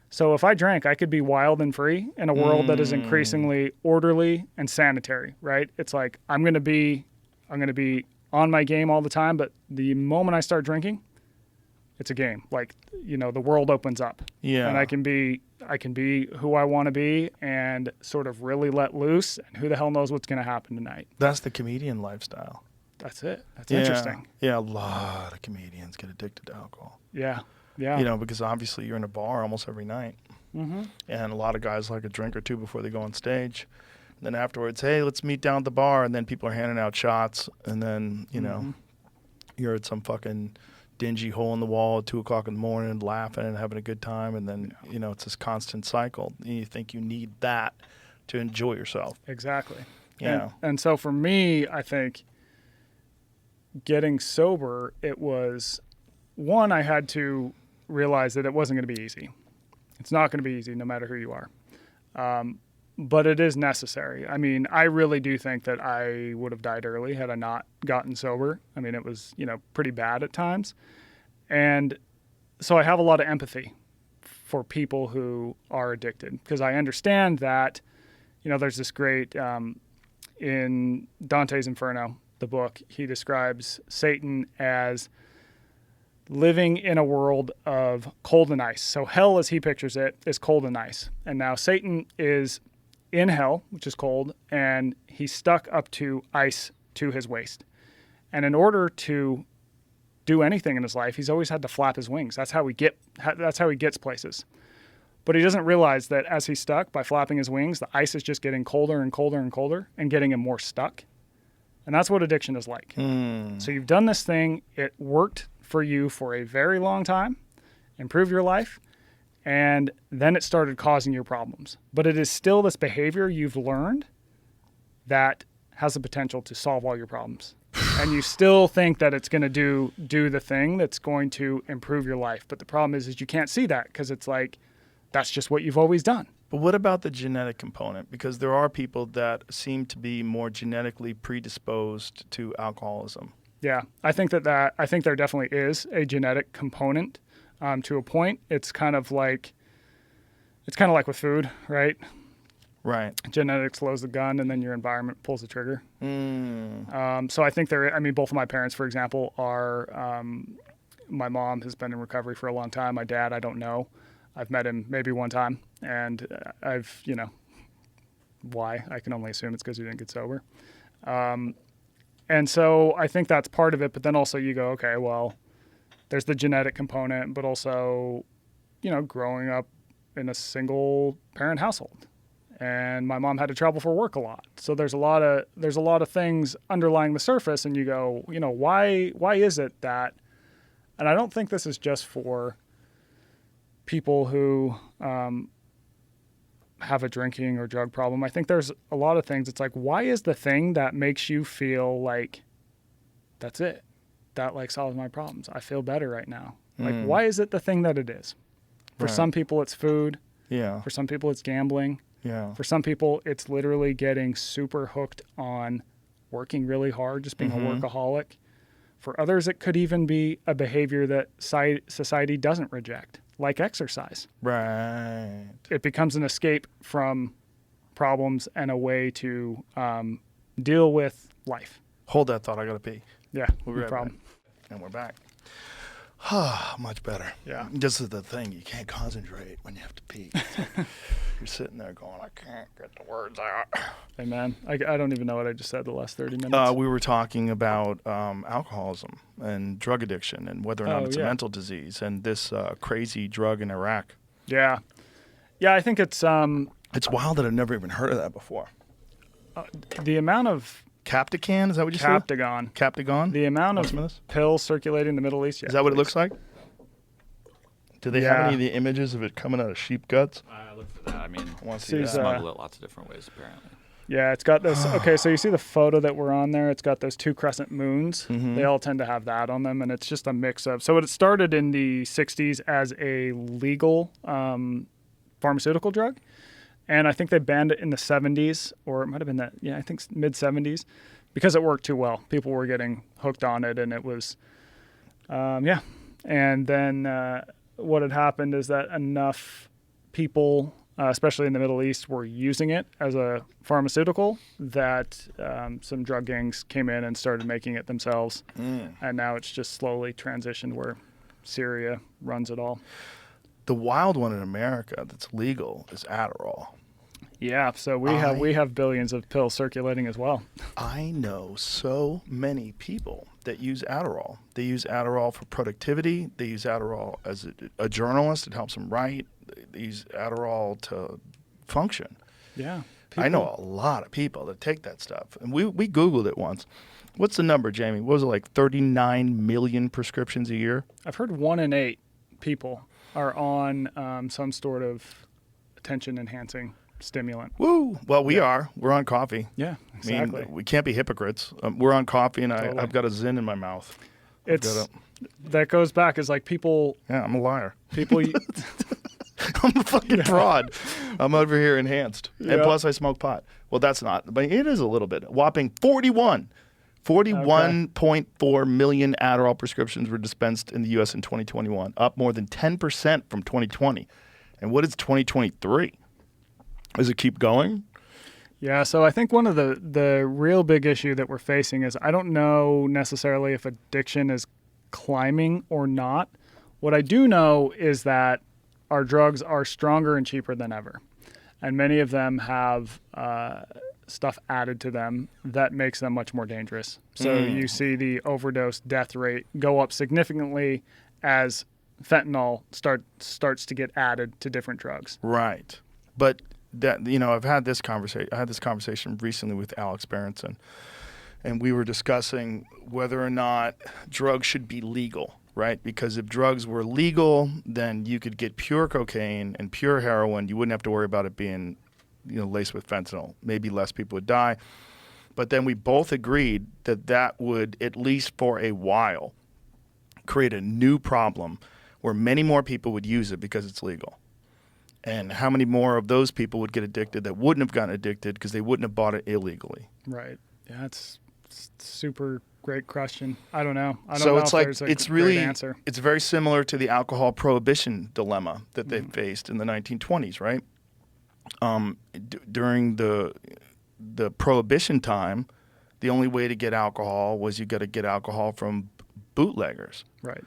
[SPEAKER 5] So if I drank, I could be wild and free in a world that is increasingly orderly and sanitary, right? It's like I'm going to be on my game all the time, but the moment I start drinking, it's a game. Like, the world opens up. Yeah. And I can be who I want to be and sort of really let loose, and who the hell knows what's going to happen tonight.
[SPEAKER 4] That's the comedian lifestyle.
[SPEAKER 5] That's it. That's interesting.
[SPEAKER 4] Yeah, a lot of comedians get addicted to alcohol.
[SPEAKER 5] Yeah. Yeah.
[SPEAKER 4] Because obviously you're in a bar almost every night. Mm-hmm. And a lot of guys like a drink or two before they go on stage. And then afterwards, hey, let's meet down at the bar. And then people are handing out shots. And then, you're at some fucking dingy hole in the wall at 2 o'clock in the morning laughing and having a good time. And then, it's this constant cycle. And you think you need that to enjoy yourself.
[SPEAKER 5] Exactly.
[SPEAKER 4] Yeah.
[SPEAKER 5] And so for me, I think getting sober, it was, one, I had to realize that it wasn't going to be easy. It's not going to be easy no matter who you are. But it is necessary. I mean, I really do think that I would have died early had I not gotten sober. I mean, it was, pretty bad at times. And so I have a lot of empathy for people who are addicted, because I understand that, there's this great, in Dante's Inferno, the book, he describes Satan as living in a world of cold and ice. So hell, as he pictures it, is cold and ice. And now Satan is in hell, which is cold, and he's stuck up to ice to his waist. And in order to do anything in his life, he's always had to flap his wings. That's how he gets places. But he doesn't realize that as he's stuck, by flapping his wings, the ice is just getting colder and colder and colder and getting him more stuck. And that's what addiction is like. So you've done this thing. It worked for you for a very long time, improved your life, and then it started causing you problems. But it is still this behavior you've learned that has the potential to solve all your problems. And you still think that it's going to do the thing that's going to improve your life. But the problem is you can't see that because it's like, that's just what you've always done.
[SPEAKER 4] But what about the genetic component? Because there are people that seem to be more genetically predisposed to alcoholism.
[SPEAKER 5] Yeah, I think there definitely is a genetic component to a point. It's kind of like with food, right?
[SPEAKER 4] Right.
[SPEAKER 5] Genetics loads the gun, and then your environment pulls the trigger. So I think both of my parents, for example, are. My mom has been in recovery for a long time. My dad, I don't know. I've met him maybe one time, and why? I can only assume it's because he didn't get sober. And so I think that's part of it. But then also you go, okay, well, there's the genetic component, but also, growing up in a single parent household. And my mom had to travel for work a lot. So there's a lot of things underlying the surface, and you go, why is it that? And I don't think this is just for people who have a drinking or drug problem. I think there's a lot of things. It's like, why is the thing that makes you feel like that's it? That like solves my problems. I feel better right now. Like, why is it the thing that it is? For some people, it's food.
[SPEAKER 4] Yeah.
[SPEAKER 5] For some people, it's gambling.
[SPEAKER 4] Yeah.
[SPEAKER 5] For some people, it's literally getting super hooked on working really hard, just being a workaholic. For others, it could even be a behavior that society doesn't reject, like exercise.
[SPEAKER 4] Right.
[SPEAKER 5] It becomes an escape from problems and a way to deal with life.
[SPEAKER 4] Hold that thought. I got to pee.
[SPEAKER 5] Yeah,
[SPEAKER 4] We'll be
[SPEAKER 5] no
[SPEAKER 4] right
[SPEAKER 5] problem.
[SPEAKER 4] back. And we're back. Much better.
[SPEAKER 5] Yeah.
[SPEAKER 4] This is the thing. You can't concentrate when you have to pee. You're sitting there going, I can't get the words out.
[SPEAKER 5] Hey, man, I don't even know what I just said the last 30 minutes.
[SPEAKER 4] We were talking about alcoholism and drug addiction and whether or not it's a mental disease and this crazy drug in Iraq.
[SPEAKER 5] Yeah. Yeah, I think it's
[SPEAKER 4] wild that I've never even heard of that before.
[SPEAKER 5] the amount of
[SPEAKER 4] Captagon, is that what you said?
[SPEAKER 5] Captagon.
[SPEAKER 4] Captagon?
[SPEAKER 5] The amount
[SPEAKER 4] What's
[SPEAKER 5] of pills circulating in the Middle East. Yeah,
[SPEAKER 4] is that what it looks like? Do they have any of the images of it coming out of sheep guts?
[SPEAKER 6] I look for that. I mean,
[SPEAKER 4] I want to
[SPEAKER 5] See,
[SPEAKER 4] see that.
[SPEAKER 6] smuggle it lots of different ways, apparently.
[SPEAKER 5] Yeah, it's got this. Okay, so you see the photo that we're on there? It's got those two crescent moons.
[SPEAKER 4] Mm-hmm.
[SPEAKER 5] They all tend to have that on them, and it's just a mix of. So it started in the 60s as a legal pharmaceutical drug, and I think they banned it in the 70s, or it might have been that. Yeah, I think mid 70s, because it worked too well. People were getting hooked on it, and it was, yeah. And then what had happened is that enough people, especially in the Middle East, were using it as a pharmaceutical that some drug gangs came in and started making it themselves. And now it's just slowly transitioned where Syria runs it all.
[SPEAKER 4] The wild one in America that's legal is Adderall.
[SPEAKER 5] Yeah, so we have billions of pills circulating as well.
[SPEAKER 4] I know so many people that use Adderall. They use Adderall for productivity. They use Adderall as a journalist. It helps them write. They use Adderall to function.
[SPEAKER 5] Yeah.
[SPEAKER 4] I know a lot of people that take that stuff. And we Googled it once. What's the number, Jamie? What was it, like 39 million prescriptions a year?
[SPEAKER 5] I've heard 1 in 8 people are on some sort of attention-enhancing stimulant.
[SPEAKER 4] Woo! Well, we are. We're on coffee.
[SPEAKER 5] Yeah, exactly.
[SPEAKER 4] I mean, we can't be hypocrites. We're on coffee, and
[SPEAKER 5] Totally.
[SPEAKER 4] I've got a Zyn in my mouth.
[SPEAKER 5] That goes back is like people.
[SPEAKER 4] Yeah, I'm a liar.
[SPEAKER 5] People.
[SPEAKER 4] I'm a fucking fraud. I'm over here enhanced. And
[SPEAKER 5] Yep.
[SPEAKER 4] plus I smoke pot. Well, that's not. But it is a little bit. Whopping 41.4 million Adderall prescriptions were dispensed in the U.S. in 2021, up more than 10% from 2020. And what is 2023? Does it keep going?
[SPEAKER 5] Yeah, so I think one of the real big issue that we're facing is I don't know necessarily if addiction is climbing or not. What I do know is that our drugs are stronger and cheaper than ever. And many of them have stuff added to them that makes them much more dangerous. So you see the overdose death rate go up significantly as fentanyl starts to get added to different drugs.
[SPEAKER 4] Right. But that, you know, I had this conversation recently with Alex Berenson, and we were discussing whether or not drugs should be legal, right? Because if drugs were legal, then you could get pure cocaine and pure heroin. You wouldn't have to worry about it being, you know, laced with fentanyl. Maybe less people would die. But then we both agreed that that would, at least for a while, create a new problem where many more people would use it because it's legal. And how many more of those people would get addicted that wouldn't have gotten addicted because they wouldn't have bought it illegally?
[SPEAKER 5] Right. Yeah, it's super great question. I don't know. I don't
[SPEAKER 4] So
[SPEAKER 5] know
[SPEAKER 4] it's
[SPEAKER 5] if
[SPEAKER 4] like,
[SPEAKER 5] there's a
[SPEAKER 4] it's
[SPEAKER 5] great
[SPEAKER 4] really,
[SPEAKER 5] answer.
[SPEAKER 4] it's very similar to the alcohol prohibition dilemma that they faced in the 1920s, right? During the prohibition time, the only way to get alcohol was you got to get alcohol from bootleggers.
[SPEAKER 5] Right.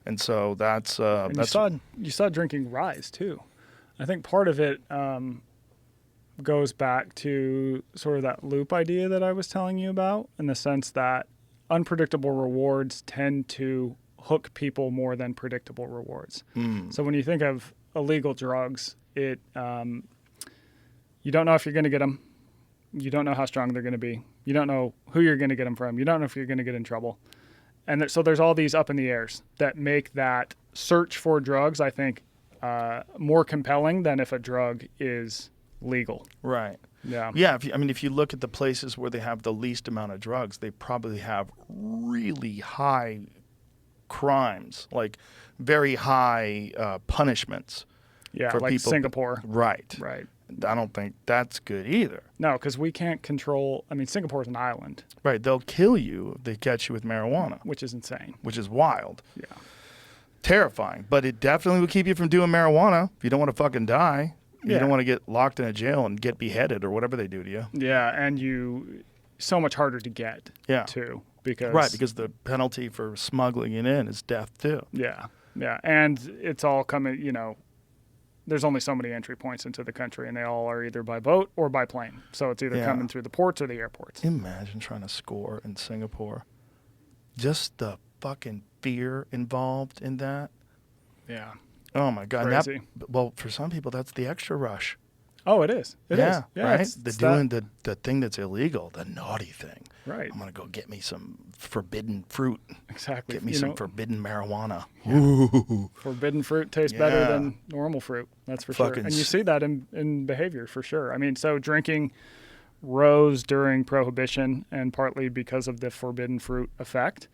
[SPEAKER 4] And so that's
[SPEAKER 5] And you saw drinking rise too. I think part of it goes back to sort of that loop idea that I was telling you about, in the sense that unpredictable rewards tend to hook people more than predictable rewards. So when you think of illegal drugs, it you don't know if you're going to get them. You don't know how strong they're going to be. You don't know who you're going to get them from. You don't know if you're going to get in trouble. And so there's all these up in the airs that make that search for drugs, I think, more compelling than if a drug is legal.
[SPEAKER 4] right.
[SPEAKER 5] Yeah.
[SPEAKER 4] Yeah, if you look at the places where they have the least amount of drugs, they probably have really high crimes, like very high punishments.
[SPEAKER 5] Yeah,
[SPEAKER 4] for
[SPEAKER 5] like
[SPEAKER 4] people.
[SPEAKER 5] Singapore.
[SPEAKER 4] Right.
[SPEAKER 5] Right.
[SPEAKER 4] I don't think that's good either.
[SPEAKER 5] No, because we can't control. I mean, Singapore's an island,
[SPEAKER 4] Right. They'll kill you if they catch you with marijuana,
[SPEAKER 5] which is insane.
[SPEAKER 4] which is wild.
[SPEAKER 5] Yeah.
[SPEAKER 4] Terrifying. But it definitely will keep you from doing marijuana if you don't want to fucking die. You
[SPEAKER 5] Yeah.
[SPEAKER 4] don't want to get locked in a jail and get beheaded or whatever they do to you.
[SPEAKER 5] Yeah, and so much harder to get.
[SPEAKER 4] Yeah.
[SPEAKER 5] Too, because
[SPEAKER 4] Right, because the penalty for smuggling it in is death too.
[SPEAKER 5] yeah, and it's all coming. You know, there's only so many entry points into the country, and they all are either by boat or by plane. So it's either
[SPEAKER 4] Yeah.
[SPEAKER 5] coming through the ports or the airports.
[SPEAKER 4] Imagine trying to score in Singapore. Just the fucking fear involved in that.
[SPEAKER 5] Yeah.
[SPEAKER 4] Oh my God.
[SPEAKER 5] Crazy.
[SPEAKER 4] Well, for some people, that's the extra rush.
[SPEAKER 5] Oh, it is. It is. Yeah,
[SPEAKER 4] right.
[SPEAKER 5] it's
[SPEAKER 4] They're
[SPEAKER 5] that-
[SPEAKER 4] doing the thing that's illegal, the naughty thing.
[SPEAKER 5] Right.
[SPEAKER 4] I'm gonna go get me some forbidden fruit.
[SPEAKER 5] Exactly.
[SPEAKER 4] Get me
[SPEAKER 5] You
[SPEAKER 4] some
[SPEAKER 5] know,
[SPEAKER 4] forbidden marijuana.
[SPEAKER 5] forbidden fruit tastes better
[SPEAKER 4] Yeah.
[SPEAKER 5] than normal fruit. That's for sure.
[SPEAKER 4] Fucking
[SPEAKER 5] And you see that in behavior for sure. I mean, so drinking rose during Prohibition, and partly because of the forbidden fruit effect.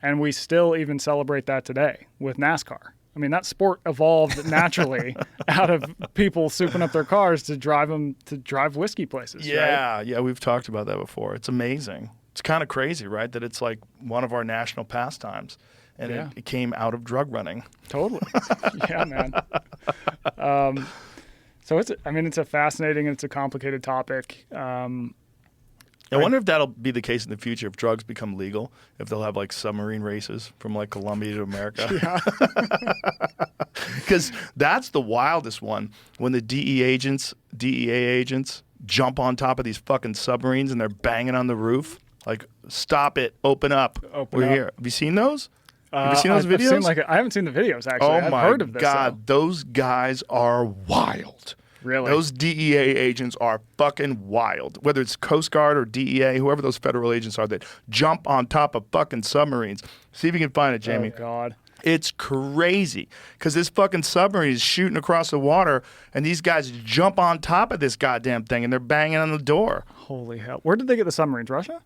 [SPEAKER 5] And we still even celebrate that today with NASCAR. I mean, that sport evolved naturally out of people souping up their cars to drive whiskey places.
[SPEAKER 4] Yeah,
[SPEAKER 5] Right?
[SPEAKER 4] yeah, we've talked about that before. It's amazing. It's kind of crazy, right? That it's like one of our national pastimes, and
[SPEAKER 5] Yeah.
[SPEAKER 4] it came out of drug running.
[SPEAKER 5] Totally. Yeah, man. So it's a fascinating and it's a complicated topic.
[SPEAKER 4] I wonder if that'll be the case in the future if drugs become legal, if they'll have like submarine races from like Colombia to America. Because that's the wildest one, when the DEA agents jump on top of these fucking submarines and they're banging on the roof. Like, stop it, open up.
[SPEAKER 5] Open
[SPEAKER 4] We're
[SPEAKER 5] up.
[SPEAKER 4] here. Have you seen those? Have you seen those
[SPEAKER 5] I've
[SPEAKER 4] videos?
[SPEAKER 5] seen I haven't seen the videos actually.
[SPEAKER 4] Oh
[SPEAKER 5] I've
[SPEAKER 4] my
[SPEAKER 5] heard of this.
[SPEAKER 4] God, those guys are wild.
[SPEAKER 5] Really?
[SPEAKER 4] Those DEA agents are fucking wild. Whether it's Coast Guard or DEA, whoever those federal agents are that jump on top of fucking submarines. See if you can find it, Jamie.
[SPEAKER 5] Oh God.
[SPEAKER 4] It's crazy because this fucking submarine is shooting across the water, and these guys jump on top of this goddamn thing, and they're banging on the door.
[SPEAKER 5] Holy hell. Where did they get the submarines? Russia?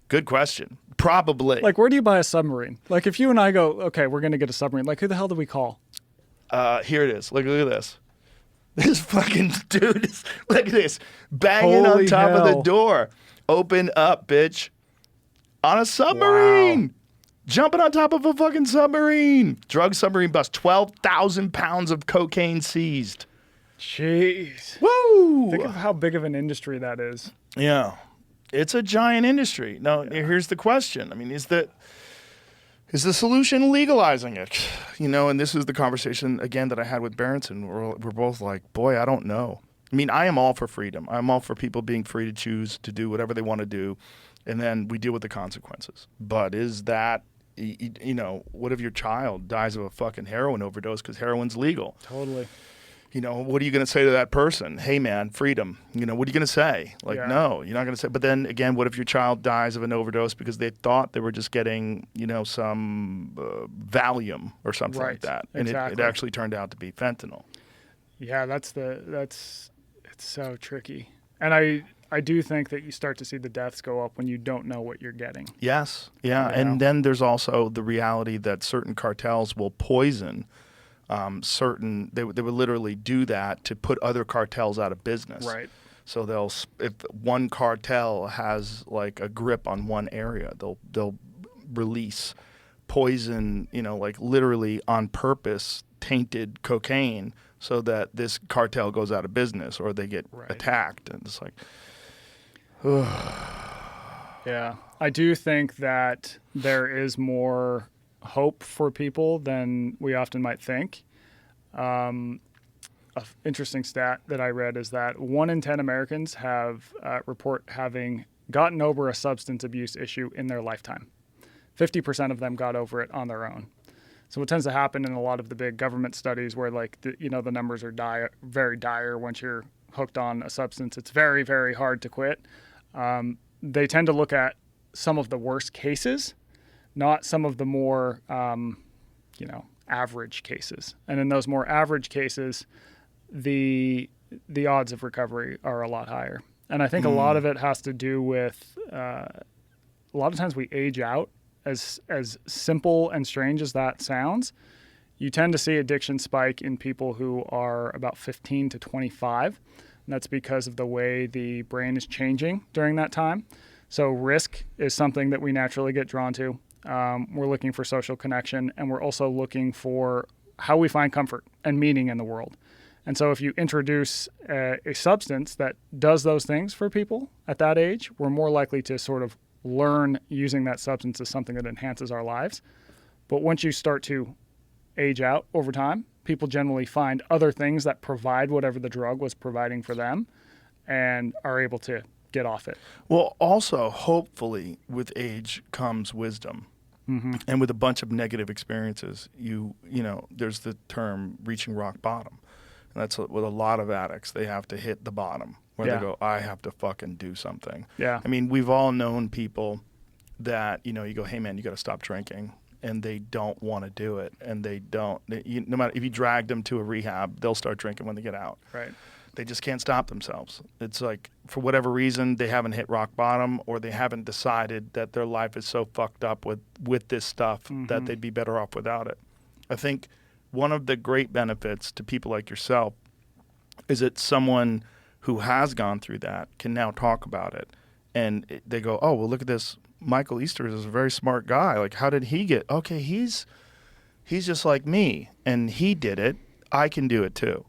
[SPEAKER 4] Good question. Probably.
[SPEAKER 5] Like, where do you buy a submarine? Like, if you and I go, okay, we're going to get a submarine, like, who the hell do we call?
[SPEAKER 4] Here it is. Look at this. This fucking dude is, look at this, banging
[SPEAKER 5] Holy
[SPEAKER 4] on top of the
[SPEAKER 5] hell.
[SPEAKER 4] door. Open up, bitch. On a submarine.
[SPEAKER 5] Wow.
[SPEAKER 4] Jumping on top of a fucking submarine. Drug submarine bust. 12,000 pounds of cocaine seized.
[SPEAKER 5] Jeez.
[SPEAKER 4] Woo!
[SPEAKER 5] Think of how big of an industry that is.
[SPEAKER 4] Yeah. It's a giant industry. Now, here's the question. I mean, is the solution legalizing it? You know, and this is the conversation, again, that I had with Berenson. We're both like, boy, I don't know. I mean, I am all for freedom. I'm all for people being free to choose to do whatever they want to do, and then we deal with the consequences. But is that, what if your child dies of a fucking heroin overdose because heroin's legal?
[SPEAKER 5] Totally.
[SPEAKER 4] What are you going to say to that person? Hey, man, freedom. What are you going to say? No, you're not going to say. But then again, what if your child dies of an overdose because they thought they were just getting, some Valium or something like that, and it actually turned out to be fentanyl. Yeah,
[SPEAKER 5] it's so tricky. And I do think that you start to see the deaths go up when you don't know what you're getting.
[SPEAKER 4] Yes, yeah, and then there's also the reality that certain cartels will poison. They would literally do that to put other cartels out of business.
[SPEAKER 5] Right.
[SPEAKER 4] So if one cartel has like a grip on one area, they'll release poison, literally on purpose tainted cocaine so that this cartel goes out of business or they get attacked. And it's like,
[SPEAKER 5] yeah, I do think that there is more hope for people than we often might think. An interesting stat that I read is that 1 in 10 Americans report having gotten over a substance abuse issue in their lifetime. 50% of them got over it on their own. So what tends to happen in a lot of the big government studies where the numbers are very dire once you're hooked on a substance, it's very, very hard to quit. They tend to look at some of the worst cases, not some of the more, average cases. And in those more average cases, the odds of recovery are a lot higher. And I think a lot of it has to do with a lot of times we age out. As simple and strange as that sounds, you tend to see addiction spike in people who are about 15 to 25. And that's because of the way the brain is changing during that time. So risk is something that we naturally get drawn to. We're looking for social connection, and we're also looking for how we find comfort and meaning in the world. And so if you introduce a substance that does those things for people at that age, we're more likely to sort of learn using that substance as something that enhances our lives. But once you start to age out over time, people generally find other things that provide whatever the drug was providing for them and are able to get off it.
[SPEAKER 4] Well, also, hopefully, with age comes wisdom. Mm-hmm. And with a bunch of negative experiences, there's the term reaching rock bottom. And that's with a lot of addicts. They have to hit the bottom where they go, I have to fucking do something.
[SPEAKER 5] Yeah.
[SPEAKER 4] I mean, we've all known people that, you go, hey, man, you got to stop drinking. And they don't want to do it. And no matter if you drag them to a rehab, they'll start drinking when they get out.
[SPEAKER 5] Right.
[SPEAKER 4] They just can't stop themselves. It's like, for whatever reason, they haven't hit rock bottom, or they haven't decided that their life is so fucked up with this stuff that they'd be better off without it. I think one of the great benefits to people like yourself is that someone who has gone through that can now talk about it. And they go, oh, well, look at this. Michael Easter is a very smart guy. Like, how did he get? Okay, he's just like me, and he did it. I can do it too.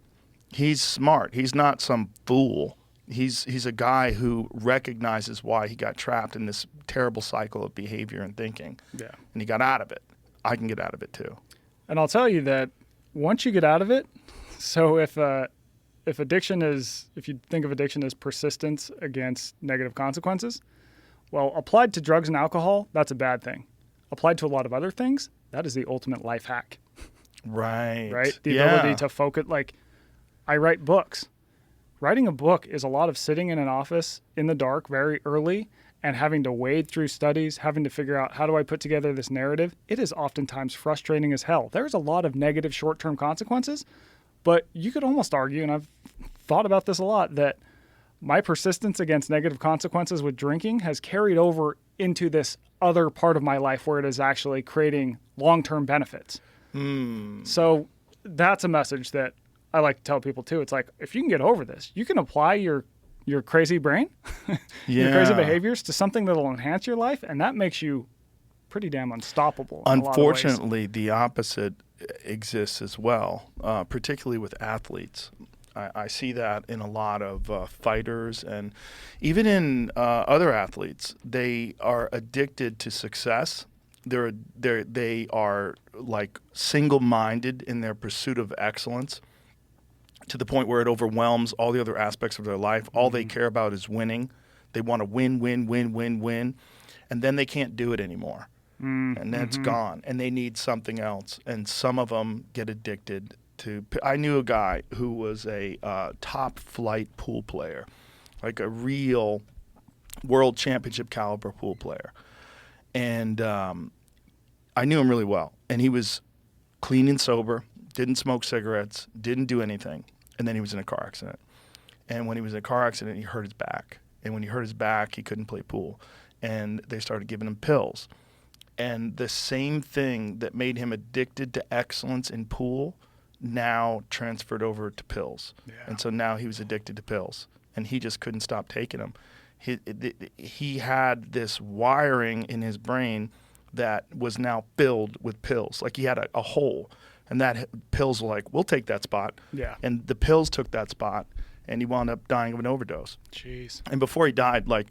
[SPEAKER 4] He's smart. He's not some fool. He's a guy who recognizes why he got trapped in this terrible cycle of behavior and thinking.
[SPEAKER 5] Yeah.
[SPEAKER 4] And he got out of it. I can get out of it too.
[SPEAKER 5] And I'll tell you that once you get out of it, so if you think of addiction as persistence against negative consequences, well, applied to drugs and alcohol, that's a bad thing. Applied to a lot of other things, that is the ultimate life hack.
[SPEAKER 4] Right.
[SPEAKER 5] Right? The ability to focus, like, I write books. Writing a book is a lot of sitting in an office in the dark very early and having to wade through studies, having to figure out how do I put together this narrative. It is oftentimes frustrating as hell. There's a lot of negative short-term consequences, but you could almost argue, and I've thought about this a lot, that my persistence against negative consequences with drinking has carried over into this other part of my life where it is actually creating long-term benefits. So that's a message that I like to tell people too. It's like, if you can get over this, you can apply your crazy brain, your crazy behaviors to something that'll enhance your life, and that makes you pretty damn unstoppable.
[SPEAKER 4] Unfortunately, the opposite exists as well, particularly with athletes. I see that in a lot of fighters, and even in other athletes. They are addicted to success. They are like single-minded in their pursuit of excellence. to the point where it overwhelms all the other aspects of their life. All they care about is winning. They want to win, win, win, win, win. And then they can't do it anymore. And then it's gone. And they need something else. And some of them get addicted to. I knew a guy who was a top flight pool player, like a real world championship caliber pool player. And I knew him really well. And he was clean and sober, didn't smoke cigarettes, didn't do anything. And then he was in a car accident. And when he was in a car accident, he hurt his back. And when he hurt his back, he couldn't play pool. And they started giving him pills. And the same thing that made him addicted to excellence in pool now transferred over to pills. Yeah. And so now he was addicted to pills. And he just couldn't stop taking them. He had this wiring in his brain that was now filled with pills. Like he had a hole. And that pills were like, we'll take that spot. Yeah. And the pills took that spot. And he wound up dying of an overdose.
[SPEAKER 5] Jeez.
[SPEAKER 4] And before he died, like,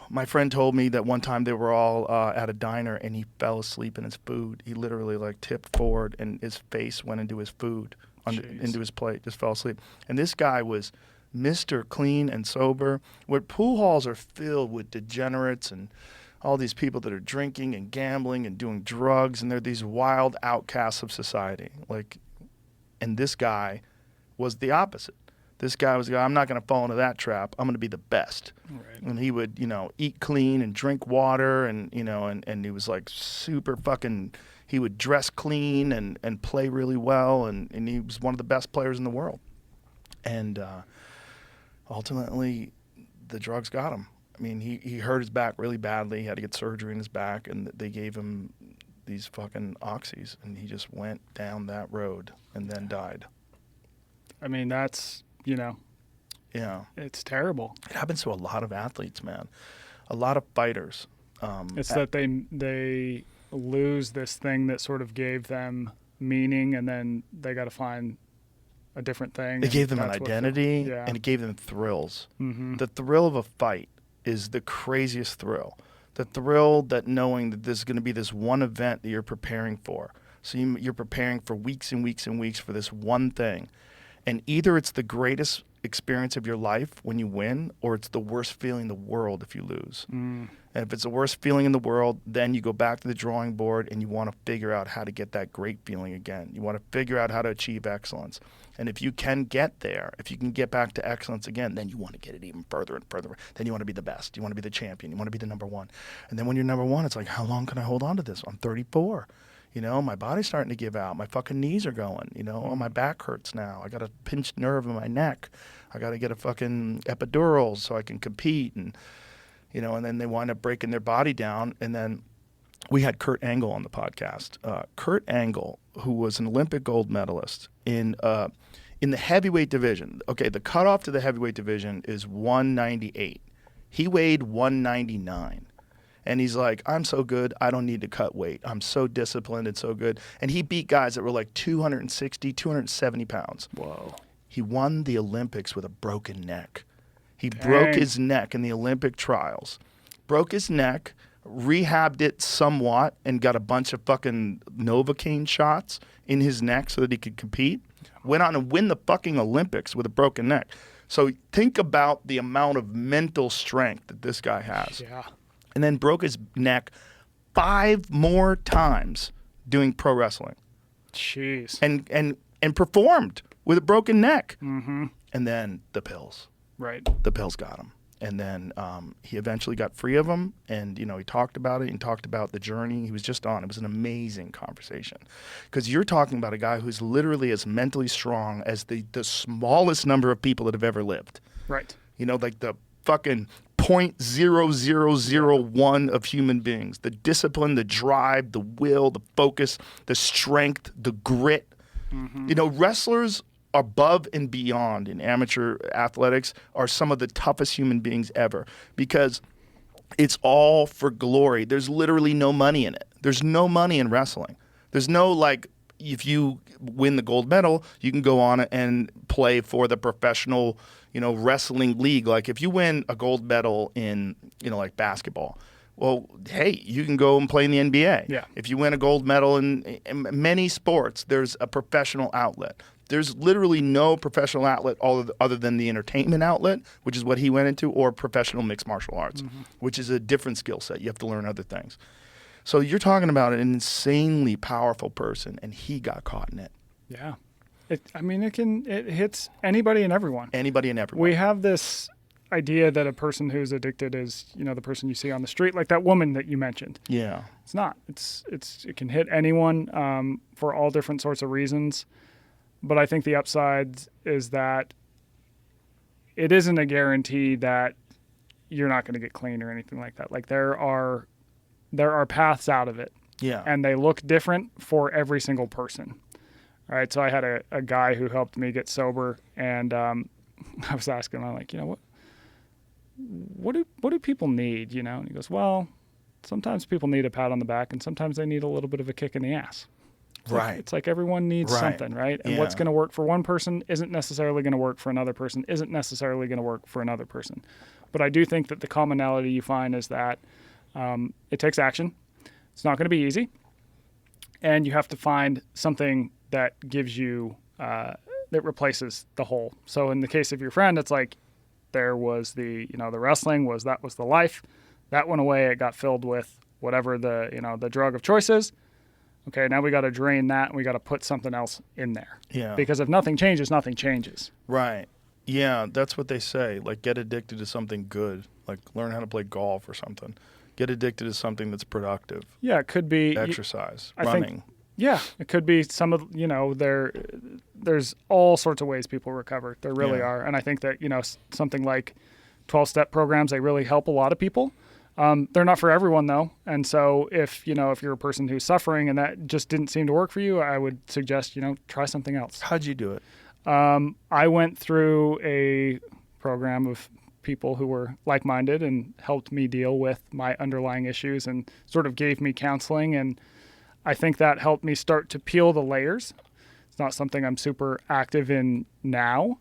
[SPEAKER 4] my friend told me that one time they were all at a diner and he fell asleep in his food. He literally like tipped forward and his face went into his food, into his plate, just fell asleep. And this guy was Mr. Clean and sober. Where pool halls are filled with degenerates and all these people that are drinking and gambling and doing drugs, and they're these wild outcasts of society. Like, and this guy was the opposite. This guy was the guy, I'm not going to fall into that trap. I'm going to be the best. Right. And he would, eat clean and drink water and, and he was like super fucking, he would dress clean and play really well. And he was one of the best players in the world. And ultimately, the drugs got him. I mean, he hurt his back really badly. He had to get surgery in his back, and they gave him these fucking oxys. And he just went down that road and then died.
[SPEAKER 5] I mean, that's... Yeah. It's terrible.
[SPEAKER 4] It happens to a lot of athletes, man. A lot of fighters.
[SPEAKER 5] It's that they lose this thing that sort of gave them meaning, and then they got to find a different thing.
[SPEAKER 4] It gave them an identity, and it gave them thrills. Mm-hmm. The thrill of a fight is the craziest thrill. The thrill that knowing that there's going to be this one event that you're preparing for. So you're preparing for weeks and weeks and weeks for this one thing. And either it's the greatest experience of your life when you win, or it's the worst feeling in the world if you lose. And if it's the worst feeling in the world, then you go back to the drawing board and you want to figure out how to get that great feeling again. You want to figure out how to achieve excellence. And if you can get there, if you can get back to excellence again, then you want to get it even further and further. Then you want to be the best. You want to be the champion. You want to be the number one. And then when you're number one, it's like, how long can I hold on to this? I'm 34. My body's starting to give out. My fucking knees are going. Oh, my back hurts now. I got a pinched nerve in my neck. I got to get a fucking epidural so I can compete. And, and then they wind up breaking their body down. And then we had Kurt Angle on the podcast. Kurt Angle, who was an Olympic gold medalist in the heavyweight division. Okay, the cutoff to the heavyweight division is 198. He weighed 199. And he's like, I'm so good, I don't need to cut weight. I'm so disciplined and so good. And he beat guys that were like 260, 270 pounds. Whoa. He won the Olympics with a broken neck. He broke his neck in the Olympic trials. Broke his neck, rehabbed it somewhat, and got a bunch of fucking Novocaine shots in his neck so that he could compete. Went on to win the fucking Olympics with a broken neck. So think about the amount of mental strength that this guy has.
[SPEAKER 5] Yeah.
[SPEAKER 4] And then broke his neck 5 more times doing pro wrestling.
[SPEAKER 5] Jeez.
[SPEAKER 4] And performed with a broken neck. Mm-hmm. And then the pills.
[SPEAKER 5] Right.
[SPEAKER 4] The pills got him. And then he eventually got free of them. And, he talked about it and talked about the journey he was just on. It was an amazing conversation. Because you're talking about a guy who's literally as mentally strong as the smallest number of people that have ever lived.
[SPEAKER 5] Right.
[SPEAKER 4] Like the fucking 0.0001 of human beings. The discipline, the drive, the will, the focus, the strength, the grit. Mm-hmm. Wrestlers above and beyond in amateur athletics are some of the toughest human beings ever because it's all for glory. There's literally no money in it. There's no money in wrestling. There's no if you win the gold medal, you can go on and play for the professional wrestling league. Like if you win a gold medal in, like basketball, well, hey, you can go and play in the NBA.
[SPEAKER 5] Yeah.
[SPEAKER 4] If you win a gold medal in many sports, there's a professional outlet. There's literally no professional outlet other than the entertainment outlet, which is what he went into, or professional mixed martial arts, which is a different skill set. You have to learn other things. So you're talking about an insanely powerful person, and he got caught in it.
[SPEAKER 5] Yeah. It hits anybody and everyone.
[SPEAKER 4] Anybody and everyone.
[SPEAKER 5] We have this idea that a person who's addicted is, the person you see on the street, like that woman that you mentioned.
[SPEAKER 4] Yeah.
[SPEAKER 5] It's not. It can hit anyone for all different sorts of reasons. But I think the upside is that it isn't a guarantee that you're not going to get clean or anything like that. Like there are paths out of it.
[SPEAKER 4] Yeah.
[SPEAKER 5] And they look different for every single person. All right. So I had a guy who helped me get sober, and I was asking him, I'm like, what do people need? And he goes, well, sometimes people need a pat on the back, and sometimes they need a little bit of a kick in the ass. It's like everyone needs something, right? And what's going to work for one person isn't necessarily going to work for another person, isn't necessarily going to work for another person. But I do think that the commonality you find is that it takes action. It's not going to be easy. And you have to find something that gives you, that replaces the whole. So in the case of your friend, it's like there was the wrestling was the life. That went away. It got filled with whatever the drug of choice is. Okay, now we got to drain that, and we got to put something else in there.
[SPEAKER 4] Yeah.
[SPEAKER 5] Because if nothing changes, nothing changes.
[SPEAKER 4] Right. Yeah, that's what they say. Like, get addicted to something good. Like, learn how to play golf or something. Get addicted to something that's productive.
[SPEAKER 5] Yeah, it could be
[SPEAKER 4] exercise,
[SPEAKER 5] I
[SPEAKER 4] running.
[SPEAKER 5] think, yeah, it could be some of there's all sorts of ways people recover. There really are, and I think that something like 12-step programs, they really help a lot of people. They're not for everyone though, and so if you're a person who's suffering and that just didn't seem to work for you, I would suggest try something else.
[SPEAKER 4] How'd you do it?
[SPEAKER 5] I went through a program of people who were like-minded and helped me deal with my underlying issues and sort of gave me counseling, and I think that helped me start to peel the layers. It's not something I'm super active in now,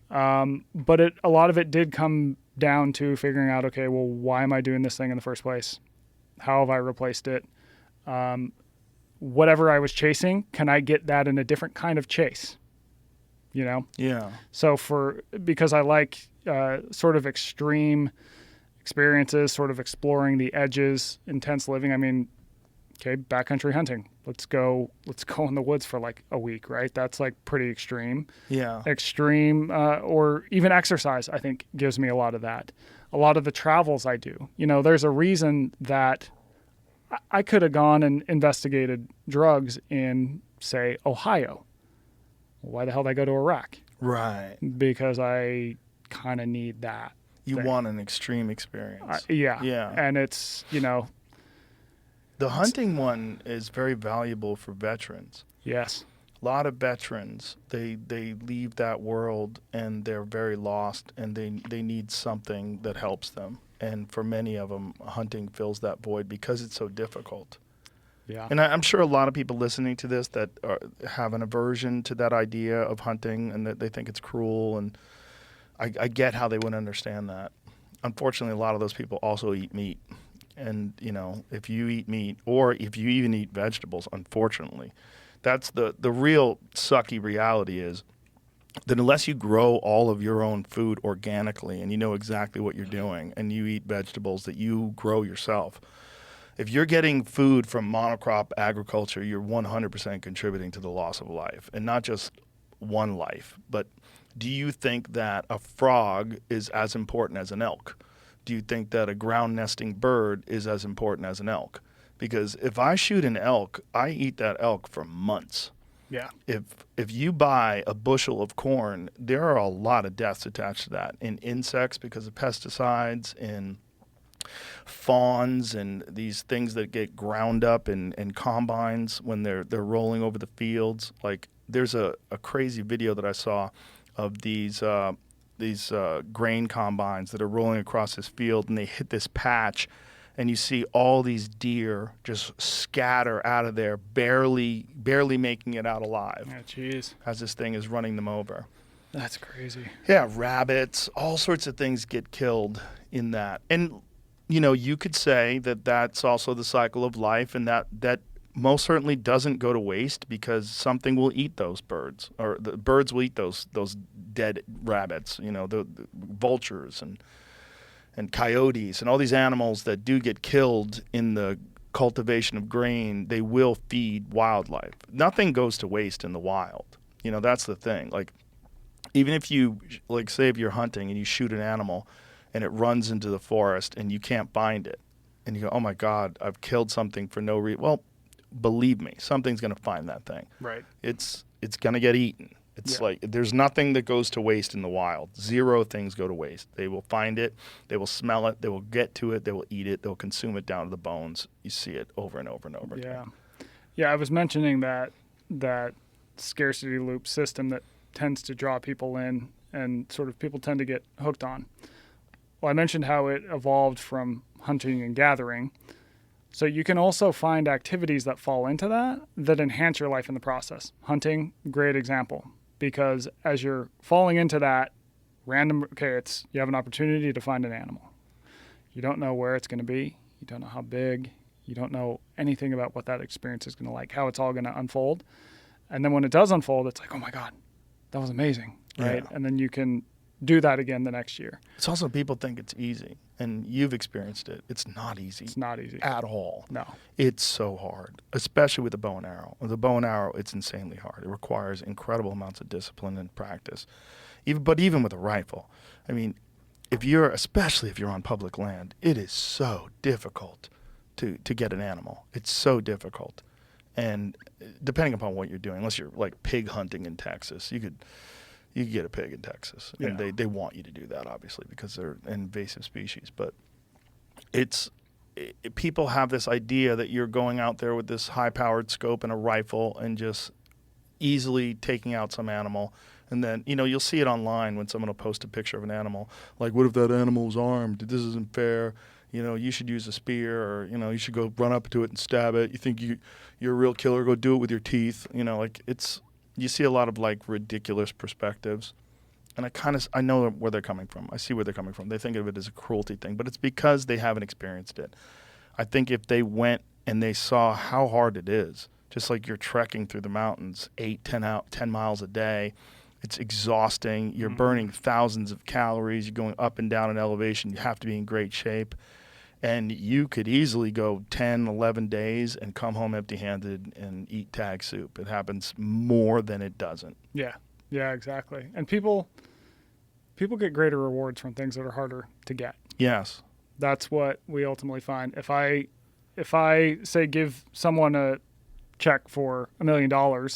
[SPEAKER 5] but a lot of it did come down to figuring out, okay, well, why am I doing this thing in the first place? How have I replaced it? Whatever I was chasing, can I get that in a different kind of chase?
[SPEAKER 4] Yeah.
[SPEAKER 5] So because I like sort of extreme experiences, sort of exploring the edges, intense living. I mean, okay, backcountry hunting. Let's go in the woods for like a week, right? That's like pretty extreme.
[SPEAKER 4] Yeah.
[SPEAKER 5] Extreme, or even exercise, I think gives me a lot of that. A lot of the travels I do, there's a reason that I could have gone and investigated drugs in, say, Ohio. Why the hell did I go to Iraq?
[SPEAKER 4] Right.
[SPEAKER 5] Because I kind of need that.
[SPEAKER 4] You want an extreme experience.
[SPEAKER 5] Yeah.
[SPEAKER 4] Yeah.
[SPEAKER 5] And it's,
[SPEAKER 4] The hunting one is very valuable for veterans.
[SPEAKER 5] Yes.
[SPEAKER 4] A lot of veterans, they leave that world and they're very lost, and they need something that helps them. And for many of them, hunting fills that void because it's so difficult.
[SPEAKER 5] Yeah.
[SPEAKER 4] And I'm sure a lot of people listening to this that have an aversion to that idea of hunting and that they think it's cruel. And I get how they wouldn't understand that. Unfortunately, a lot of those people also eat meat. And, if you eat meat or if you even eat vegetables, unfortunately, that's the real sucky reality is that unless you grow all of your own food organically and you know exactly what you're doing and you eat vegetables that you grow yourself, if you're getting food from monocrop agriculture, you're 100% contributing to the loss of life, and not just one life. But do you think that a frog is as important as an elk? Do you think that a ground nesting bird is as important as an elk? Because if I shoot an elk, I eat that elk for months.
[SPEAKER 5] Yeah.
[SPEAKER 4] If you buy a bushel of corn, there are a lot of deaths attached to that, in insects because of pesticides, in fawns, and these things that get ground up in combines when they're rolling over the fields. Like, there's a crazy video that I saw of these grain combines that are rolling across this field, and they hit this patch, and you see all these deer just scatter out of there, barely making it out alive.
[SPEAKER 5] Yeah, jeez.
[SPEAKER 4] As this thing is running them over.
[SPEAKER 5] That's crazy.
[SPEAKER 4] Yeah, rabbits, all sorts of things get killed in that. And, you could say that that's also the cycle of life, and that most certainly doesn't go to waste because something will eat those birds, or the birds will eat those dead rabbits, the vultures and coyotes and all these animals that do get killed in the cultivation of grain. They will feed wildlife. Nothing goes to waste in the wild. That's the thing. Like, even if you, like, say if you're hunting and you shoot an animal and it runs into the forest and you can't find it, and you go, oh my God, I've killed something for no reason. Well, believe me, something's going to find that thing.
[SPEAKER 5] Right.
[SPEAKER 4] It's going to get eaten. It's like there's nothing that goes to waste in the wild. Zero things go to waste. They will find it. They will smell it. They will get to it. They will eat it. They'll consume it down to the bones. You see it over and over and over again.
[SPEAKER 5] Yeah, I was mentioning that scarcity loop system that tends to draw people in and sort of people tend to get hooked on. Well, I mentioned how it evolved from hunting and gathering. So you can also find activities that fall into that enhance your life in the process. Hunting, great example, because as you're falling into that you have an opportunity to find an animal. You don't know where it's going to be. You don't know how big. You don't know anything about what that experience is going to like, how it's all going to unfold. And then when it does unfold, it's like, oh my God, that was amazing, right?
[SPEAKER 4] Yeah.
[SPEAKER 5] And then you can do that again the next year.
[SPEAKER 4] It's also people think it's easy, and you've experienced it. It's not easy.
[SPEAKER 5] It's not easy.
[SPEAKER 4] At all.
[SPEAKER 5] No.
[SPEAKER 4] It's so hard, especially with the bow and arrow. With the bow and arrow, it's insanely hard. It requires incredible amounts of discipline and practice. Even with a rifle. I mean, especially if you're on public land, it is so difficult to get an animal. It's so difficult. And depending upon what you're doing, unless you're like pig hunting in Texas, you could get a pig in Texas, and they want you to do that, obviously, because they're an invasive species. But people have this idea that you're going out there with this high-powered scope and a rifle and just easily taking out some animal. And then, you'll see it online when someone will post a picture of an animal. Like, what if that animal was armed? This isn't fair. You should use a spear, or, you should go run up to it and stab it. You think you're a real killer, go do it with your teeth. You see a lot of like ridiculous perspectives, and I know where they're coming from. I see where they're coming from. They think of it as a cruelty thing, but it's because they haven't experienced it. I think if they went and they saw how hard it is, just like you're trekking through the mountains 10 miles a day, it's exhausting. You're burning thousands of calories. You're going up and down in elevation. You have to be in great shape. And you could easily go 10, 11 days and come home empty-handed and eat tag soup. It happens more than it doesn't.
[SPEAKER 5] Yeah, exactly. And people get greater rewards from things that are harder to get.
[SPEAKER 4] Yes.
[SPEAKER 5] That's what we ultimately find. If I say give someone a check for $1 million,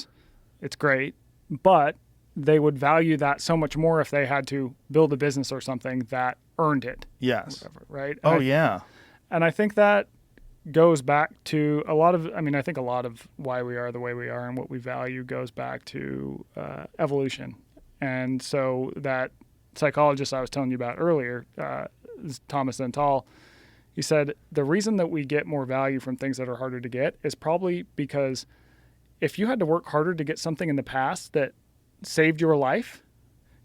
[SPEAKER 5] it's great, but they would value that so much more if they had to build a business or something that earned it.
[SPEAKER 4] Yes.
[SPEAKER 5] Whatever, right?
[SPEAKER 4] Yeah.
[SPEAKER 5] And I think that goes back to I think a lot of why we are the way we are and what we value goes back to evolution. And so that psychologist I was telling you about earlier, Thomas Dental, he said the reason that we get more value from things that are harder to get is probably because if you had to work harder to get something in the past that saved your life,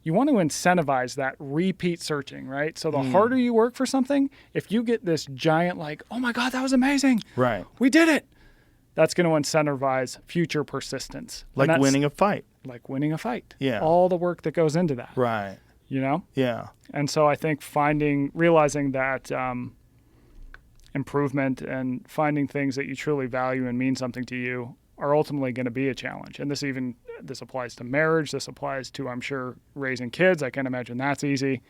[SPEAKER 5] you want to incentivize that repeat searching, right? So the harder you work for something, if you get this giant like, oh my God, that was amazing.
[SPEAKER 4] Right.
[SPEAKER 5] We did it. That's going to incentivize future persistence.
[SPEAKER 4] Like winning a fight.
[SPEAKER 5] Like winning a fight.
[SPEAKER 4] Yeah.
[SPEAKER 5] All the work that goes into that.
[SPEAKER 4] Right. Yeah.
[SPEAKER 5] And so I think realizing that improvement and finding things that you truly value and mean something to you are ultimately going to be a challenge. And this applies to marriage. This applies to, I'm sure, raising kids. I can't imagine that's easy.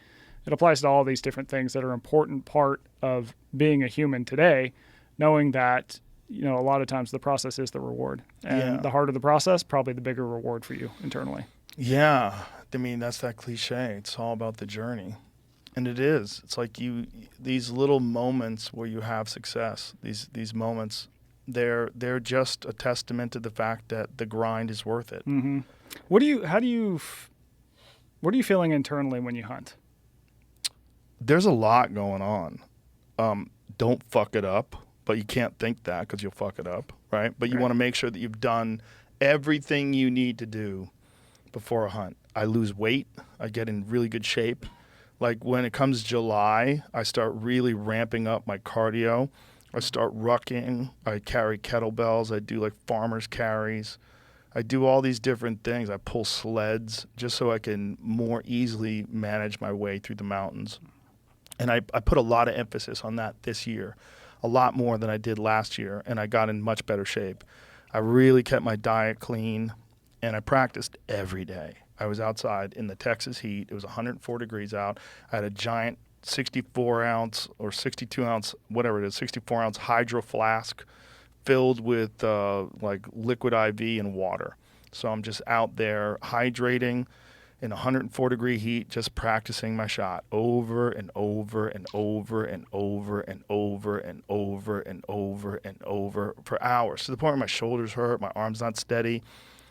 [SPEAKER 5] It applies to all these different things that are an important part of being a human today, knowing that, a lot of times the process is the reward. And the harder the process, probably the bigger reward for you internally.
[SPEAKER 4] Yeah. I mean, that's that cliche. It's all about the journey. And it is. It's like these little moments where you have success, these moments, they're just a testament to the fact that the grind is worth it.
[SPEAKER 5] Mm-hmm. What are you feeling internally when you hunt?
[SPEAKER 4] There's a lot going on. Don't fuck it up, but you can't think that because you'll fuck it up, right? But you want to make sure that you've done everything you need to do before a hunt. I lose weight. I get in really good shape. Like when it comes July, I start really ramping up my cardio. I start rucking. I carry kettlebells. I do like farmer's carries. I do all these different things. I pull sleds just so I can more easily manage my way through the mountains. And I put a lot of emphasis on that this year, a lot more than I did last year, and I got in much better shape. I really kept my diet clean, and I practiced every day. I was outside in the Texas heat. It was 104 degrees out. I had a giant 64-ounce or 62-ounce, whatever it is, 64-ounce hydro flask filled with like liquid IV and water. So I'm just out there hydrating in 104-degree heat, just practicing my shot over and over and over and over and over and over and over and over for hours, to the point where my shoulders hurt, my arm's not steady.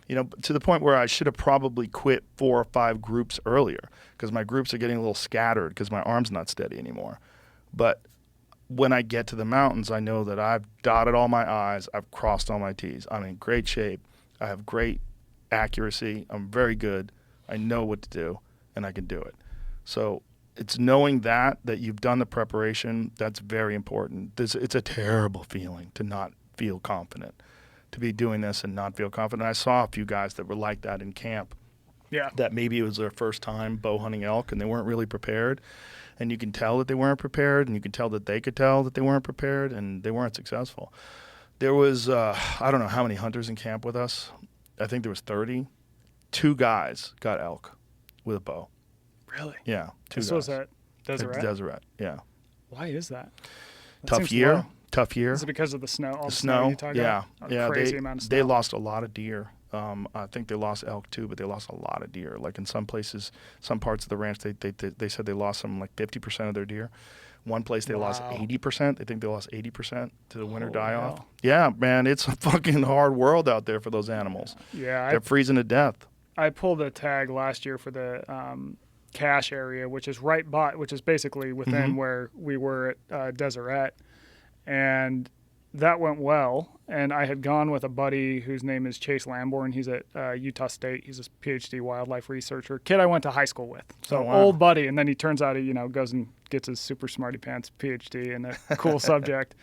[SPEAKER 4] You know, to the point where I should have probably quit 4 or 5 groups earlier because my groups are getting a little scattered because my arm's not steady anymore. But when I get to the mountains, I know that I've dotted all my I's, I've crossed all my T's. I'm in great shape. I have great accuracy. I'm very good. I know what to do, and I can do it. So it's knowing that you've done the preparation, that's very important. It's a terrible feeling to not feel confident, to be doing this and not feel confident. I saw a few guys that were like that in camp.
[SPEAKER 5] Yeah.
[SPEAKER 4] That maybe it was their first time bow hunting elk and they weren't really prepared. And you can tell that they weren't prepared, and you can tell that they could tell that they weren't prepared, and they weren't successful. There was, I don't know how many hunters in camp with us. I think there was 30. 2 guys got elk with a bow.
[SPEAKER 5] Really?
[SPEAKER 4] Yeah, 2
[SPEAKER 5] This
[SPEAKER 4] guys.
[SPEAKER 5] was at Deseret?
[SPEAKER 4] At Deseret, yeah.
[SPEAKER 5] Why is that?
[SPEAKER 4] Tough
[SPEAKER 5] seems low.
[SPEAKER 4] year.
[SPEAKER 5] Is it because of the snow? All
[SPEAKER 4] The
[SPEAKER 5] snow
[SPEAKER 4] snow,
[SPEAKER 5] you talk
[SPEAKER 4] yeah.
[SPEAKER 5] about?
[SPEAKER 4] Yeah,
[SPEAKER 5] Crazy amount of snow.
[SPEAKER 4] they lost a lot of deer. I think they lost elk too, but they lost a lot of deer. Like in some places, some parts of the ranch, they said they lost something like 50% of their deer. One place they lost 80%. They think they lost 80% to the winter die-off.
[SPEAKER 5] hell.
[SPEAKER 4] Yeah, man, it's a fucking hard world out there for those animals.
[SPEAKER 5] Yeah,
[SPEAKER 4] They're freezing to death.
[SPEAKER 5] I pulled a tag last year for the cache area, which is which is basically within where we were at Deseret, and that went well. And I had gone with a buddy whose name is Chase Lamborn. He's at Utah State. He's a PhD wildlife researcher. Kid I went to high school with. So
[SPEAKER 4] Oh, wow.
[SPEAKER 5] old buddy. And then he turns out he, goes and gets his super smarty pants PhD in a cool subject.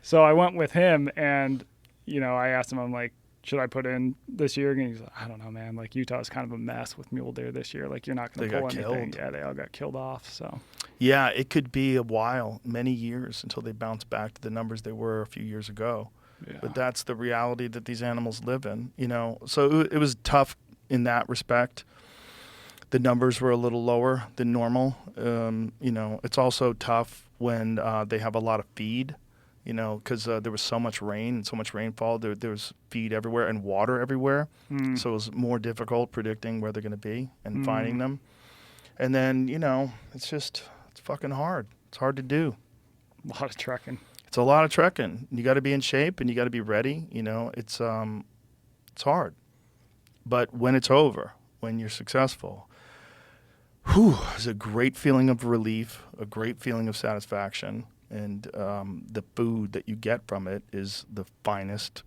[SPEAKER 5] So I went with him, and, I asked him, I'm like, should I put in this year? And he's like, I don't know, man. Like, Utah's kind of a mess with mule deer this year. Like, you're not going to pull anything.
[SPEAKER 4] Killed.
[SPEAKER 5] Yeah, they all got killed off. So
[SPEAKER 4] Yeah, it could be a while, many years, until they bounce back to the numbers they were a few years ago.
[SPEAKER 5] yeah.
[SPEAKER 4] But that's the reality that these animals live in, So it was tough in that respect. The numbers were a little lower than normal. It's also tough when they have a lot of feed, because there was so much rain and so much rainfall. There was feed everywhere and water everywhere. So it was more difficult predicting where they're going to be and finding them. And then, it's fucking hard. It's hard to do.
[SPEAKER 5] A lot of trekking.
[SPEAKER 4] It's a lot of trekking. You got to be in shape and you got to be ready. It's hard. But when it's over, when you're successful, it's a great feeling of relief, a great feeling of satisfaction, and the food that you get from it is the finest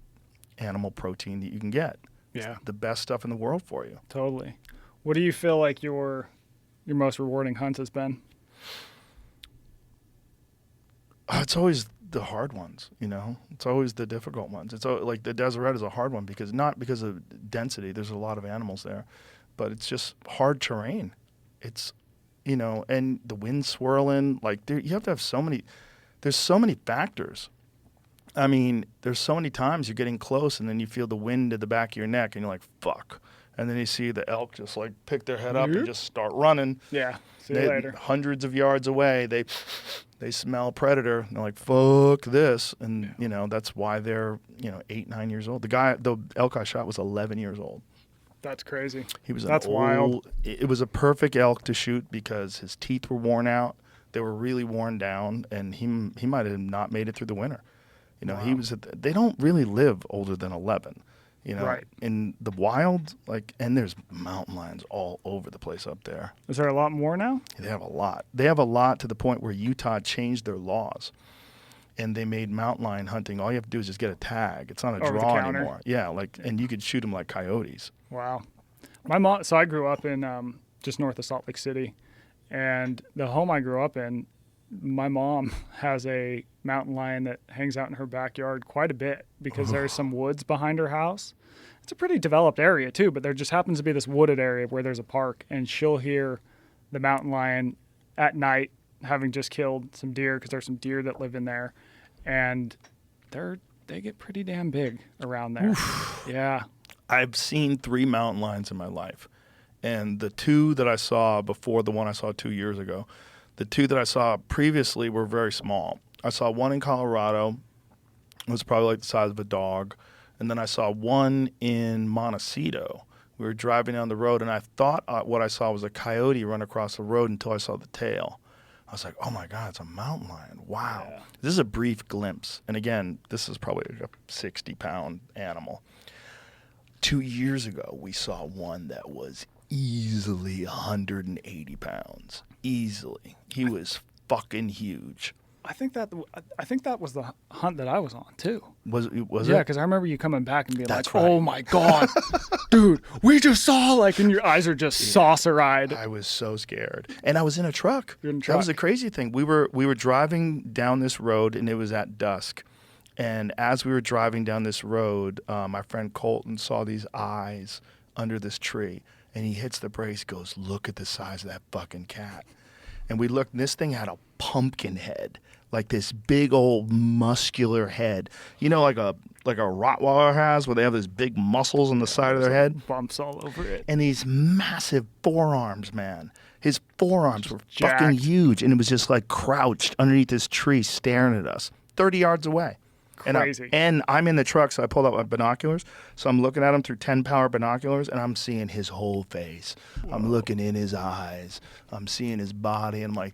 [SPEAKER 4] animal protein that you can get.
[SPEAKER 5] Yeah.
[SPEAKER 4] It's the best stuff in the world for you.
[SPEAKER 5] Totally. What do you feel like your most rewarding hunt has been?
[SPEAKER 4] It's always the hard ones, It's always the difficult ones. It's like the Deseret is a hard one not because of density. There's a lot of animals there, but it's just hard terrain. It's, and the wind swirling. Like you have to have so many. There's so many factors. I mean, there's so many times you're getting close, and then you feel the wind at the back of your neck, and you're like, "Fuck." And then you see the elk just like pick their head up and just start running.
[SPEAKER 5] Yeah. See you later.
[SPEAKER 4] Hundreds of yards away, they smell predator. And they're like, "Fuck this!" And that's why they're 8, 9 years old. The elk I shot was 11 years old.
[SPEAKER 5] That's crazy.
[SPEAKER 4] He was
[SPEAKER 5] That's wild.
[SPEAKER 4] It was a perfect elk to shoot because his teeth were worn out. They were really worn down, and he might have not made it through the winter.
[SPEAKER 5] Wow.
[SPEAKER 4] They don't really live older than 11.
[SPEAKER 5] Right.
[SPEAKER 4] In the wild, and there's mountain lions all over the place up there.
[SPEAKER 5] Is there a lot more now?
[SPEAKER 4] They have a lot. They have a lot to the point where Utah changed their laws, and they made mountain lion hunting. All you have to do is just get a tag. It's not a
[SPEAKER 5] Over the
[SPEAKER 4] draw
[SPEAKER 5] counter.
[SPEAKER 4] anymore. Yeah, and you could shoot them like coyotes.
[SPEAKER 5] Wow. My mom. So I grew up in just north of Salt Lake City, and the home I grew up in, my mom has a mountain lion that hangs out in her backyard quite a bit because there's some woods behind her house. It's a pretty developed area too, but there just happens to be this wooded area where there's a park, and she'll hear the mountain lion at night having just killed some deer, because there's some deer that live in there, and they get pretty damn big around there. Oof. Yeah.
[SPEAKER 4] I've seen 3 mountain lions in my life, and the 2 that I saw before the one I saw 2 years ago, the 2 that I saw previously were very small. I saw one in Colorado. It was probably like the size of a dog. And then I saw one in Montecito. We were driving down the road, and I thought what I saw was a coyote run across the road until I saw the tail. I was like, oh, my God, it's a mountain lion. Wow. Yeah. This is a brief glimpse. And, again, this is probably a 60-pound animal. 2 years ago, we saw one that was easily 180 pounds. Easily. He was fucking huge.
[SPEAKER 5] I think that was the hunt that I was on too.
[SPEAKER 4] Was it?
[SPEAKER 5] Yeah, because I remember you coming back and being
[SPEAKER 4] That's
[SPEAKER 5] like,
[SPEAKER 4] right.
[SPEAKER 5] "Oh my God, dude, we just saw," and your eyes are just saucer-eyed.
[SPEAKER 4] I was so scared, and I was in a truck.
[SPEAKER 5] You're in a
[SPEAKER 4] That
[SPEAKER 5] truck.
[SPEAKER 4] was the crazy thing. We were driving down this road, and it was at dusk. And as we were driving down this road, my friend Colton saw these eyes under this tree, and he hits the brakes. Goes, "Look at the size of that fucking cat." And we looked, and this thing had a pumpkin head, like this big old muscular head. You know, like a Rottweiler has, where they have these big muscles on the side of their head.
[SPEAKER 5] Bumps all over it.
[SPEAKER 4] And these massive forearms, man. His forearms were
[SPEAKER 5] jacked.
[SPEAKER 4] fucking huge, and it was just like crouched underneath this tree staring at us, 30 yards away.
[SPEAKER 5] Crazy.
[SPEAKER 4] And I'm in the truck, so I pulled out my binoculars. So I'm looking at him through 10-power binoculars, and I'm seeing his whole face. Whoa. I'm looking in his eyes. I'm seeing his body, and I'm like,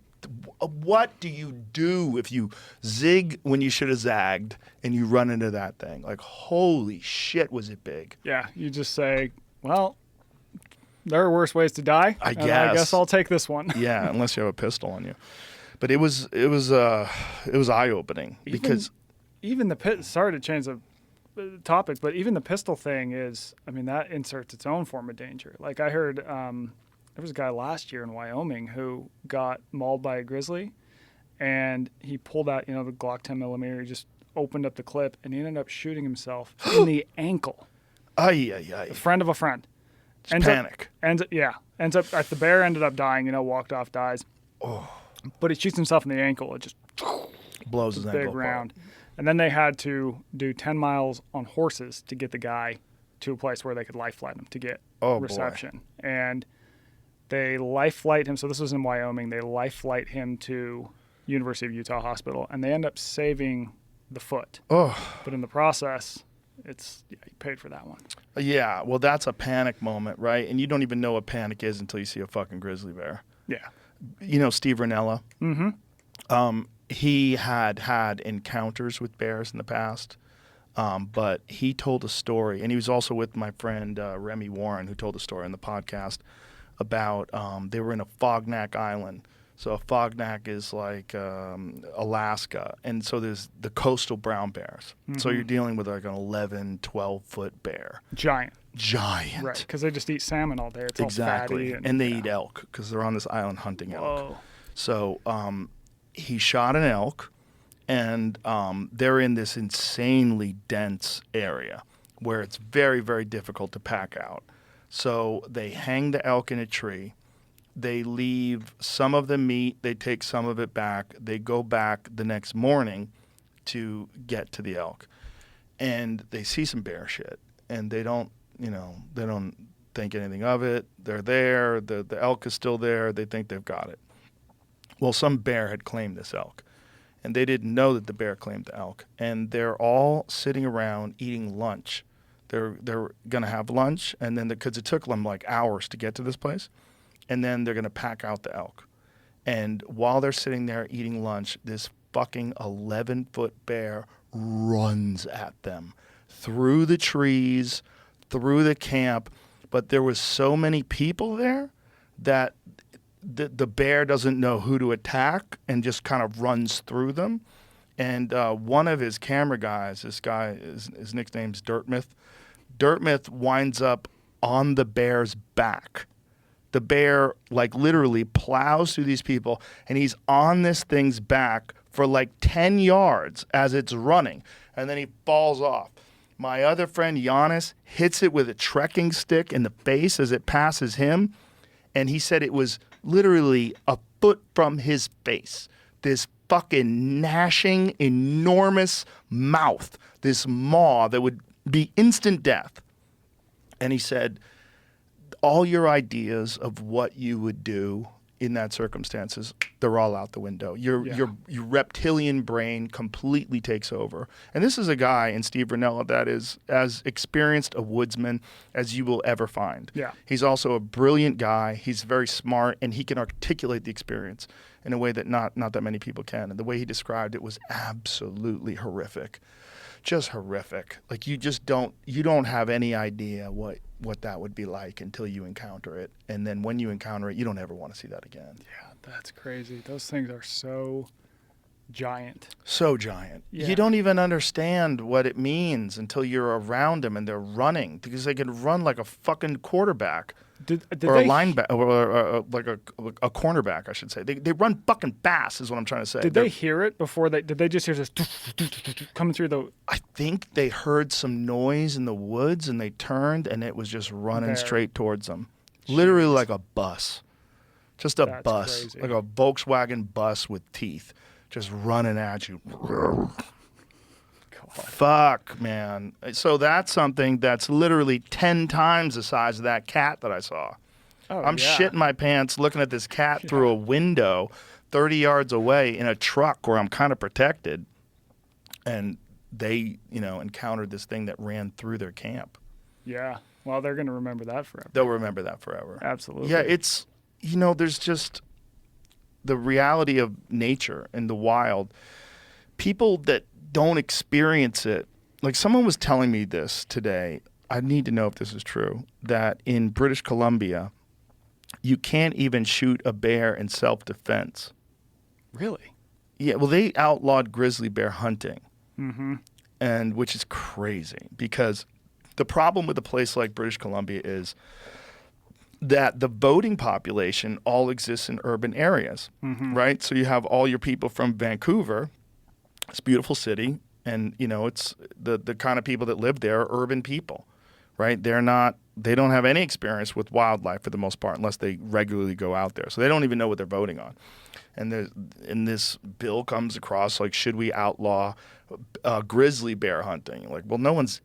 [SPEAKER 4] what do you do if you zig when you should have zagged and you run into that thing? Like, holy shit, was it big?
[SPEAKER 5] Yeah, you just say, well, there are worse ways to die.
[SPEAKER 4] I
[SPEAKER 5] I
[SPEAKER 4] guess
[SPEAKER 5] I'll take this one.
[SPEAKER 4] Yeah, unless you have a pistol on you. But it was eye-opening because
[SPEAKER 5] even the pit. Sorry to change the topic, but even the pistol thing is, I mean, that inserts its own form of danger. Like I heard, there was a guy last year in Wyoming who got mauled by a grizzly, and he pulled out, the Glock 10 millimeter. He just opened up the clip, and he ended up shooting himself in the ankle.
[SPEAKER 4] A
[SPEAKER 5] friend of a friend.
[SPEAKER 4] Panic.
[SPEAKER 5] Ends up. The bear ended up dying. walked off, dies.
[SPEAKER 4] Oh.
[SPEAKER 5] But he shoots himself in the ankle. It just
[SPEAKER 4] blows his ankle
[SPEAKER 5] big round. And then they had to do 10 miles on horses to get the guy to a place where they could life flight him to get reception. Boy. And they life flight him. So this was in Wyoming. They life flight him to University of Utah Hospital, and they end up saving the foot.
[SPEAKER 4] Oh.
[SPEAKER 5] But in the process, you paid for that one.
[SPEAKER 4] Yeah, well, that's a panic moment, right? And you don't even know what panic is until you see a fucking grizzly bear.
[SPEAKER 5] Yeah.
[SPEAKER 4] You know Steve Ranella?
[SPEAKER 5] Mm-hmm.
[SPEAKER 4] He had encounters with bears in the past, but he told a story, and he was also with my friend Remy Warren, who told a story on the podcast about they were in a Fognak Island. So a Fognak is like Alaska, and so there's the coastal brown bears. Mm-hmm. So you're dealing with like an 11, 12-foot bear.
[SPEAKER 5] Giant.
[SPEAKER 4] Right,
[SPEAKER 5] because they just eat salmon all day. It's
[SPEAKER 4] exactly.
[SPEAKER 5] all fatty.
[SPEAKER 4] And they eat elk because they're on this island hunting elk.
[SPEAKER 5] Whoa.
[SPEAKER 4] So he shot an elk, and they're in this insanely dense area where it's very, very difficult to pack out. So they hang the elk in a tree. They leave some of the meat. They take some of it back. They go back the next morning to get to the elk. And they see some bear shit, and they don't think anything of it. They're there. The elk is still there. They think they've got it. Well, some bear had claimed this elk, and they didn't know that the bear claimed the elk. And they're all sitting around eating lunch. They're going to have lunch, and then because it took them like hours to get to this place, and then they're going to pack out the elk. And while they're sitting there eating lunch, this fucking 11-foot bear runs at them through the trees, through the camp. But there was so many people there that the bear doesn't know who to attack and just kind of runs through them. And one of his camera guys, this guy, his nickname's Dirtmouth. Dirtmouth winds up on the bear's back, The bear, like, literally plows through these people, and he's on this thing's back for like 10 yards as it's running, and then he falls off. My other friend, Giannis, hits it with a trekking stick in the face as it passes him, and he said it was literally a foot from his face. This fucking gnashing, enormous mouth, this maw that would be instant death. And he said, all your ideas of what you would do in that circumstances, they're all out the window. Your reptilian brain completely takes over. And this is a guy in Steve Ranella that is as experienced a woodsman as you will ever find.
[SPEAKER 5] Yeah.
[SPEAKER 4] He's also a brilliant guy. He's very smart, and he can articulate the experience in a way that not that many people can. And the way he described it was absolutely horrific. Just horrific. Like, you don't have any idea what that would be like until you encounter it. And then when you encounter it, you don't ever want to see that again.
[SPEAKER 5] Yeah, that's crazy. Those things are so giant.
[SPEAKER 4] So giant.
[SPEAKER 5] Yeah.
[SPEAKER 4] You don't even understand what it means until you're around them and they're running, because they can run like a fucking quarterback.
[SPEAKER 5] Did
[SPEAKER 4] Or
[SPEAKER 5] they,
[SPEAKER 4] a linebacker, or like a cornerback, I should say. They run fucking fast, is what I'm trying to say.
[SPEAKER 5] Did they hear it before did they just hear this coming through the...
[SPEAKER 4] I think they heard some noise in the woods, and they turned, and it was just running
[SPEAKER 5] There.
[SPEAKER 4] straight towards them. Literally like a bus. Just a
[SPEAKER 5] That's
[SPEAKER 4] bus.
[SPEAKER 5] crazy.
[SPEAKER 4] Like a Volkswagen bus with teeth. Just running at you. Fuck, man. So that's something that's literally 10 times the size of that cat that I saw.
[SPEAKER 5] Oh,
[SPEAKER 4] I'm
[SPEAKER 5] yeah.
[SPEAKER 4] shitting my pants looking at this cat through a window 30 yards away in a truck where I'm kind of protected. And they, encountered this thing that ran through their camp.
[SPEAKER 5] Yeah. Well, they're going to remember that forever.
[SPEAKER 4] They'll remember that forever.
[SPEAKER 5] Absolutely.
[SPEAKER 4] Yeah, it's, there's just the reality of nature and the wild. People that don't experience it, like someone was telling me this today, I need to know if this is true, that in British Columbia, you can't even shoot a bear in self-defense.
[SPEAKER 5] Really?
[SPEAKER 4] Yeah, well, they outlawed grizzly bear hunting,
[SPEAKER 5] Mm-hmm.
[SPEAKER 4] which is crazy, because the problem with a place like British Columbia is that the voting population all exists in urban areas, right? So you have all your people from Vancouver. It's a beautiful city, and it's the kind of people that live there are urban people, right? They don't have any experience with wildlife for the most part, unless they regularly go out there. So they don't even know what they're voting on. And this bill comes across like, should we outlaw grizzly bear hunting? Like, well, no one's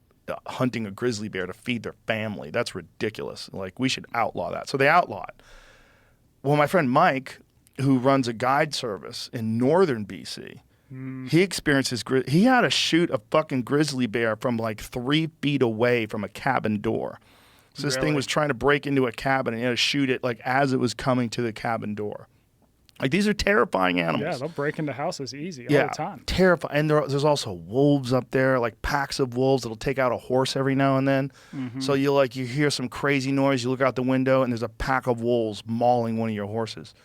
[SPEAKER 4] hunting a grizzly bear to feed their family. That's ridiculous. Like, we should outlaw that. So they outlaw it. Well, my friend Mike, who runs a guide service in northern BC, he experienced he had to shoot a fucking grizzly bear from like 3 feet away from a cabin door. So this thing
[SPEAKER 5] Really?
[SPEAKER 4] was trying to break into a cabin, and he had to shoot it like as it was coming to the cabin door. Like, these are terrifying animals.
[SPEAKER 5] Yeah, they'll break into houses easy
[SPEAKER 4] Yeah,
[SPEAKER 5] all the time.
[SPEAKER 4] terrifying. And there's also wolves up there, like packs of wolves that'll take out a horse every now and then. So you hear some crazy noise, you look out the window, and there's a pack of wolves mauling one of your horses.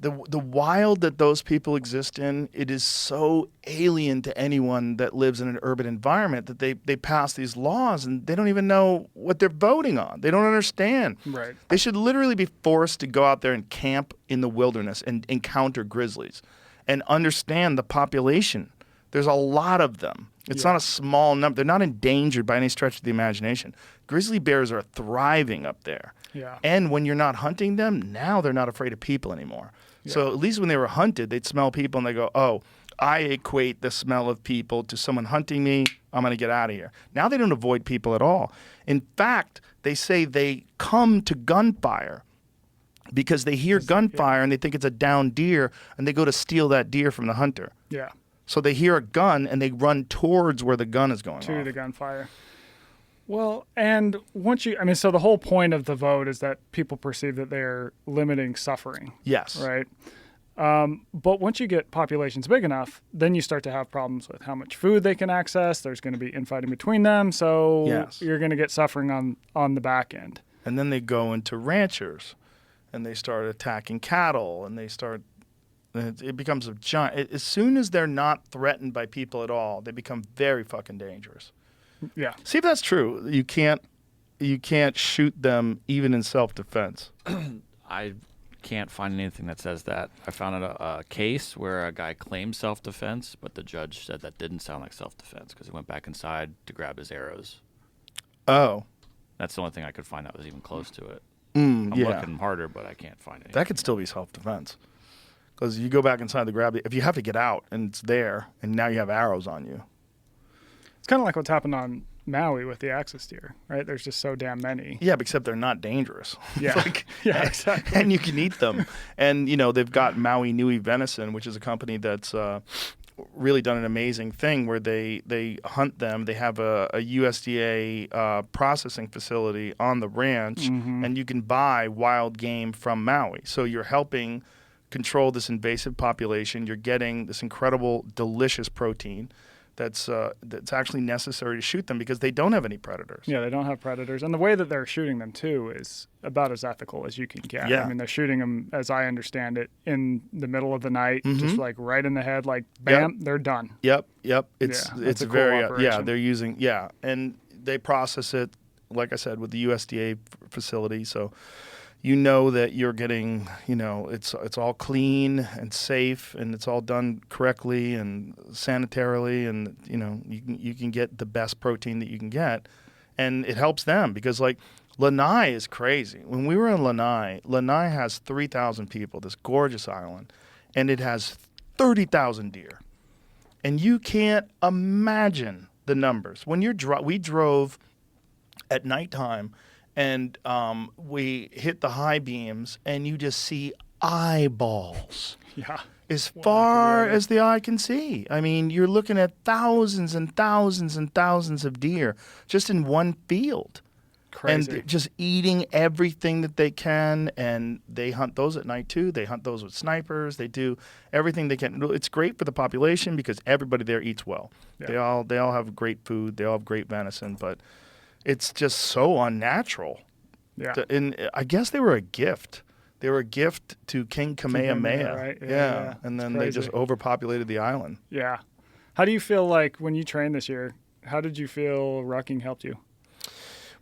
[SPEAKER 4] The wild that those people exist in, it is so alien to anyone that lives in an urban environment that they pass these laws and they don't even know what they're voting on. They don't understand.
[SPEAKER 5] Right.
[SPEAKER 4] They should literally be forced to go out there and camp in the wilderness and encounter grizzlies and understand the population. There's a lot of them. It's not a small number. They're not endangered by any stretch of the imagination. Grizzly bears are thriving up there.
[SPEAKER 5] Yeah.
[SPEAKER 4] And when you're not hunting them, now they're not afraid of people anymore. So at least when they were hunted, they'd smell people and they go, oh, I equate the smell of people to someone hunting me. I'm going to get out of here. Now they don't avoid people at all. In fact, they say they come to gunfire because they hear gunfire and they think it's a downed deer, and they go to steal that deer from the hunter.
[SPEAKER 5] Yeah.
[SPEAKER 4] So they hear a gun and they run towards where the gun is going
[SPEAKER 5] To
[SPEAKER 4] off.
[SPEAKER 5] the gunfire. Well, and so the whole point of the vote is that people perceive that they're limiting suffering.
[SPEAKER 4] Yes.
[SPEAKER 5] Right. But once you get populations big enough, then you start to have problems with how much food they can access. There's going to be infighting between them. So
[SPEAKER 4] Yes.
[SPEAKER 5] you're going to get suffering on the back end.
[SPEAKER 4] And then they go into ranchers and they start attacking cattle, and it becomes a giant. As soon as they're not threatened by people at all, they become very fucking dangerous.
[SPEAKER 5] Yeah.
[SPEAKER 4] See if that's true. You can't you can't shoot them even in self-defense.
[SPEAKER 6] I can't find anything that says that. I found a case where a guy claimed self-defense, but the judge said that didn't sound like self-defense because he went back inside to grab his arrows.
[SPEAKER 4] Oh.
[SPEAKER 6] That's the only thing I could find that was even close to it.
[SPEAKER 4] I'm
[SPEAKER 6] looking harder, but I can't find anything.
[SPEAKER 4] That could still be self-defense. Because you go back inside to grab it. If you have to get out and it's there, and now you have arrows on you.
[SPEAKER 5] It's kind of like what's happened on Maui with the axis deer, right? There's just so damn many.
[SPEAKER 4] Yeah, except they're not dangerous.
[SPEAKER 5] Yeah, yeah, exactly.
[SPEAKER 4] And you can eat them. And, they've got Maui Nui Venison, which is a company that's really done an amazing thing where they hunt them. They have a USDA processing facility on the ranch, and you can buy wild game from Maui. So you're helping control this invasive population. You're getting this incredible, delicious protein that's actually necessary to shoot them because they don't have any predators.
[SPEAKER 5] Yeah, they don't have predators. And the way that they're shooting them, too, is about as ethical as you can get.
[SPEAKER 4] Yeah.
[SPEAKER 5] I mean, they're shooting them, as I understand it, in the middle of the night, just like right in the head, like, bam, they're done.
[SPEAKER 4] Yep. It's
[SPEAKER 5] a cool
[SPEAKER 4] very,
[SPEAKER 5] operation.
[SPEAKER 4] they're using, and they process it, like I said, with the USDA facility. So that you're getting, it's all clean and safe and it's all done correctly and sanitarily, and you can get the best protein that you can get, and it helps them because like Lanai is crazy. When we were in Lanai has 3,000 people, this gorgeous island, and it has 30,000 deer, and you can't imagine the numbers. When we drove at nighttime. And we hit the high beams, and you just see eyeballs.
[SPEAKER 5] Yeah.
[SPEAKER 4] As far as the eye can see. I mean, you're looking at thousands and thousands and thousands of deer just in one field.
[SPEAKER 5] Crazy.
[SPEAKER 4] And just eating everything that they can, and they hunt those at night too. They hunt those with snipers. They do everything they can. It's great for the population because everybody there eats well. Yeah. They all have great food. They all have great venison, but it's just so unnatural.
[SPEAKER 5] Yeah.
[SPEAKER 4] And I guess they were a gift. They were a gift to King Kamehameha.
[SPEAKER 5] Right?
[SPEAKER 4] Yeah. And then they just overpopulated the island.
[SPEAKER 5] Yeah. How do you feel like when you trained this year, how did you feel rucking helped you?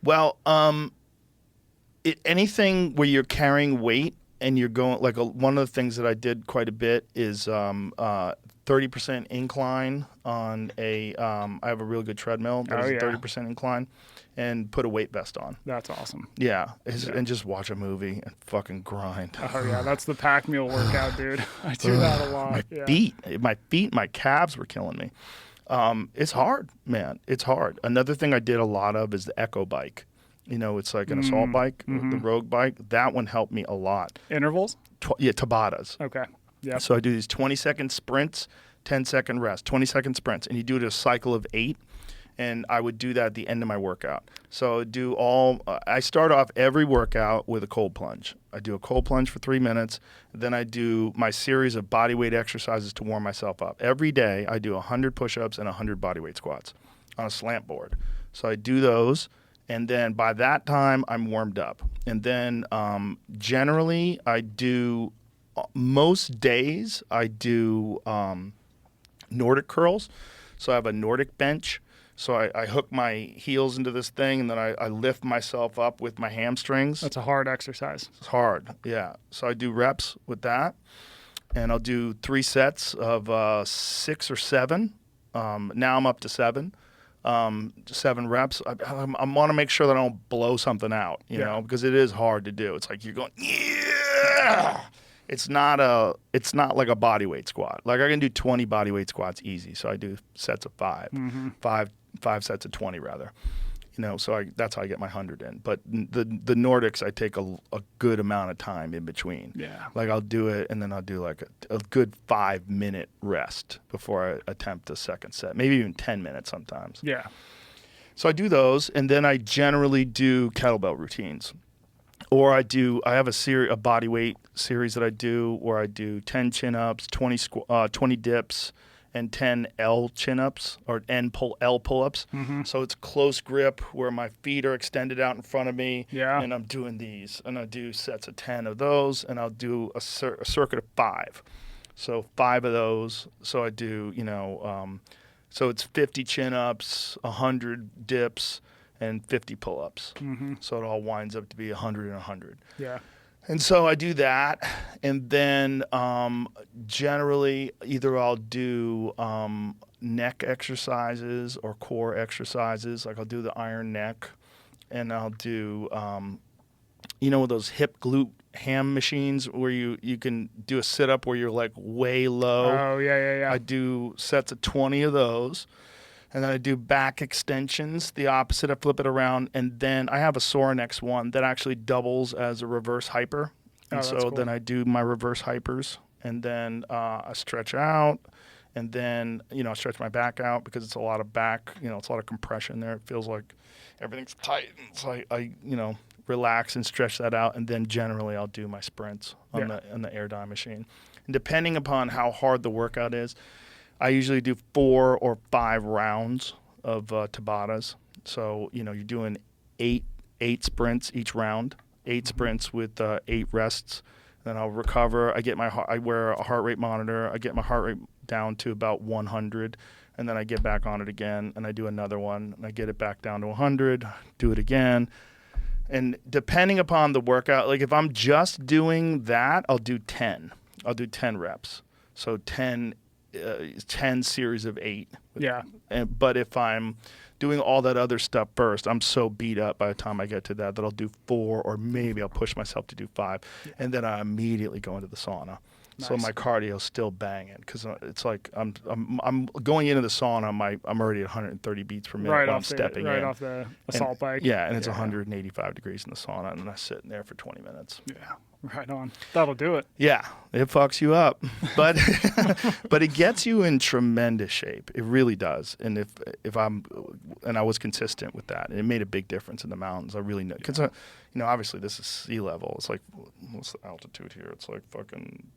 [SPEAKER 5] Well,
[SPEAKER 4] anything where you're carrying weight and you're going, like one of the things that I did quite a bit is 30% incline on I have a really good treadmill. There's a 30% incline. And put a weight vest on.
[SPEAKER 5] That's awesome.
[SPEAKER 4] Yeah. And just watch a movie and fucking grind.
[SPEAKER 5] Oh, yeah. That's the pack mule workout, dude. I do that a lot.
[SPEAKER 4] My feet, my calves were killing me. It's hard, man. It's hard. Another thing I did a lot of is the Echo bike. It's like an assault bike, the Rogue bike. That one helped me a lot.
[SPEAKER 5] Intervals?
[SPEAKER 4] Tabatas.
[SPEAKER 5] Okay. Yeah.
[SPEAKER 4] So I do these 20-second sprints, 10-second rest, 20-second sprints. And you do it a cycle of 8. And I would do that at the end of my workout. So I start off every workout with a cold plunge. I do a cold plunge for 3 minutes. Then I do my series of body weight exercises to warm myself up. Every day I do 100 push-ups and 100 body weight squats on a slant board. So I do those. And then by that time, I'm warmed up. And then generally most days I do Nordic curls. So I have a Nordic bench. So I hook my heels into this thing, and then I lift myself up with my hamstrings.
[SPEAKER 5] That's a hard exercise.
[SPEAKER 4] It's hard, yeah. So I do reps with that, and I'll do 3 sets of 6 or 7. Now I'm up to 7. 7 reps. I want to make sure that I don't blow something out, you know, because it is hard to do. It's like you're going, yeah. It's not like a body weight squat. Like I can do 20 body weight squats easy. So I do sets of 5, 5 sets of 20 rather. So that's how I get my 100 in. But the Nordics, I take a good amount of time in between.
[SPEAKER 5] Yeah.
[SPEAKER 4] Like I'll do it, and then I'll do like a good 5-minute rest before I attempt a second set, maybe even 10 minutes sometimes.
[SPEAKER 5] Yeah.
[SPEAKER 4] So I do those, and then I generally do kettlebell routines. Or I have a body weight series that I do where I do 10 chin-ups, 20 dips, and 10 L chin-ups or L pull-ups. So it's close grip where my feet are extended out in front of me.
[SPEAKER 5] Yeah.
[SPEAKER 4] And I'm doing these. And I do sets of 10 of those, and I'll do a circuit of 5. So 5 of those. So I do, so it's 50 chin-ups, 100 dips, and 50 pull-ups. So it all winds up to be 100 and 100.
[SPEAKER 5] Yeah.
[SPEAKER 4] And so I do that, and then generally either I'll do neck exercises or core exercises. Like I'll do the iron neck, and I'll do, those hip glute ham machines where you can do a sit-up where you're like way low.
[SPEAKER 5] Oh, yeah.
[SPEAKER 4] I do sets of 20 of those. And then I do back extensions, the opposite. I flip it around. And then I have a Sorinex one that actually doubles as a reverse hyper. And
[SPEAKER 5] that's
[SPEAKER 4] so
[SPEAKER 5] cool.
[SPEAKER 4] then I do my reverse hypers. And then I stretch out. And then, I stretch my back out because it's a lot of back. It's a lot of compression there. It feels like everything's tight. And so I relax and stretch that out. And then generally I'll do my sprints on the air dye machine. And depending upon how hard the workout is, I usually do 4 or 5 rounds of Tabatas. So, you're doing eight sprints each round, 8 sprints with 8 rests. Then I'll recover. I wear a heart rate monitor. I get my heart rate down to about 100, and then I get back on it again, and I do another one, and I get it back down to 100, do it again. And depending upon the workout, like if I'm just doing that, I'll do 10. I'll do 10 reps. So 10 series of 8.
[SPEAKER 5] Yeah.
[SPEAKER 4] But if I'm doing all that other stuff first, I'm so beat up by the time I get to that I'll do 4, or maybe I'll push myself to do 5, and then I immediately go into the sauna.
[SPEAKER 5] Nice.
[SPEAKER 4] So my cardio's still banging because it's like I'm going into the sauna. I'm already at 130 beats per minute
[SPEAKER 5] Right
[SPEAKER 4] while
[SPEAKER 5] off
[SPEAKER 4] I'm stepping in.
[SPEAKER 5] Right off the assault bike.
[SPEAKER 4] Yeah, and it's 185 degrees in the sauna, and I sit in there for 20 minutes.
[SPEAKER 5] Yeah. Right on. That'll do it.
[SPEAKER 4] Yeah, it fucks you up, but but it gets you in tremendous shape. It really does. And if I was consistent with that, and it made a big difference in the mountains. I really know because obviously this is sea level. It's like, what's the altitude here? It's like fucking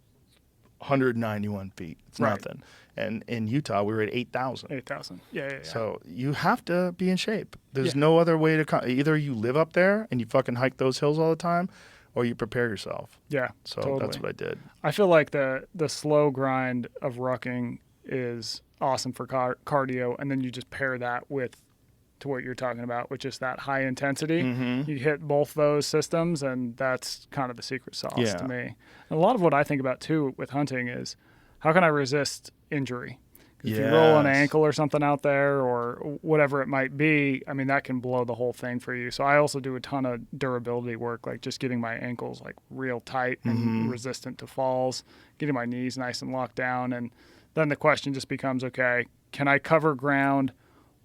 [SPEAKER 4] 191 feet. It's nothing. And in Utah, we were at 8,000.
[SPEAKER 5] 8,000. Yeah.
[SPEAKER 4] So you have to be in shape. There's no other way to either you live up there and you fucking hike those hills all the time, or you prepare yourself.
[SPEAKER 5] Yeah.
[SPEAKER 4] So
[SPEAKER 5] totally.
[SPEAKER 4] that's what I did.
[SPEAKER 5] I feel like the slow grind of rucking is awesome for cardio, and then you just pair that to what you're talking about, which is that high intensity. You hit both those systems, and that's kind of the secret sauce to me. And a lot of what I think about too with hunting is how can I resist injury? If you roll an ankle or something out there or whatever it might be, I mean, that can blow the whole thing for you. So I also do a ton of durability work, like just getting my ankles like real tight and resistant to falls, getting my knees nice and locked down. And then the question just becomes, okay, can I cover ground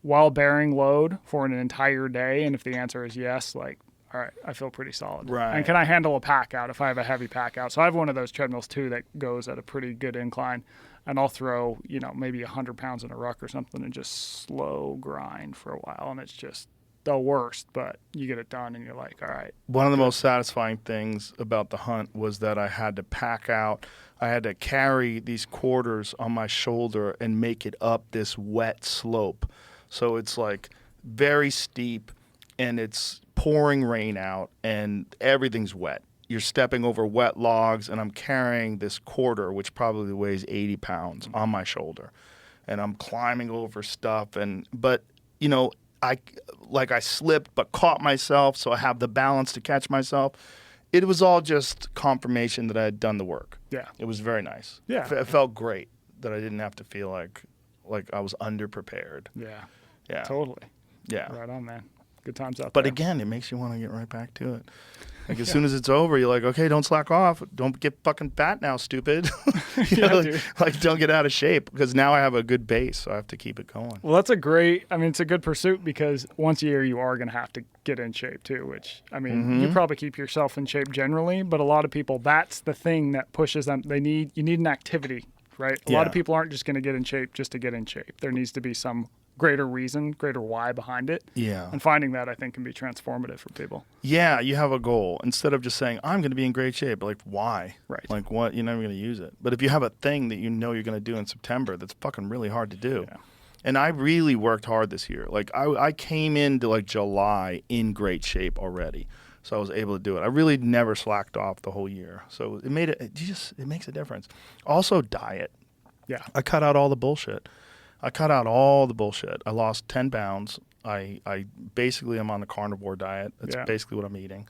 [SPEAKER 5] while bearing load for an entire day? And if the answer is yes, like, all right, I feel pretty solid.
[SPEAKER 4] Right.
[SPEAKER 5] And can I handle a pack out if I have a heavy pack out? So I have one of those treadmills too that goes at a pretty good incline, and I'll throw, maybe 100 pounds in a ruck or something and just slow grind for a while. And it's just the worst, but you get it done and you're like, all right.
[SPEAKER 4] One of the most satisfying things about the hunt was that I had to pack out. I had to carry these quarters on my shoulder and make it up this wet slope. So it's like very steep and it's pouring rain out and everything's wet. You're stepping over wet logs, and I'm carrying this quarter, which probably weighs 80 pounds, on my shoulder. And I'm climbing over stuff. But I slipped but caught myself, so I have the balance to catch myself. It was all just confirmation that I had done the work.
[SPEAKER 5] Yeah.
[SPEAKER 4] It was very nice.
[SPEAKER 5] Yeah.
[SPEAKER 4] It felt great that I didn't have to feel like I was underprepared.
[SPEAKER 5] Yeah.
[SPEAKER 4] Yeah.
[SPEAKER 5] Totally.
[SPEAKER 4] Yeah.
[SPEAKER 5] Right on, man. Good times out there.
[SPEAKER 4] But again, it makes you want to get right back to it. Like as soon as it's over, you're like, okay, don't slack off. Don't get fucking fat now, stupid.
[SPEAKER 5] Dude.
[SPEAKER 4] Like don't get out of shape because now I have a good base, so I have to keep it going.
[SPEAKER 5] Well, it's a good pursuit because once a year you are going to have to get in shape too, which, you probably keep yourself in shape generally, but a lot of people, that's the thing that pushes them. You need an activity, right? A lot of people aren't just going to get in shape just to get in shape. There needs to be some greater reason, greater why behind it.
[SPEAKER 4] Yeah.
[SPEAKER 5] And finding that, I think, can be transformative for people.
[SPEAKER 4] Yeah, you have a goal. Instead of just saying, I'm going to be in great shape, like, why?
[SPEAKER 5] Right.
[SPEAKER 4] Like, what? You're never going to use it. But if you have a thing that you know you're going to do in September, that's fucking really hard to do.
[SPEAKER 5] Yeah.
[SPEAKER 4] And I really worked hard this year. Like, I came into, like, July in great shape already. So I was able to do it. I really never slacked off the whole year. So it makes a difference. Also, diet.
[SPEAKER 5] Yeah.
[SPEAKER 4] I cut out all the bullshit. I cut out all the bullshit. I lost 10 pounds. I basically am on the carnivore diet. That's basically what I'm eating.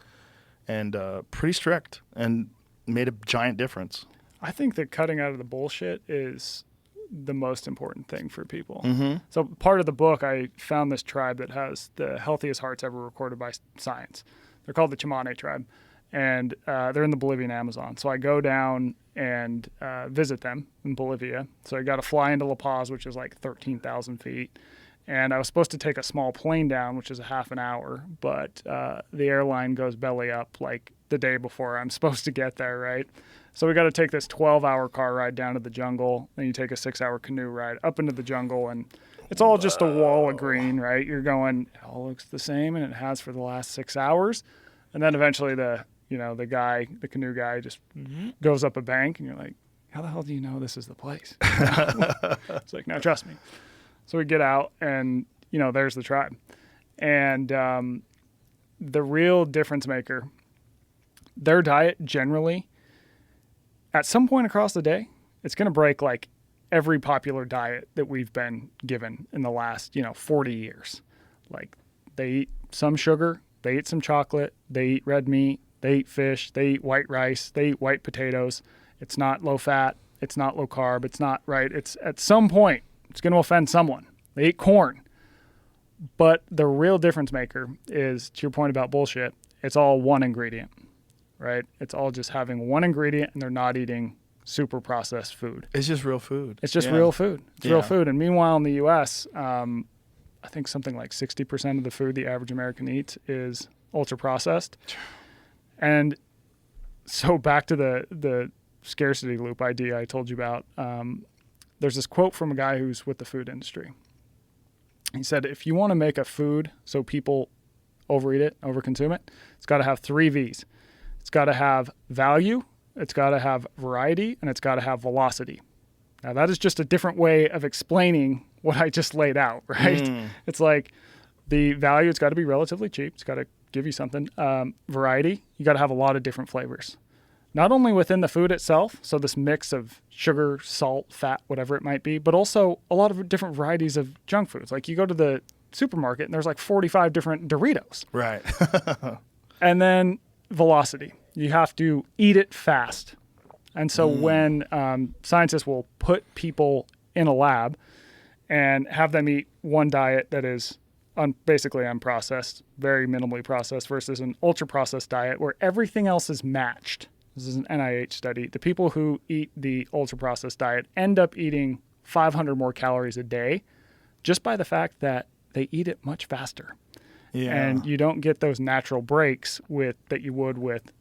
[SPEAKER 4] And pretty strict, and made a giant difference.
[SPEAKER 5] I think that cutting out of the bullshit is the most important thing for people.
[SPEAKER 4] Mm-hmm.
[SPEAKER 5] So part of the book, I found this tribe that has the healthiest hearts ever recorded by science. They're called the Chamane tribe, and they're in the Bolivian Amazon. So I go down and visit them in Bolivia. So I got to fly into La Paz, which is like 13,000 feet. And I was supposed to take a small plane down, which is a half an hour, but the airline goes belly up like the day before I'm supposed to get there, right? So we got to take this 12-hour car ride down to the jungle. Then you take a 6-hour canoe ride up into the jungle, and it's all just a wall of green, right? You're going, it all looks the same, and it has for the last 6 hours. And then eventually the canoe guy just goes up a bank, and you're like, how the hell do you know this is the place? It's like, no, trust me. So we get out, and, there's the tribe. And the real difference maker, their diet generally, at some point across the day, it's going to break like every popular diet that we've been given in the last, 40 years. Like they eat some sugar, they eat some chocolate, they eat red meat, they eat fish, they eat white rice, they eat white potatoes. It's not low fat, it's not low carb, it's not right. It's at some point, it's going to offend someone. They eat corn. But the real difference maker is, to your point about bullshit, it's all one ingredient. Right? It's all just having one ingredient, and they're not eating super processed food.
[SPEAKER 4] It's just real food.
[SPEAKER 5] It's just real food. It's real food. And meanwhile, in the U.S., I think something like 60% of the food the average American eats is ultra processed. And so back to the scarcity loop idea I told you about, there's this quote from a guy who's with the food industry. He said, if you want to make a food so people overeat it, overconsume it, it's got to have 3 V's. It's got to have value, it's got to have variety, and it's got to have velocity. Now, that is just a different way of explaining what I just laid out, right? It's like the value, it's got to be relatively cheap. It's got to give you something. Variety, you got to have a lot of different flavors. Not only within the food itself, so this mix of sugar, salt, fat, whatever it might be, but also a lot of different varieties of junk foods. Like you go to the supermarket and there's like 45 different Doritos.
[SPEAKER 4] Right.
[SPEAKER 5] And then velocity. You have to eat it fast. And so when scientists will put people in a lab and have them eat one diet that is basically unprocessed, very minimally processed, versus an ultra-processed diet where everything else is matched. This is an NIH study. The people who eat the ultra-processed diet end up eating 500 more calories a day just by the fact that they eat it much faster. Yeah. And you don't get those natural breaks that you would with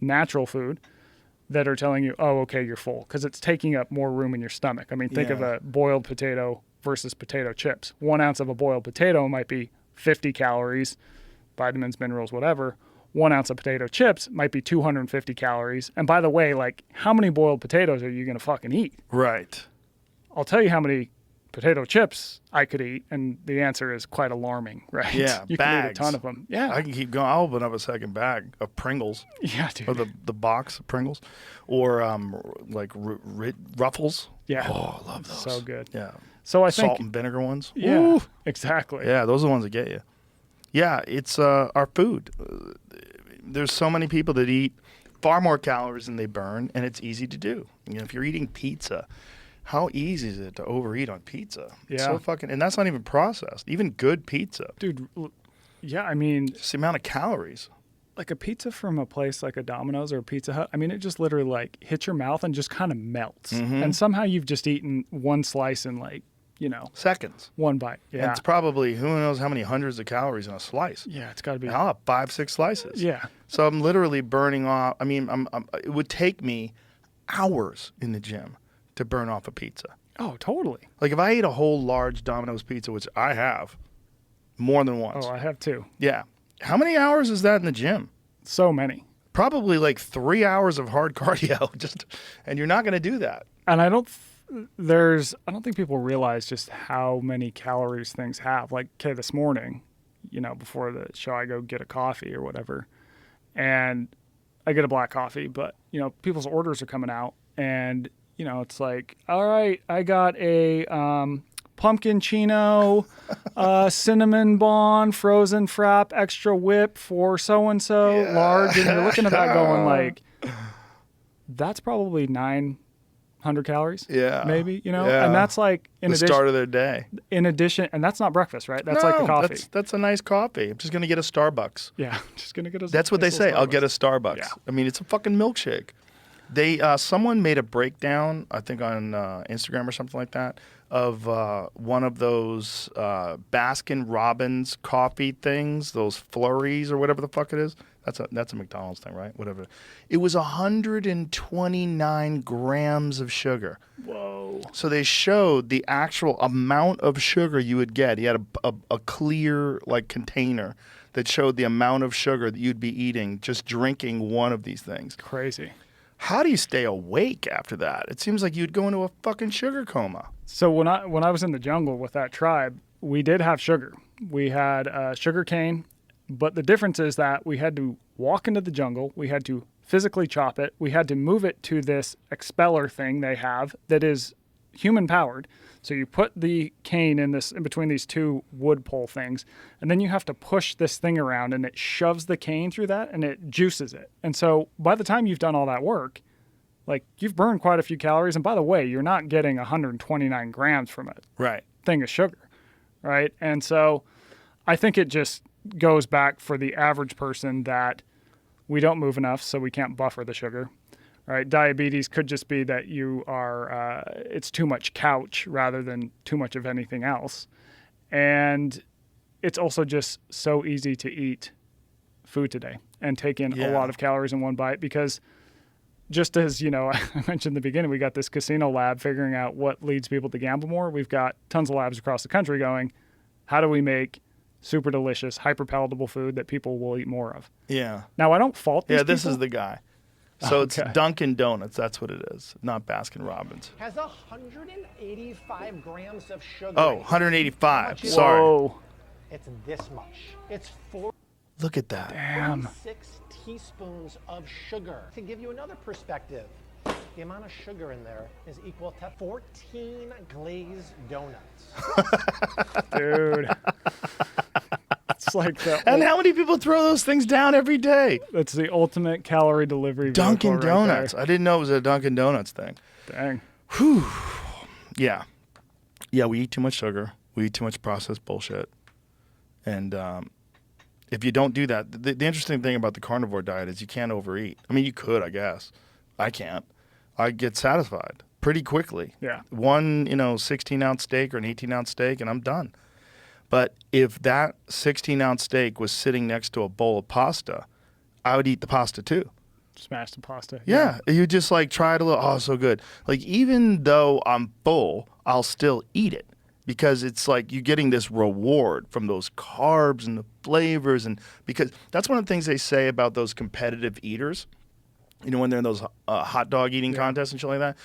[SPEAKER 5] natural food that are telling you, oh, okay, you're full, because it's taking up more room in your stomach. I mean, think of a boiled potato versus potato chips. 1 ounce of a boiled potato might be 50 calories, vitamins, minerals, whatever. 1 ounce of potato chips might be 250 calories. And by the way, like, how many boiled potatoes are you going to fucking eat?
[SPEAKER 4] Right.
[SPEAKER 5] I'll tell you how many potato chips I could eat, and the answer is quite alarming, right?
[SPEAKER 4] Yeah,
[SPEAKER 5] you
[SPEAKER 4] bags.
[SPEAKER 5] can eat a ton of them. Yeah,
[SPEAKER 4] I can keep going. I'll open up a second bag of Pringles.
[SPEAKER 5] Yeah, dude.
[SPEAKER 4] Or the box of Pringles, or like Ruffles.
[SPEAKER 5] Yeah.
[SPEAKER 4] Oh, I love those.
[SPEAKER 5] So good.
[SPEAKER 4] Yeah.
[SPEAKER 5] So I think
[SPEAKER 4] salt and vinegar ones.
[SPEAKER 5] Yeah,
[SPEAKER 4] Ooh.
[SPEAKER 5] exactly.
[SPEAKER 4] Yeah, those are the ones that get you. Yeah, it's our food. There's so many people that eat far more calories than they burn, and it's easy to do. If you're eating pizza, how easy is it to overeat on pizza?
[SPEAKER 5] Yeah.
[SPEAKER 4] It's so fucking, and that's not even processed. Even good pizza.
[SPEAKER 5] Dude, yeah, I mean,
[SPEAKER 4] just the amount of calories.
[SPEAKER 5] Like a pizza from a place like a Domino's or a Pizza Hut, I mean, it just literally like hits your mouth and just kind of melts.
[SPEAKER 4] Mm-hmm.
[SPEAKER 5] And somehow you've just eaten one slice in like,
[SPEAKER 4] seconds.
[SPEAKER 5] One bite. Yeah.
[SPEAKER 4] And it's probably, who knows how many hundreds of calories in a slice.
[SPEAKER 5] Yeah, it's got to be.
[SPEAKER 4] And I'll have 5-6 slices.
[SPEAKER 5] Yeah.
[SPEAKER 4] So I'm literally burning off. I mean, it would take me hours in the gym to burn off a pizza.
[SPEAKER 5] Oh, totally.
[SPEAKER 4] Like if I ate a whole large Domino's pizza, which I have more than once.
[SPEAKER 5] Oh, I have too.
[SPEAKER 4] Yeah. How many hours is that in the gym?
[SPEAKER 5] So many.
[SPEAKER 4] Probably like 3 hours of hard cardio. And you're not going to do that.
[SPEAKER 5] And I don't think people realize just how many calories things have. Like, okay, this morning, before the show, I go get a coffee or whatever, and I get a black coffee, but people's orders are coming out, and it's like, all right, I got a pumpkin chino, cinnamon bun, frozen frap, extra whip for so-and-so, large. And you're looking at that going like, that's probably 900 calories.
[SPEAKER 4] Yeah.
[SPEAKER 5] Maybe,
[SPEAKER 4] Yeah.
[SPEAKER 5] and that's like
[SPEAKER 4] The start of their day.
[SPEAKER 5] in addition, and that's not breakfast, right? That's like the coffee.
[SPEAKER 4] That's a nice coffee. I'm just going to get a Starbucks.
[SPEAKER 5] Yeah. Just going to get a
[SPEAKER 4] That's what they
[SPEAKER 5] nice
[SPEAKER 4] say.
[SPEAKER 5] little
[SPEAKER 4] I'll get a
[SPEAKER 5] Starbucks.
[SPEAKER 4] Starbucks.
[SPEAKER 5] Yeah.
[SPEAKER 4] I mean, it's a fucking milkshake. Someone made a breakdown, I think on Instagram or something like that, of one of those Baskin Robbins coffee things, those flurries or whatever the fuck it is. That's a McDonald's thing, right? Whatever. It was 129 grams of sugar.
[SPEAKER 5] Whoa.
[SPEAKER 4] So they showed the actual amount of sugar you would get. He had a clear like container that showed the amount of sugar that you'd be eating just drinking one of these things.
[SPEAKER 5] Crazy.
[SPEAKER 4] How do you stay awake after that? It seems like you'd go into a fucking sugar coma.
[SPEAKER 5] So when I was in the jungle with that tribe, we did have sugar. We had sugar cane, but the difference is that we had to walk into the jungle. We had to physically chop it. We had to move it to this expeller thing they have that is human powered. So you put the cane in between these two wood pole things, and then you have to push this thing around, and it shoves the cane through that, and it juices it. And so by the time you've done all that work, like you've burned quite a few calories. And by the way, you're not getting 129 grams from a thing of sugar, right? And so I think it just goes back for the average person that we don't move enough, so we can't buffer the sugar. Right, diabetes could just be that you are, it's too much couch rather than too much of anything else. And it's also just so easy to eat food today and take in a lot of calories in one bite because just as, I mentioned in the beginning, we got this casino lab figuring out what leads people to gamble more. We've got tons of labs across the country going, how do we make super delicious, hyper palatable food that people will eat more of?
[SPEAKER 4] Yeah.
[SPEAKER 5] Now, I don't fault these
[SPEAKER 4] this
[SPEAKER 5] people.
[SPEAKER 4] is the guy. So it's Dunkin' Donuts. That's what it is, not Baskin Robbins.
[SPEAKER 3] Has 185 grams of sugar.
[SPEAKER 4] Oh, 185.
[SPEAKER 3] Whoa.
[SPEAKER 4] Sorry.
[SPEAKER 3] It's this much. It's
[SPEAKER 4] Look at that.
[SPEAKER 5] Damn.
[SPEAKER 3] 46 teaspoons of sugar. To give you another perspective, the amount of sugar in there is equal to 14 glazed donuts.
[SPEAKER 5] Dude. It's like that.
[SPEAKER 4] And how many people throw those things down every day?
[SPEAKER 5] That's the ultimate calorie delivery vehicle
[SPEAKER 4] Dunkin'
[SPEAKER 5] right
[SPEAKER 4] Donuts.
[SPEAKER 5] there.
[SPEAKER 4] I didn't know it was a Dunkin' Donuts thing.
[SPEAKER 5] Dang.
[SPEAKER 4] Whew. Yeah. Yeah, we eat too much sugar. We eat too much processed bullshit. And if you don't do that, the interesting thing about the carnivore diet is you can't overeat. I mean, you could, I guess. I can't. I get satisfied pretty quickly.
[SPEAKER 5] Yeah.
[SPEAKER 4] One, 16-ounce steak or an 18-ounce steak, and I'm done. But if that 16-ounce steak was sitting next to a bowl of pasta, I would eat the pasta too.
[SPEAKER 5] Smash the pasta.
[SPEAKER 4] Yeah. You just like try it a little. Oh, so good. Like even though I'm full, I'll still eat it because it's like you're getting this reward from those carbs and the flavors. And because that's one of the things they say about those competitive eaters, when they're in those hot dog eating contests and shit like that,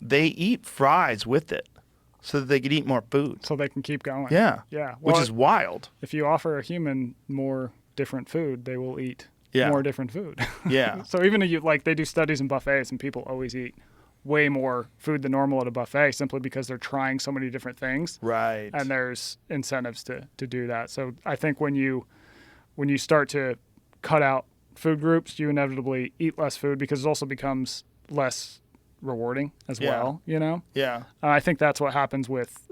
[SPEAKER 4] they eat fries with it. So that they could eat more food.
[SPEAKER 5] So they can keep going.
[SPEAKER 4] Yeah.
[SPEAKER 5] Yeah.
[SPEAKER 4] Which is wild.
[SPEAKER 5] If you offer a human more different food, they will eat more different food.
[SPEAKER 4] Yeah.
[SPEAKER 5] So even if they do studies in buffets and people always eat way more food than normal at a buffet simply because they're trying so many different things.
[SPEAKER 4] Right.
[SPEAKER 5] And there's incentives to do that. So I think when you start to cut out food groups, you inevitably eat less food because it also becomes less rewarding as well,
[SPEAKER 4] Yeah.
[SPEAKER 5] I think that's what happens with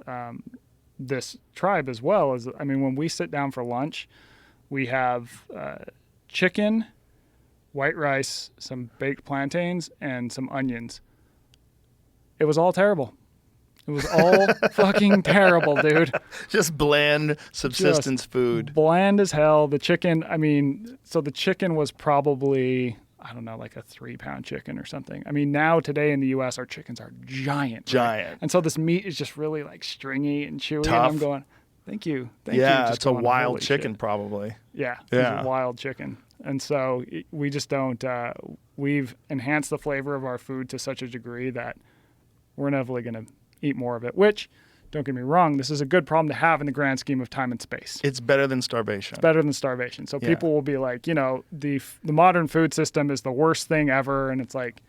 [SPEAKER 5] this tribe as well. When we sit down for lunch, we have chicken, white rice, some baked plantains, and some onions. It was all terrible. It was all fucking terrible, dude.
[SPEAKER 4] Just bland subsistence food.
[SPEAKER 5] Bland as hell. The chicken, so the chicken was probably, I don't know, like a 3-pound chicken or something. Now today in the U.S., our chickens are giant.
[SPEAKER 4] Giant.
[SPEAKER 5] Right? And so this meat is just really like stringy and chewy.
[SPEAKER 4] Tough.
[SPEAKER 5] And I'm going, thank you.
[SPEAKER 4] Yeah,
[SPEAKER 5] Just
[SPEAKER 4] it's a
[SPEAKER 5] going,
[SPEAKER 4] wild
[SPEAKER 5] "Holy
[SPEAKER 4] chicken
[SPEAKER 5] shit."
[SPEAKER 4] probably.
[SPEAKER 5] Yeah,
[SPEAKER 4] Yeah.
[SPEAKER 5] it's a wild chicken. And so we just don't, we've enhanced the flavor of our food to such a degree that we're inevitably going to eat more of it, which, don't get me wrong, this is a good problem to have in the grand scheme of time and space.
[SPEAKER 4] It's better than starvation.
[SPEAKER 5] Better than starvation. So people will be like, the modern food system is the worst thing ever. And it's like,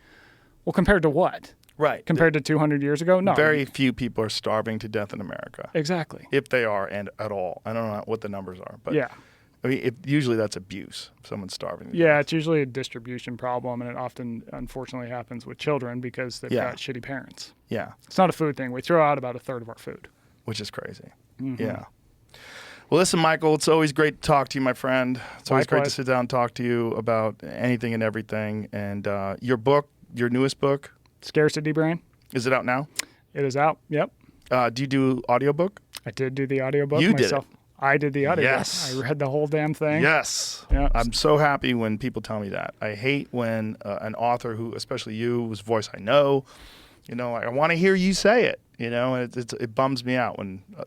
[SPEAKER 5] well, compared to what?
[SPEAKER 4] Right.
[SPEAKER 5] Compared to 200 years ago, no.
[SPEAKER 4] Very few people are starving to death in America.
[SPEAKER 5] Exactly.
[SPEAKER 4] If they are, and at all. I don't know what the numbers are, but
[SPEAKER 5] Yeah.
[SPEAKER 4] I mean, usually that's abuse. If someone's starving. to
[SPEAKER 5] Yeah,
[SPEAKER 4] death.
[SPEAKER 5] it's usually a distribution problem, and it often, unfortunately, happens with children because they've
[SPEAKER 4] Yeah.
[SPEAKER 5] got shitty parents.
[SPEAKER 4] Yeah,
[SPEAKER 5] It's not a food thing. We throw out about a third of our food.
[SPEAKER 4] which is crazy.
[SPEAKER 5] Mm-hmm.
[SPEAKER 4] Yeah. Well, listen, Michael, it's always great to talk to you, my friend. It's always great to
[SPEAKER 5] Likewise.
[SPEAKER 4] sit down and talk to you about anything and everything. And your book, your newest book,
[SPEAKER 5] Scarcity Brain.
[SPEAKER 4] is it out now?
[SPEAKER 5] It is out. Yep.
[SPEAKER 4] Do you do audiobook?
[SPEAKER 5] I did do the audiobook
[SPEAKER 4] You did
[SPEAKER 5] myself. I did the audiobook.
[SPEAKER 4] Yes.
[SPEAKER 5] I read the whole damn thing.
[SPEAKER 4] Yes.
[SPEAKER 5] Yeah.
[SPEAKER 4] I'm so happy when people tell me that. I hate when an author who, especially you, whose voice I know, I want to hear you say it, and it bums me out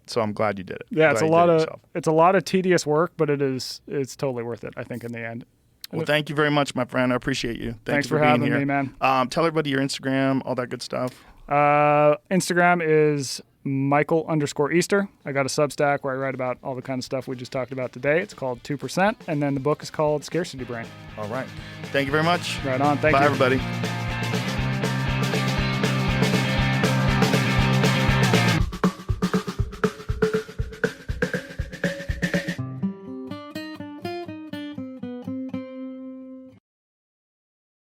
[SPEAKER 4] so I'm glad you did it.
[SPEAKER 5] Yeah,
[SPEAKER 4] Glad you did it yourself.
[SPEAKER 5] it's a lot of tedious work, but it's totally worth it, I think, in the end.
[SPEAKER 4] Well, thank you very much, my friend. I appreciate you.
[SPEAKER 5] Thanks
[SPEAKER 4] you
[SPEAKER 5] for
[SPEAKER 4] being
[SPEAKER 5] having
[SPEAKER 4] here.
[SPEAKER 5] me, man.
[SPEAKER 4] Tell everybody your Instagram, all that good stuff.
[SPEAKER 5] Instagram is Michael_Easter. I got a Substack where I write about all the kind of stuff we just talked about today. It's called 2%, and then the book is called Scarcity Brain.
[SPEAKER 4] All right. Thank you very much.
[SPEAKER 5] Right on. Thank
[SPEAKER 4] Bye,
[SPEAKER 5] you.
[SPEAKER 4] everybody.